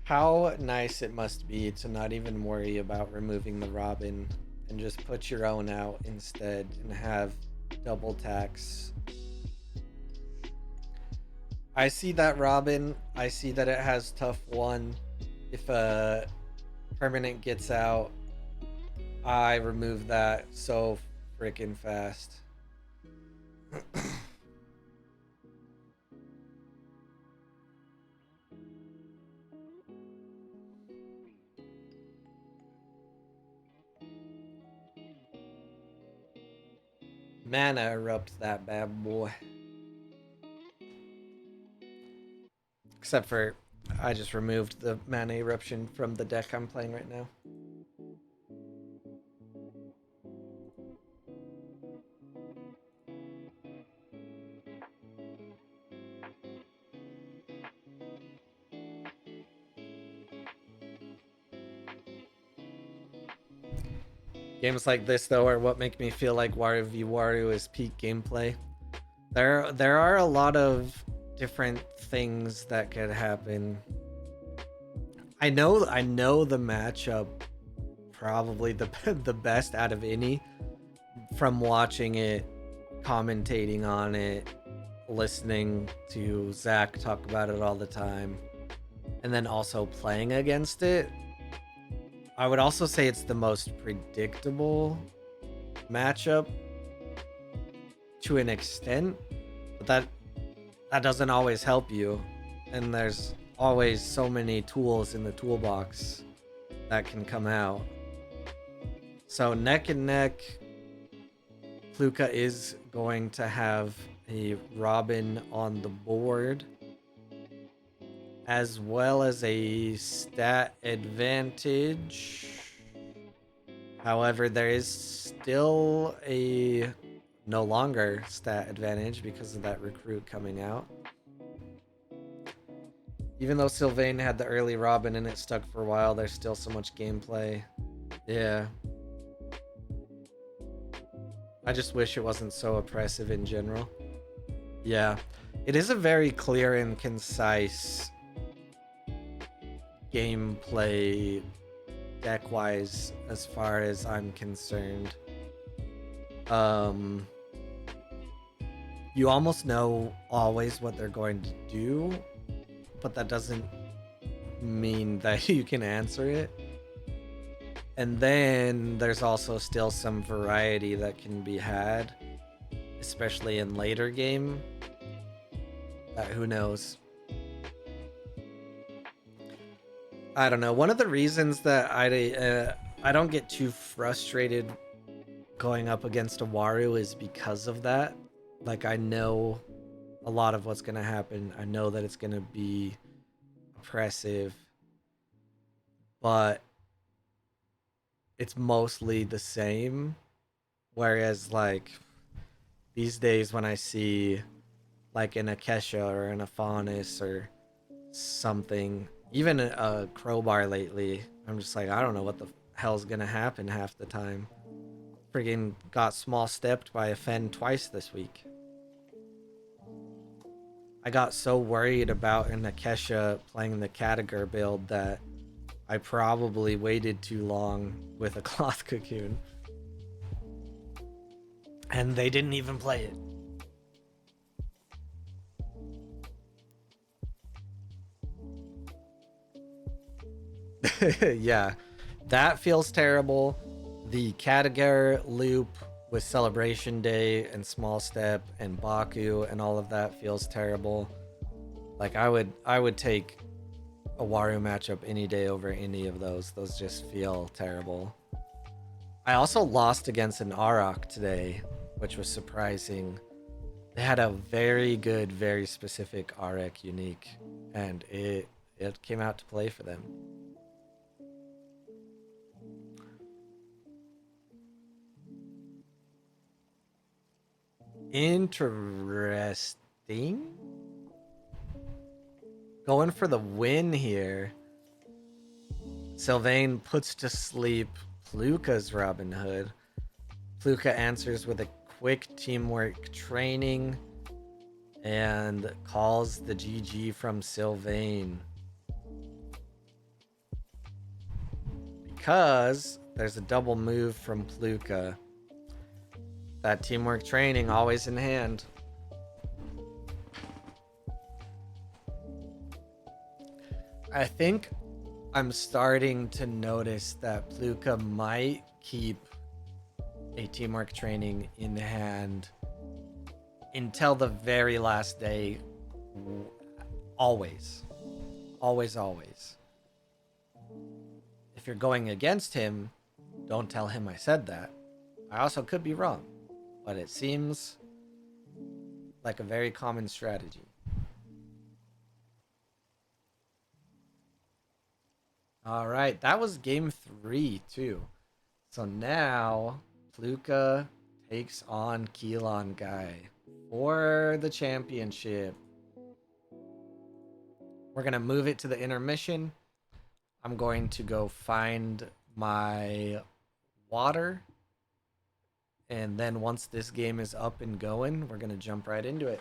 How nice it must be to not even worry about removing the Robin and just put your own out instead and have double tax. I see that Robin. I see that it has tough one. If a permanent gets out, I remove that so freaking fast. Mana erupts that bad boy. Except for I just removed the mana eruption from the deck I'm playing right now. Games like this though are what make me feel like Wario v Wario is peak gameplay. There are a lot of different things that could happen. I know the matchup probably the the best out of any from watching it, commentating on it, listening to Zach talk about it all the time, and then also playing against it. I would also say it's the most predictable matchup to an extent, but that doesn't always help you. And there's always so many tools in the toolbox that can come out. So neck and neck, Pluka is going to have a Robin on the board, as well as a stat advantage. However, there is still a no longer stat advantage because of that recruit coming out. Even though Sylvain had the early Robin and it stuck for a while, there's still so much gameplay. Yeah. I just wish it wasn't so oppressive in general. Yeah. It is a very clear and concise gameplay deck-wise as far as I'm concerned. You almost know always what they're going to do, but that doesn't mean that you can answer it. And then there's also still some variety that can be had, especially in later game. Who knows? I don't know. One of the reasons that I don't get too frustrated going up against a Wario is because of that. Like, I know a lot of what's gonna happen. I know that it's gonna be oppressive, but it's mostly the same. Whereas, like, these days when I see like an Akesha or an Aphanis or something, Even a crowbar lately, I'm just like, I don't know what the hell's gonna happen half the time. Friggin' got small stepped by a Fen twice this week. I got so worried about an Akesha playing the Katagur build that I probably waited too long with a cloth cocoon. And they didn't even play it. Yeah, that feels terrible. The Katagar loop with Celebration Day and Small Step and Baku and all of that feels terrible. Like I would take a Waru matchup any day over any of those. Those just feel terrible. I also lost against an Auroch today, which was surprising. They had a very good, very specific Auroch unique, and it came out to play for them. Interesting. Going for the win here. Sylvain puts to sleep Pluka's Robin Hood. Pluka answers with a quick teamwork training and calls the GG from Sylvain. Because there's a double move from Pluka. That teamwork training always in hand. I think I'm starting to notice that Pluka might keep a teamwork training in hand until the very last day. Always. Always, always. If you're going against him, don't tell him I said that. I also could be wrong, but it seems like a very common strategy. All right, that was game 3 too. So now Pluka takes on Keelan Guy for the championship. We're gonna move it to the intermission. I'm going to go find my water, and then once this game is up and going, we're gonna jump right into it.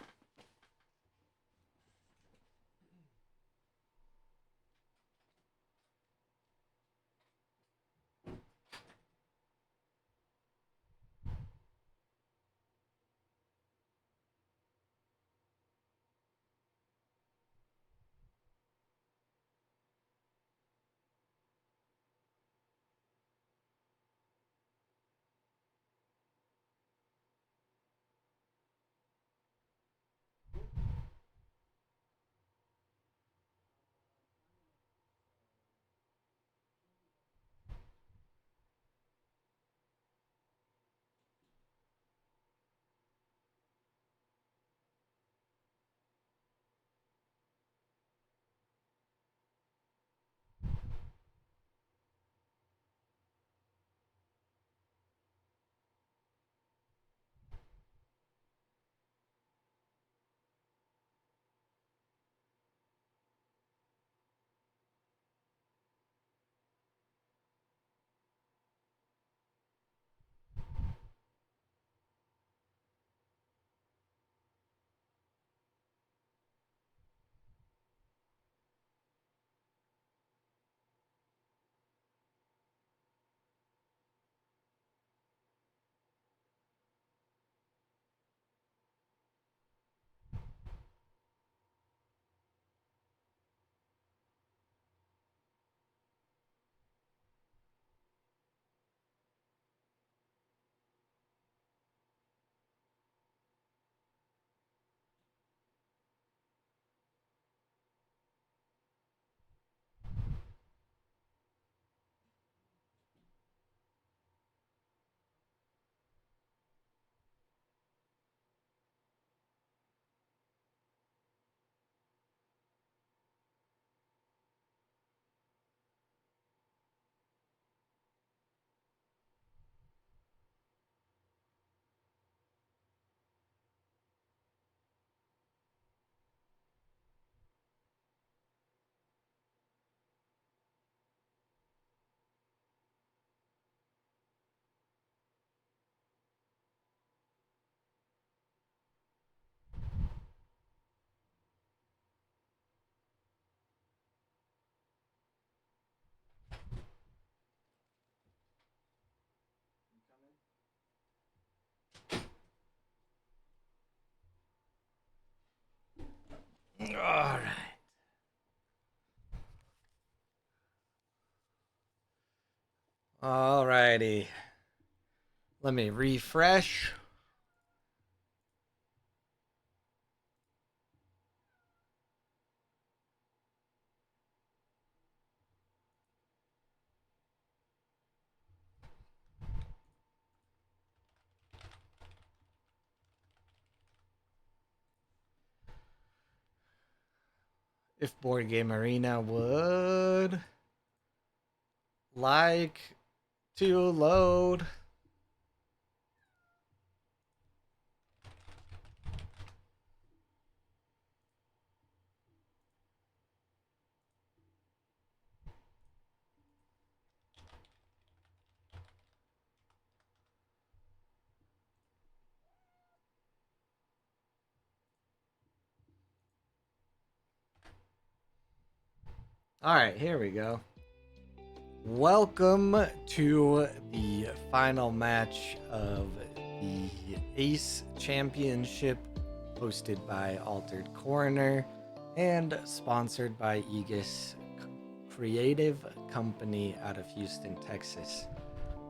Alrighty. Let me refresh. If Board Game Arena would like to load. Alright, here we go. Welcome to the final match of the Ace Championship, hosted by Altered Corner and sponsored by Aegis Creative Company out of Houston, Texas.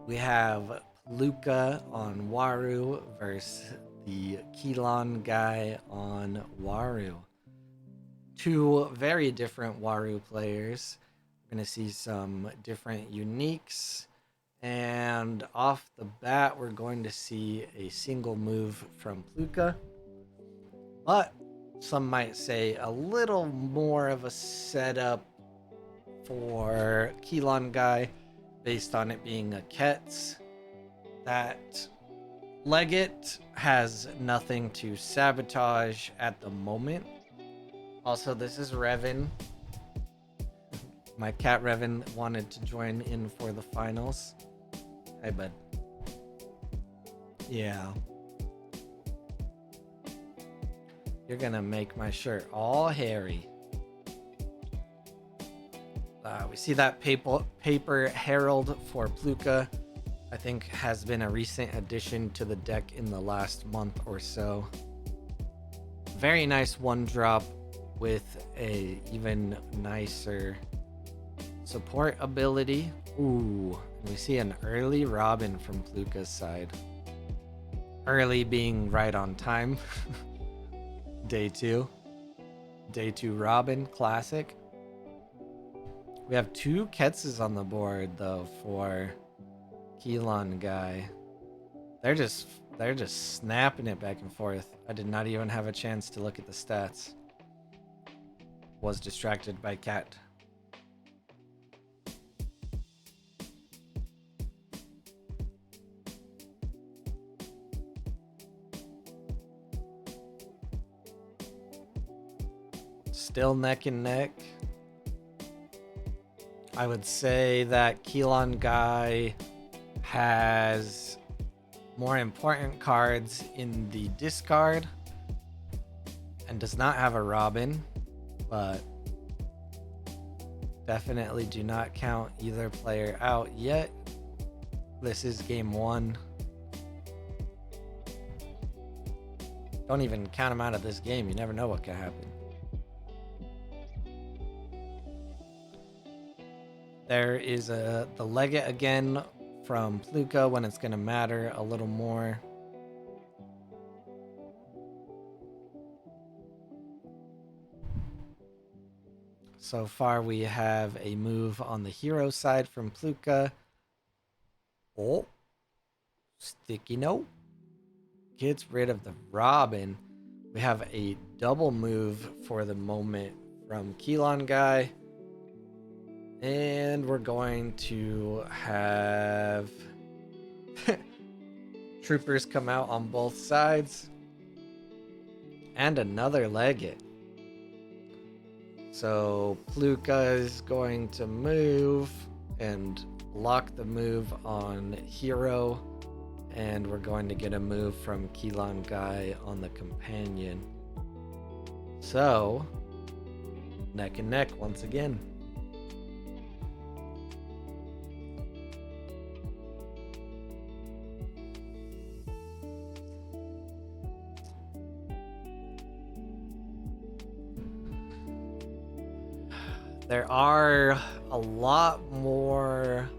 We have Luca on Waru versus the Keelan guy on Waru. Two very different Waru players. We're going to see some different uniques. And off the bat, we're going to see a single move from Pluka. But some might say a little more of a setup for Keelan guy based on it being a Ketz. That Leggett has nothing to sabotage at the moment. Also, this is Revan. My cat Revan wanted to join in for the finals. Hey, bud. Yeah. You're gonna make my shirt all hairy. We see that paper herald for Pluka. I think has been a recent addition to the deck in the last month or so. Very nice one drop with a even nicer support ability. Ooh, we see an early Robin from Pluka's side. Early being right on time. Day 2. Day 2 Robin, classic. We have 2 Ketzes on the board though for Keelan guy. They're just snapping it back and forth. I did not even have a chance to look at the stats. Was distracted by cat. Still neck and neck. I would say that Keelan guy has more important cards in the discard and does not have a Robin, but definitely do not count either player out yet. This is game 1. Don't even count him out of this game. You never know what could happen. There is the Leggett again from Pluka when it's going to matter a little more. So far we have a move on the hero side from Pluka. Oh, sticky note. Gets rid of the Robin. We have a double move for the moment from Keelan guy. And we're going to have troopers come out on both sides. And another Leggett. So Pluka is going to move and block the move on hero. And we're going to get a move from Keelan guy on the companion. So, neck and neck once again. There are a lot more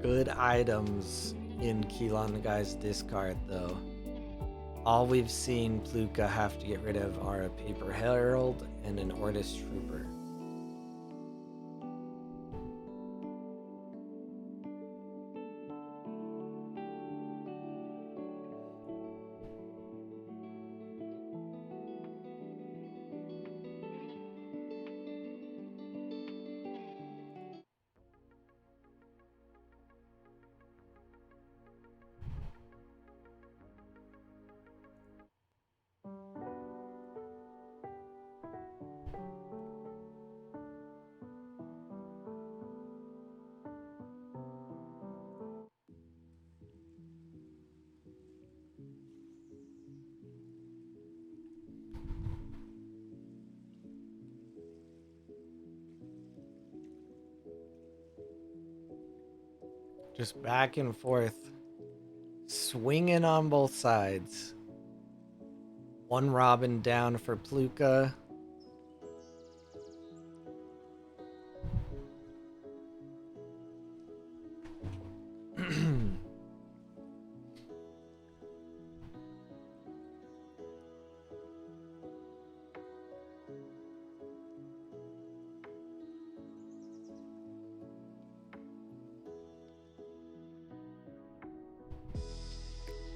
good items in Keelan Guy's discard, though. All we've seen Pluka have to get rid of are a Paper Herald and an Ortis Trooper. Just back and forth, swinging on both sides. One Robin down for Pluka.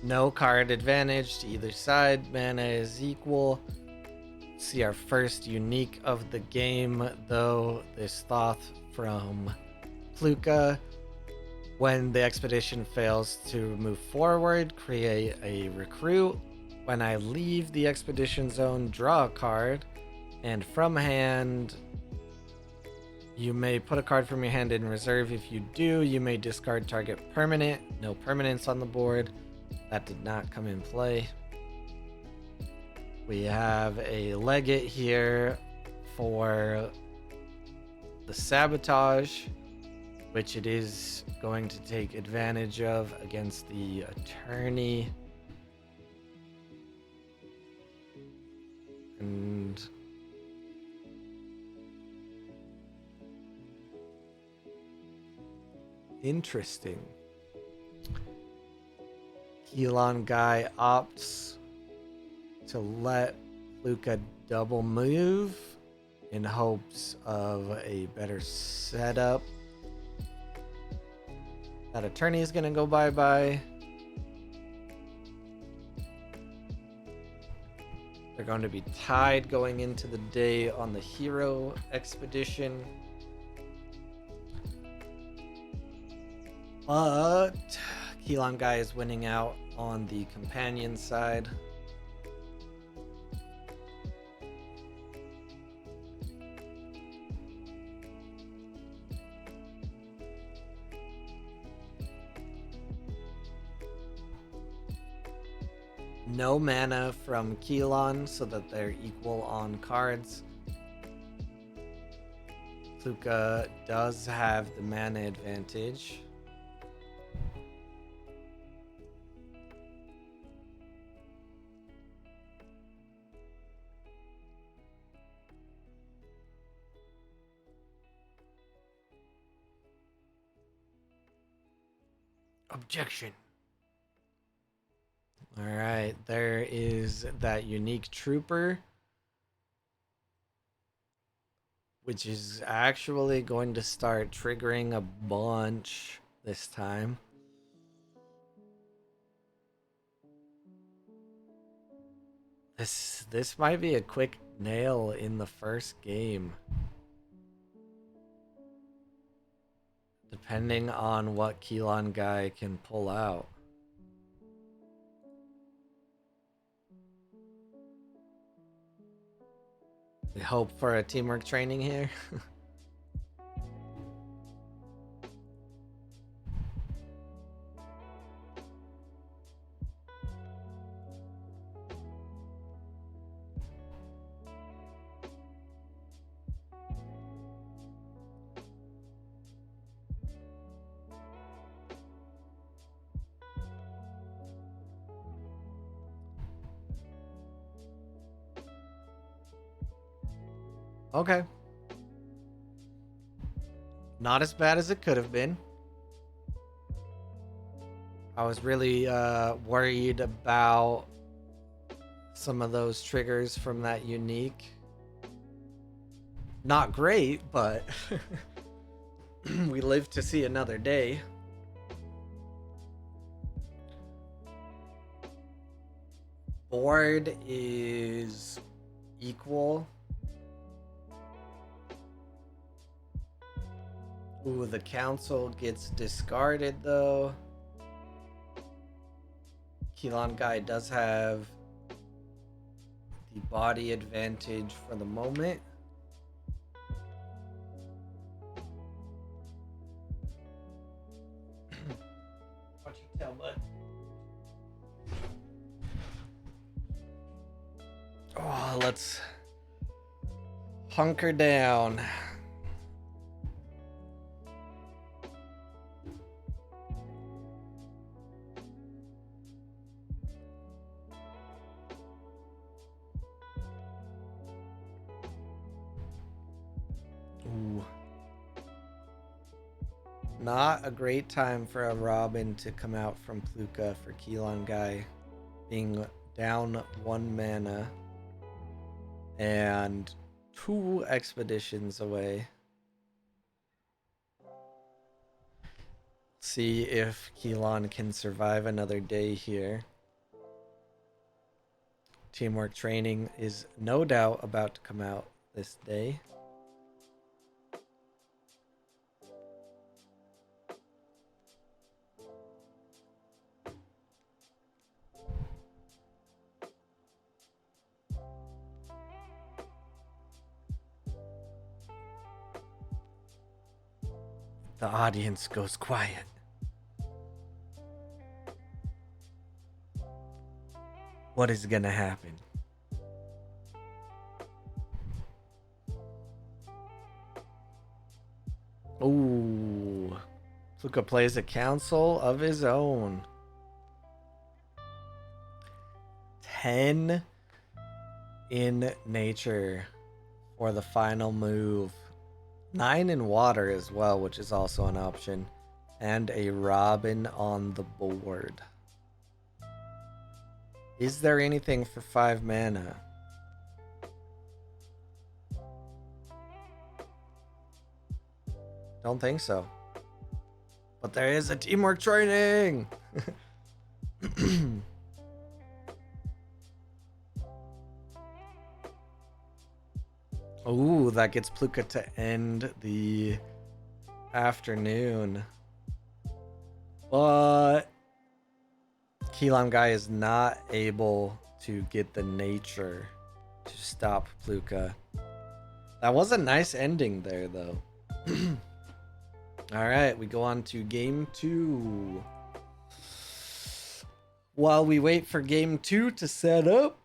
No card advantage to either side. Mana is equal. See our first unique of the game, though. This Thoth from Pluka. When the expedition fails to move forward, create a recruit. When I leave the expedition zone, draw a card. And from hand, you may put a card from your hand in reserve. If you do, you may discard target permanent. No permanents on the board. That did not come in play. We have a Legate here for the Sabotage, which it is going to take advantage of against the Attorney. And interesting. Keelan Guy opts to let Luca double move in hopes of a better setup. That Attorney is going to go bye-bye. They're going to be tied going into the day on the Hero Expedition. But Keelan Guy is winning out on the companion side. No mana from Keelan, so that they're equal on cards. Pluka does have the mana advantage. Objection. All right, there is that unique trooper, which is actually going to start triggering a bunch this time. This might be a quick nail in the first game, depending on what Keelan Guy can pull out. We hope for a teamwork training here. Okay. Not as bad as it could have been. I was really worried about some of those triggers from that unique. Not great, but we live to see another day. Board is equal. Ooh, the council gets discarded though. Keelan guy does have the body advantage for the moment. Watch your tail, bud. Oh, let's hunker down. Ooh. Not a great time for a Robin to come out from Pluka for Keelan guy being down 1 mana and 2 expeditions away. See if Keelan can survive another day here. Teamwork training is no doubt about to come out this day. The audience goes quiet. What is gonna happen? Ooh. Pluka plays a council of his own. 10 in nature for the final move. 9 in water as well, which is also an option. And a Robin on the board. Is there anything for 5 mana? Don't think so. But there is a teamwork training! Ooh, that gets Pluka to end the afternoon. But Keelan guy is not able to get the nature to stop Pluka. That was a nice ending there, though. All right, we go on to game 2. While we wait for game 2 to set up,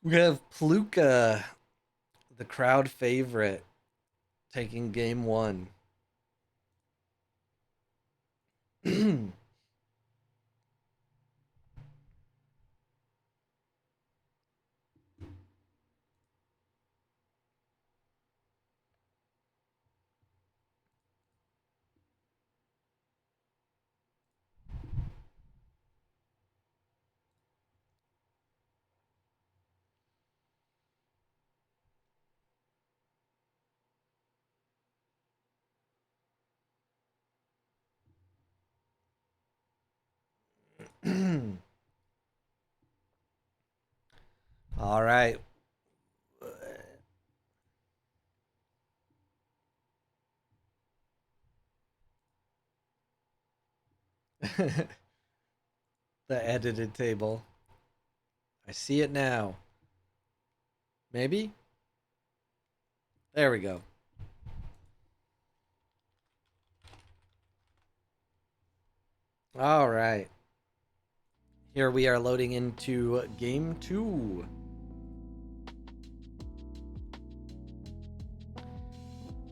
we have Pluka, the crowd favorite, taking game 1. All right. The edited table. I see it now. Maybe? There we go. All right. Here we are loading into game 2.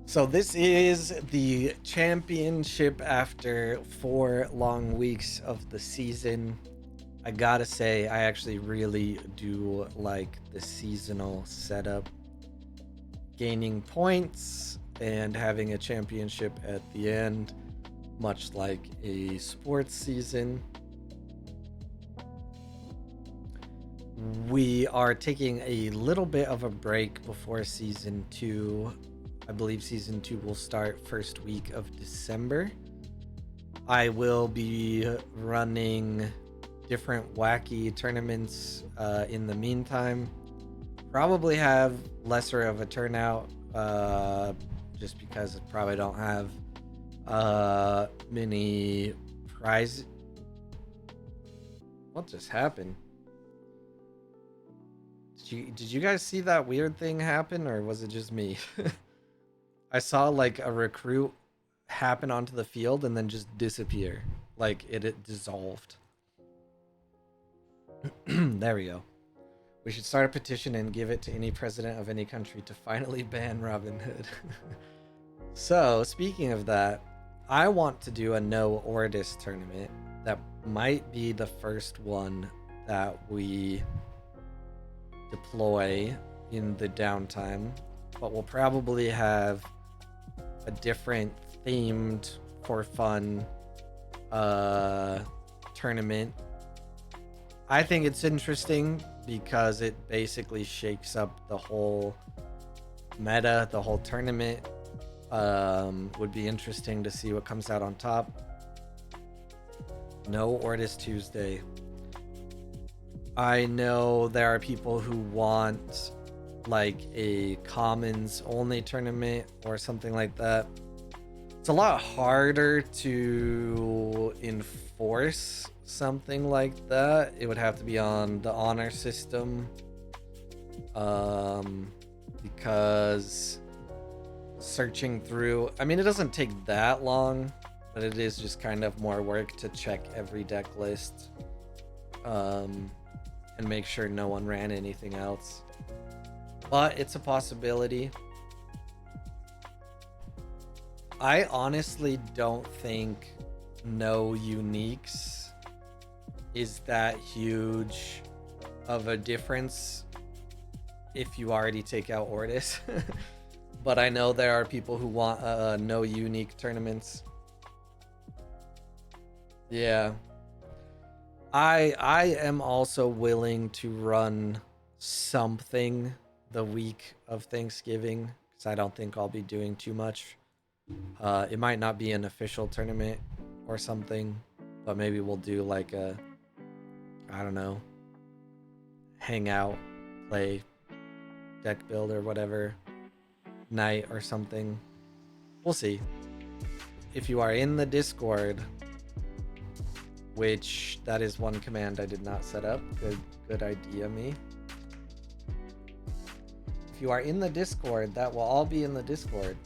So this is the championship after 4 long weeks of the season. I gotta say, I actually really do like the seasonal setup. Gaining points and having a championship at the end. much like a sports season. We are taking a little bit of a break before season 2. I believe season 2 will start first week of December. I will be running different wacky tournaments in the meantime. Probably have lesser of a turnout just because I probably don't have many prize. What just happened? Did you guys see that weird thing happen, or was it just me? I saw like a recruit happen onto the field and then just disappear. Like it dissolved. There we go. We should start a petition and give it to any president of any country to finally ban Robin Hood. So, speaking of that, I want to do a no Ordis tournament. That might be the first one that we deploy in the downtime, but we'll probably have a different themed for fun tournament. I think it's interesting because it basically shakes up the whole meta, the whole tournament. Would be interesting to see what comes out on top. No Ordis Tuesday. I know there are people who want like a commons only tournament or something like that. It's a lot harder to enforce something like that. It would have to be on the honor system because searching through, I mean, it doesn't take that long, but it is just kind of more work to check every deck list and make sure no one ran anything else, but it's a possibility. I honestly don't think no uniques is that huge of a difference if you already take out Ordis. But I know there are people who want no unique tournaments. Yeah. I am also willing to run something the week of Thanksgiving because I don't think I'll be doing too much. It might not be an official tournament or something, but maybe we'll do like a, I don't know, hang out, play, deck build or whatever night or something. We'll see. If you are in the Discord, which that is one command I did not set up. Good idea, me. If you are in the Discord, that will all be in the Discord.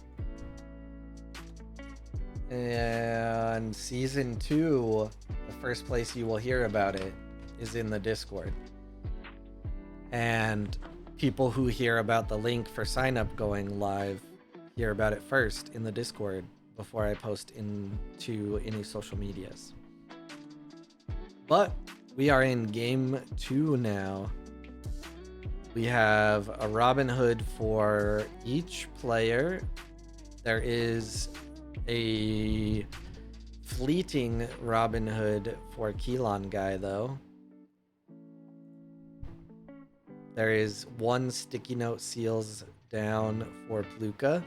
And season 2, the first place you will hear about it is in the Discord. And people who hear about the link for sign up going live hear about it first in the Discord before I post into any social medias. But we are in game 2 now. We have a Robin Hood for each player. There is a fleeting Robin Hood for Keelan guy though. There is one sticky note seals down for Pluka.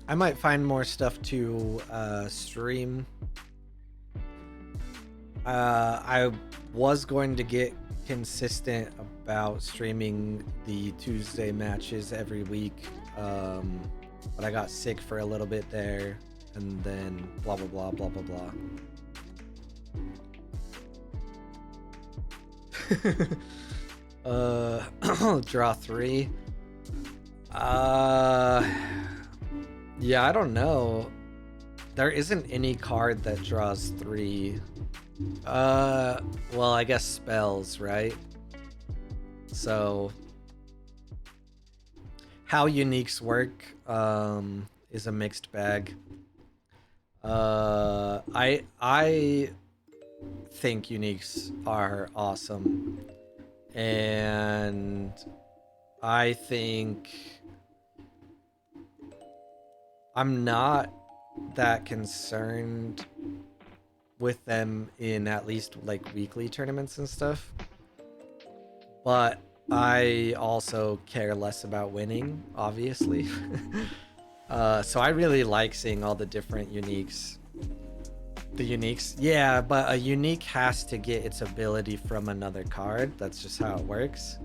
I might find more stuff to stream. I was going to get consistent about streaming the Tuesday matches every week, but I got sick for a little bit there, and then blah blah blah blah blah blah. Draw 3. Yeah, I don't know. There isn't any card that draws 3. Well, I guess spells, right? So how uniques work is a mixed bag. I think uniques are awesome, and I think I'm not that concerned with them in at least like weekly tournaments and stuff. But I also care less about winning, obviously. So I really like seeing all the different uniques. The uniques, yeah, but a unique has to get its ability from another card. That's just how it works.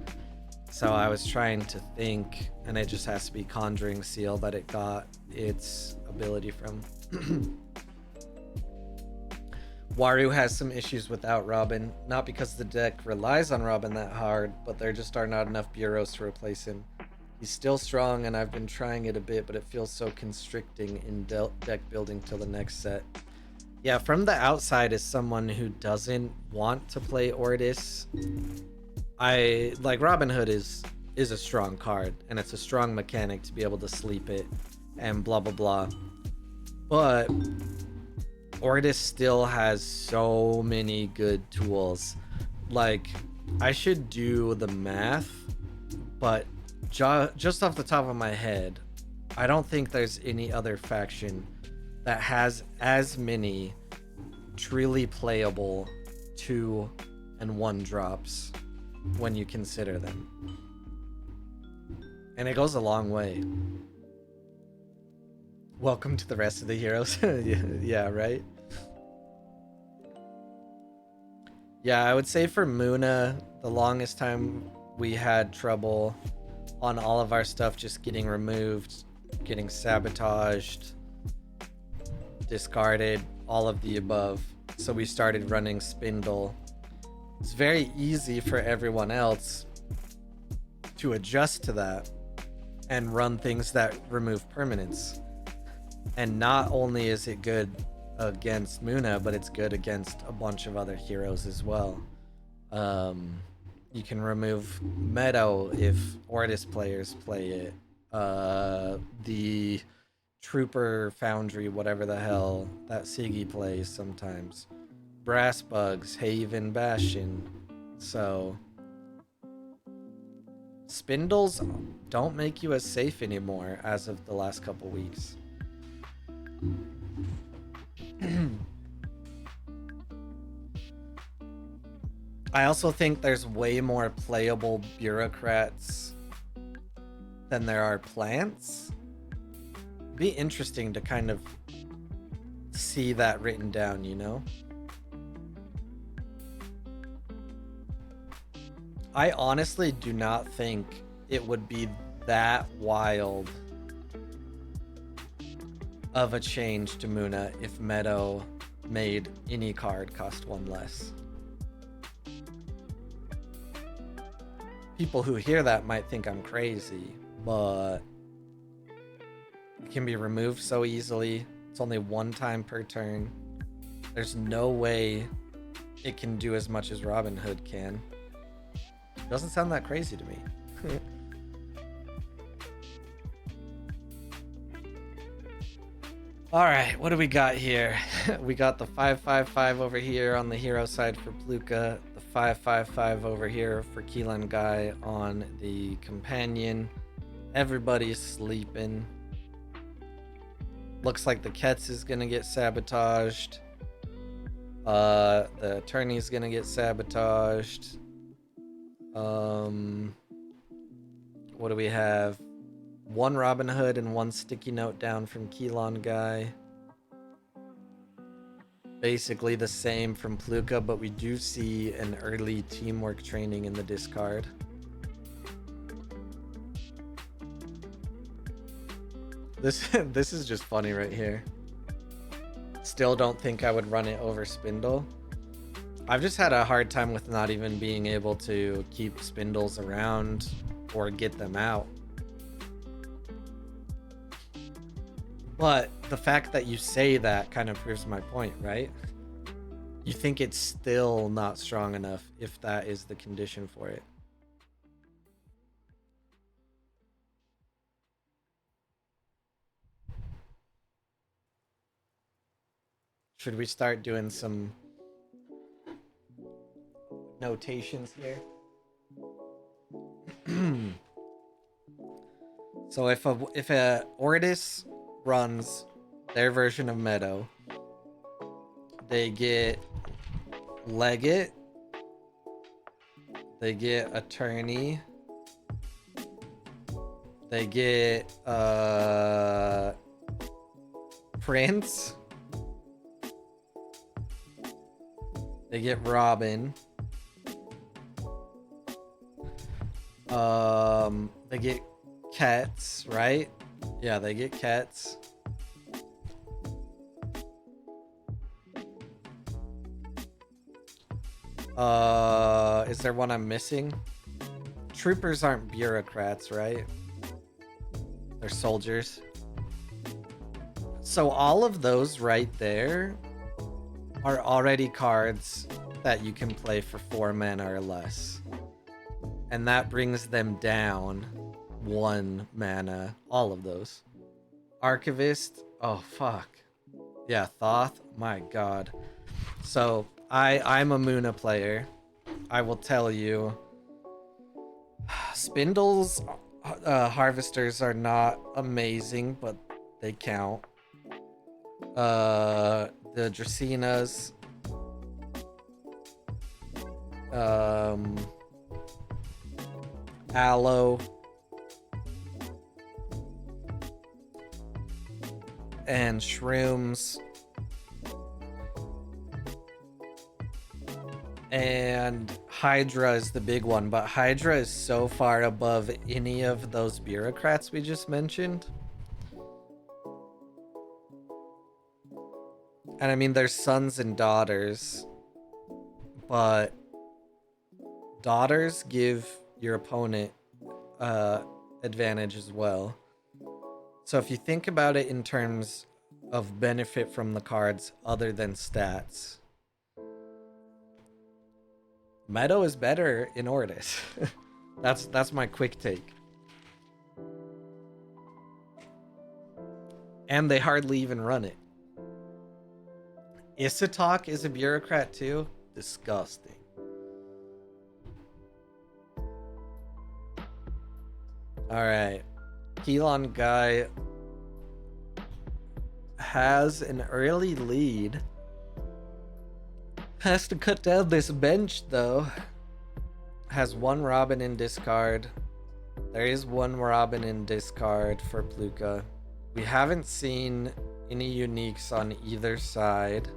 So I was trying to think, and it just has to be Conjuring Seal that it got its ability from. Waru has some issues without Robin, not because the deck relies on Robin that hard, but there just are not enough bureaus to replace him. He's still strong, and I've been trying it a bit, but it feels so constricting in deck building till the next set. Yeah, from the outside, as someone who doesn't want to play Ortis, I like Robin Hood is a strong card, and it's a strong mechanic to be able to sleep it, and blah blah blah. But Ortis still has so many good tools. Like, I should do the math, but just off the top of my head, I don't think there's any other faction that has as many truly playable 2 and 1 drops when you consider them. And it goes a long way. Welcome to the rest of the heroes. Yeah, right? Yeah, I would say for Muna, the longest time we had trouble on all of our stuff just getting removed, getting sabotaged, discarded, all of the above. So we started running Spindle. It's very easy for everyone else to adjust to that and run things that remove permanence. And not only is it good against Muna, but it's good against a bunch of other heroes as well. You can remove Meadow if Ortis players play it. The Trooper Foundry, whatever the hell that Siggy plays sometimes. Brass Bugs, Haven, Bastion. So Spindles don't make you as safe anymore as of the last couple weeks. I also think there's way more playable bureaucrats than there are plants. It'd be interesting to kind of see that written down, you know? I honestly do not think it would be that wild of a change to Muna if Meadow made any card cost 1 less. People who hear that might think I'm crazy, but it can be removed so easily. It's only 1 time per turn. There's no way it can do as much as Robin Hood can. Doesn't sound that crazy to me. All right, what do we got here? We got the 5/5/5 over here on the hero side for Pluka, the 5/5/5 over here for Keelan Guy on the companion. Everybody's sleeping. Looks like the Ketz is gonna get sabotaged. The attorney's gonna get sabotaged. What do we have? 1 Robin Hood and 1 sticky note down from Keelan Guy. Basically the same from Pluka, but we do see an early teamwork training in the discard. This is just funny right here. Still don't think I would run it over Spindle. I've just had a hard time with not even being able to keep Spindles around or get them out. But the fact that you say that kind of proves my point, right? You think it's still not strong enough if that is the condition for it. Should we start doing some notations here? So if a Ortis runs their version of Meadow, they get Legate, they get Attorney, they get Prince, they get Robin, they get Kets, right? Yeah, they get Kets. Is there one I'm missing? Troopers aren't bureaucrats, right? They're soldiers. So all of those right there are already cards that you can play for 4 mana or less. And that brings them down 1 mana. All of those. Archivist. Oh, fuck. Yeah, Thoth. My god. So, I'm a Muna player. I will tell you. Spindles harvesters are not amazing, but they count. The Dracenas. Aloe. And Shrooms. And Hydra is the big one, but Hydra is so far above any of those bureaucrats we just mentioned. And I mean, there's sons and daughters, but daughters give your opponent advantage as well. So if you think about it in terms of benefit from the cards other than stats, Meadow is better in Ortis. That's my quick take. And they hardly even run it. Isatok is a bureaucrat too? Disgusting. Alright. Keelan Guy has an early lead. Has to cut down this bench though. Has 1 Robin in discard. There is 1 Robin in discard for Pluka. We haven't seen any uniques on either side.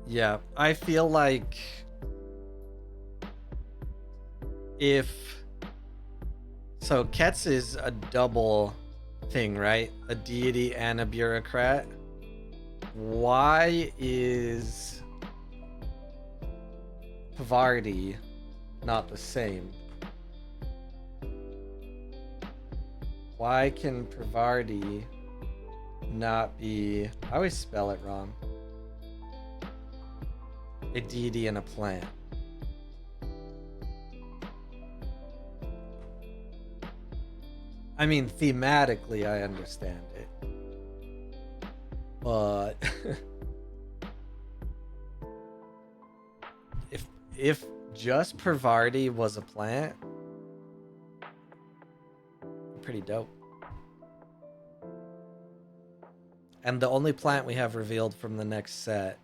Yeah, I feel like if... So Kets is a double thing, right? A deity and a bureaucrat. Why is Pavardi not the same? Why can Pavardi not be... I always spell it wrong. A deity and a plant. I mean, thematically, I understand it. But... if just Pavardi was a plant, pretty dope. And the only plant we have revealed from the next set.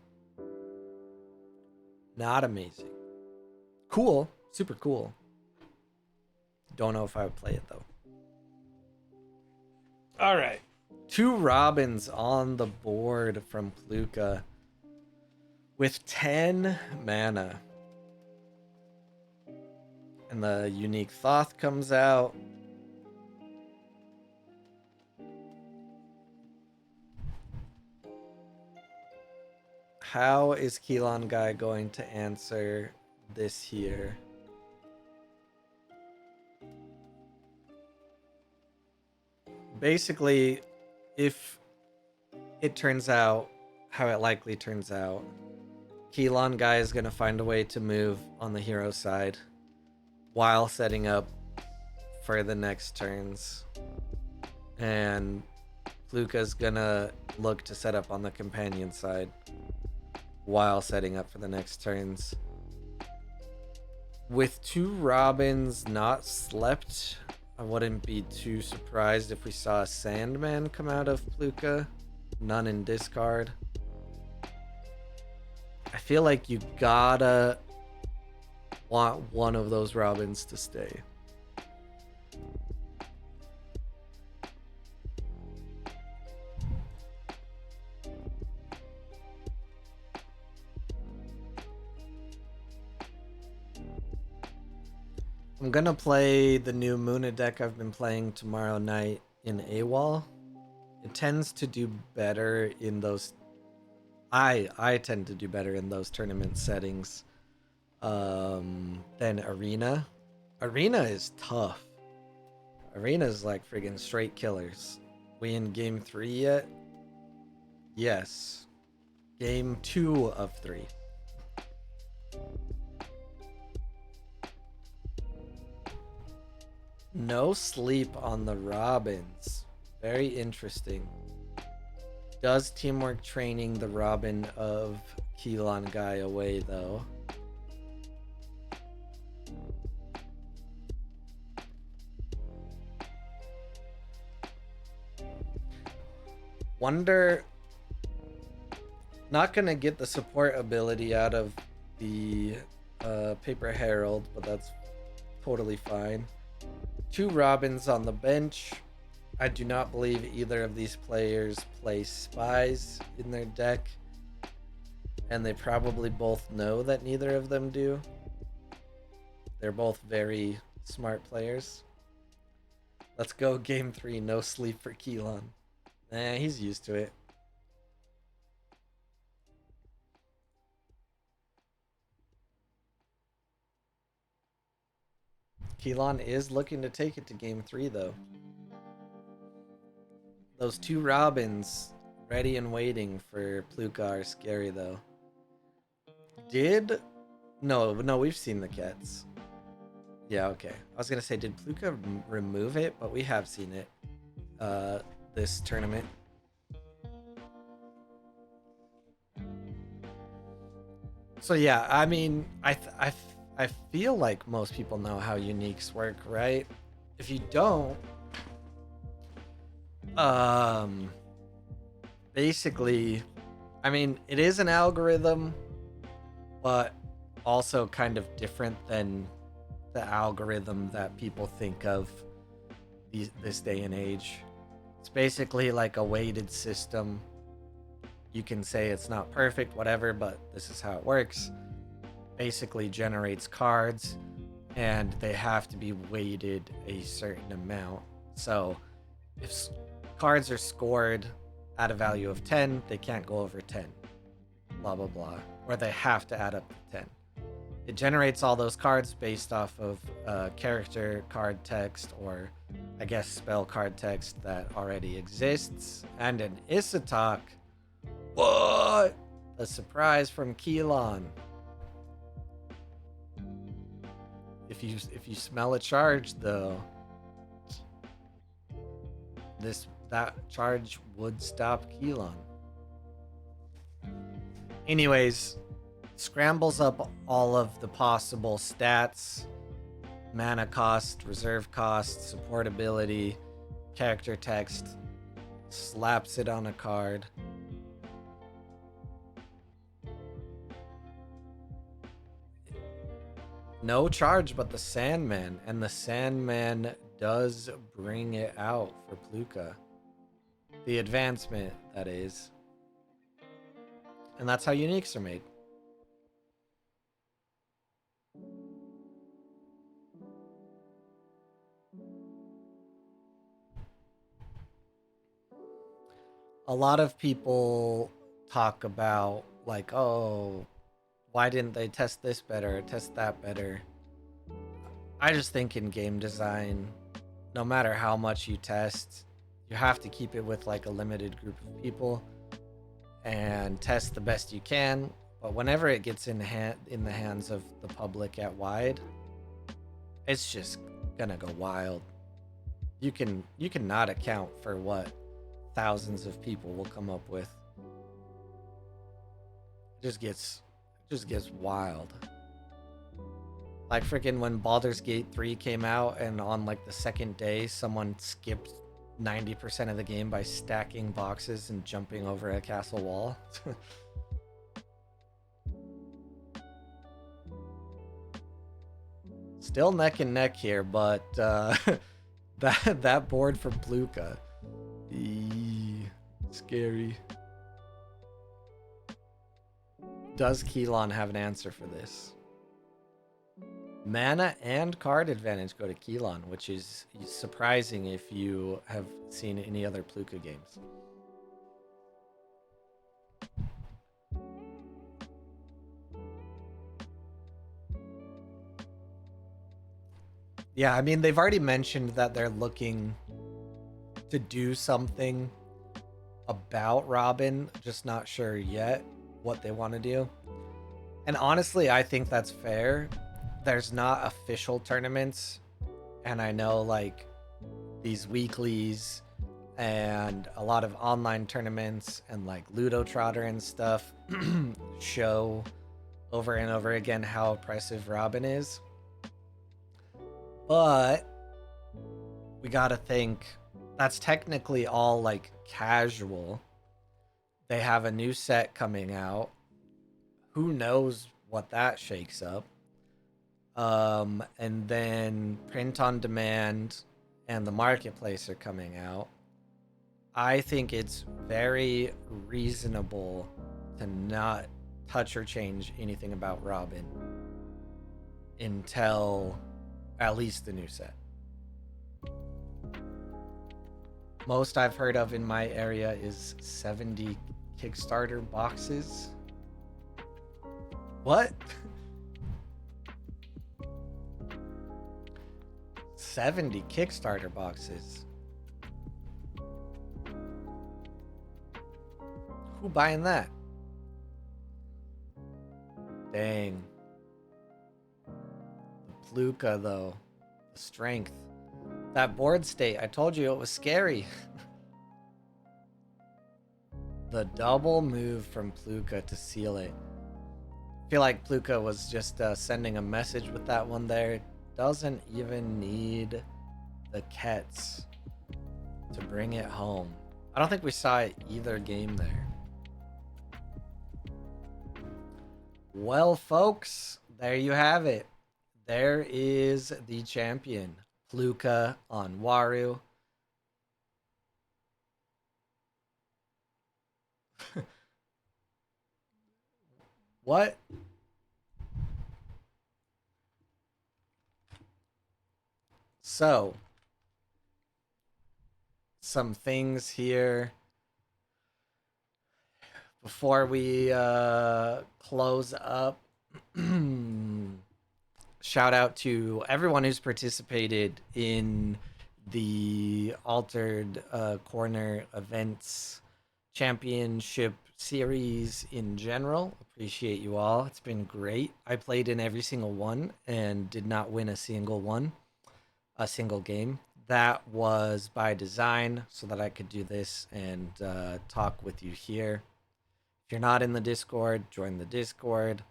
Not amazing. Cool. Super cool. Don't know if I would play it though. Alright. 2 Robins on the board from Pluka. With 10 mana. And the unique Thoth comes out. How is Keelan Guy going to answer this here? Basically, if it turns out how it likely turns out, Keelan Guy is going to find a way to move on the hero side while setting up for the next turns. And Pluka's gonna look to set up on the companion side while setting up for the next turns. With 2 Robins not slept, I wouldn't be too surprised if we saw a Sandman come out of Pluka. None in discard. I feel like you gotta want one of those Robins to stay. I'm gonna play the new Muna deck I've been playing tomorrow night in AWOL. It tends to do better in those. I tend to do better in those tournament settings than Arena. Arena is tough. Arena is like friggin' straight killers. We in game 3 yet? Yes. Game 2 of 3. No sleep on the Robins. Very interesting. Does teamwork training the Robin of Keelan guy away though? Wonder. Not gonna get the support ability out of the Paper Herald, but that's totally fine. 2 Robins on the bench. I do not believe either of these players play spies in their deck, and they probably both know that neither of them do. They're both very smart players. Let's go game 3, no sleep for Keelan. He's used to it. Keelan is looking to take it to game 3 though. Those 2 Robins ready and waiting for Pluka are scary though. No, we've seen the Cats. Yeah, okay. I was gonna say, did Pluka remove it? But we have seen it this tournament. So yeah, I mean, I feel like most people know how uniques work, right? If you don't, basically, I mean, it is an algorithm, but also kind of different than the algorithm that people think of this day and age. It's basically like a weighted system. You can say it's not perfect, whatever, but this is how it works. Basically generates cards, and they have to be weighted a certain amount. So if cards are scored at a value of 10, they can't go over 10. Blah, blah, blah. Or they have to add up to 10. It generates all those cards based off of character card text, or I guess spell card text that already exists. And an Isatok. What? A surprise from Keelan. If you smell a charge though, that charge would stop Keelan. Anyways, scrambles up all of the possible stats, mana cost, reserve cost, support ability, character text, slaps it on a card. No charge but the Sandman, and the Sandman does bring it out for Pluka. The advancement, that is. And that's how uniques are made. A lot of people talk about, like, oh, why didn't they test this better, test that better? I just think in game design, no matter how much you test, you have to keep it with like a limited group of people and test the best you can. But whenever it gets in the hands of the public at wide, it's just gonna go wild. you can not account for what thousands of people will come up with. It just gets wild. Like freaking when Baldur's Gate 3 came out and on like the second day someone skipped 90% of the game by stacking boxes and jumping over a castle wall. Still neck and neck here, but that board from Pluka, scary. Does Keelan have an answer for this? Mana and card advantage go to Keelan, which is surprising if you have seen any other Pluka games. Yeah, I mean, they've already mentioned that they're looking to do something about Robin, just not sure yet what they want to do. And honestly, I think that's fair. There's not official tournaments, and I know like these weeklies and a lot of online tournaments and like Ludo Trotter and stuff show over and over again how oppressive Robin is. But we gotta think that's technically all like casual. They have a new set coming out. Who knows what that shakes up? And then print on demand and the marketplace are coming out. I think it's very reasonable to not touch or change anything about Robin until at least the new set. Most I've heard of in my area is 70 Kickstarter boxes. What? 70 Kickstarter boxes. Who buying that? Dang. The Pluka, though. The strength. That board state, I told you it was scary. The double move from Pluka to seal it. I feel like Pluka was just sending a message with that one there. Doesn't even need the Kets to bring it home. I don't think we saw it either game there. Well, folks, there you have it. There is the champion, Pluka on Waru. What? So, some things here before we close up. Shout out to everyone who's participated in the Altered Corner events championship series in general. Appreciate you all. It's been great. I played in every single one and did not win a single game. That was by design so that I could do this and talk with you here. If you're not in the Discord, join the Discord.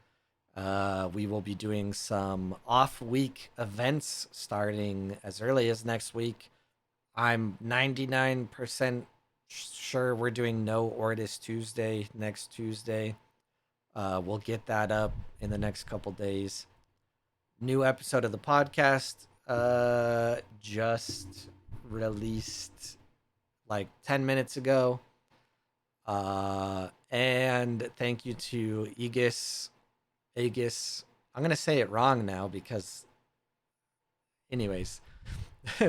We will be doing some off-week events starting as early as next week. I'm 99% sure we're doing no Ortis Tuesday next Tuesday. We'll get that up in the next couple days. New episode of the podcast just released like 10 minutes ago. And thank you to Aegis. I'm going to say it wrong now because, anyways,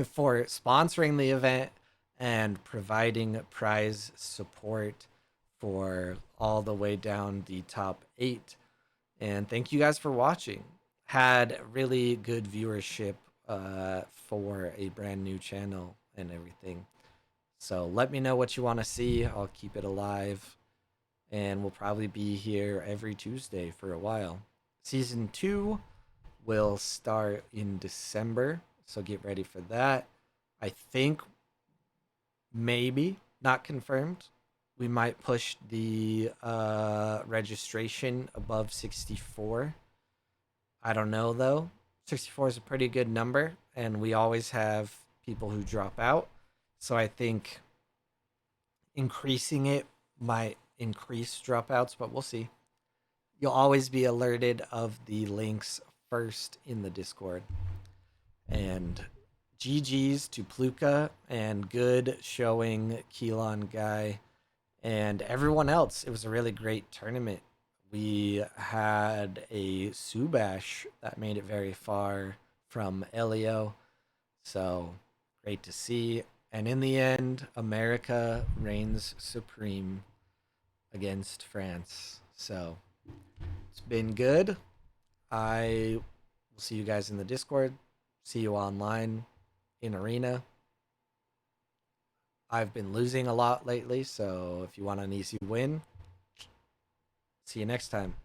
for sponsoring the event and providing prize support for all the way down the top 8. And thank you guys for watching. Had really good viewership for a brand new channel and everything. So let me know what you want to see. I'll keep it alive. And we'll probably be here every Tuesday for a while. Season 2 will start in December, so get ready for that. I think maybe, not confirmed, we might push the registration above 64. I don't know though. 64 is a pretty good number, and we always have people who drop out. So I think increasing it might increase dropouts, but we'll see. You'll always be alerted of the links first in the Discord. And GG's to Pluka and good showing Keelan Guy and everyone else. It was a really great tournament. We had a Subash that made it very far from Elio. So great to see. And in the end, America reigns supreme against France. So it's been good. I will see you guys in the Discord. See you online in Arena. I've been losing a lot lately, so if you want an easy win, see you next time.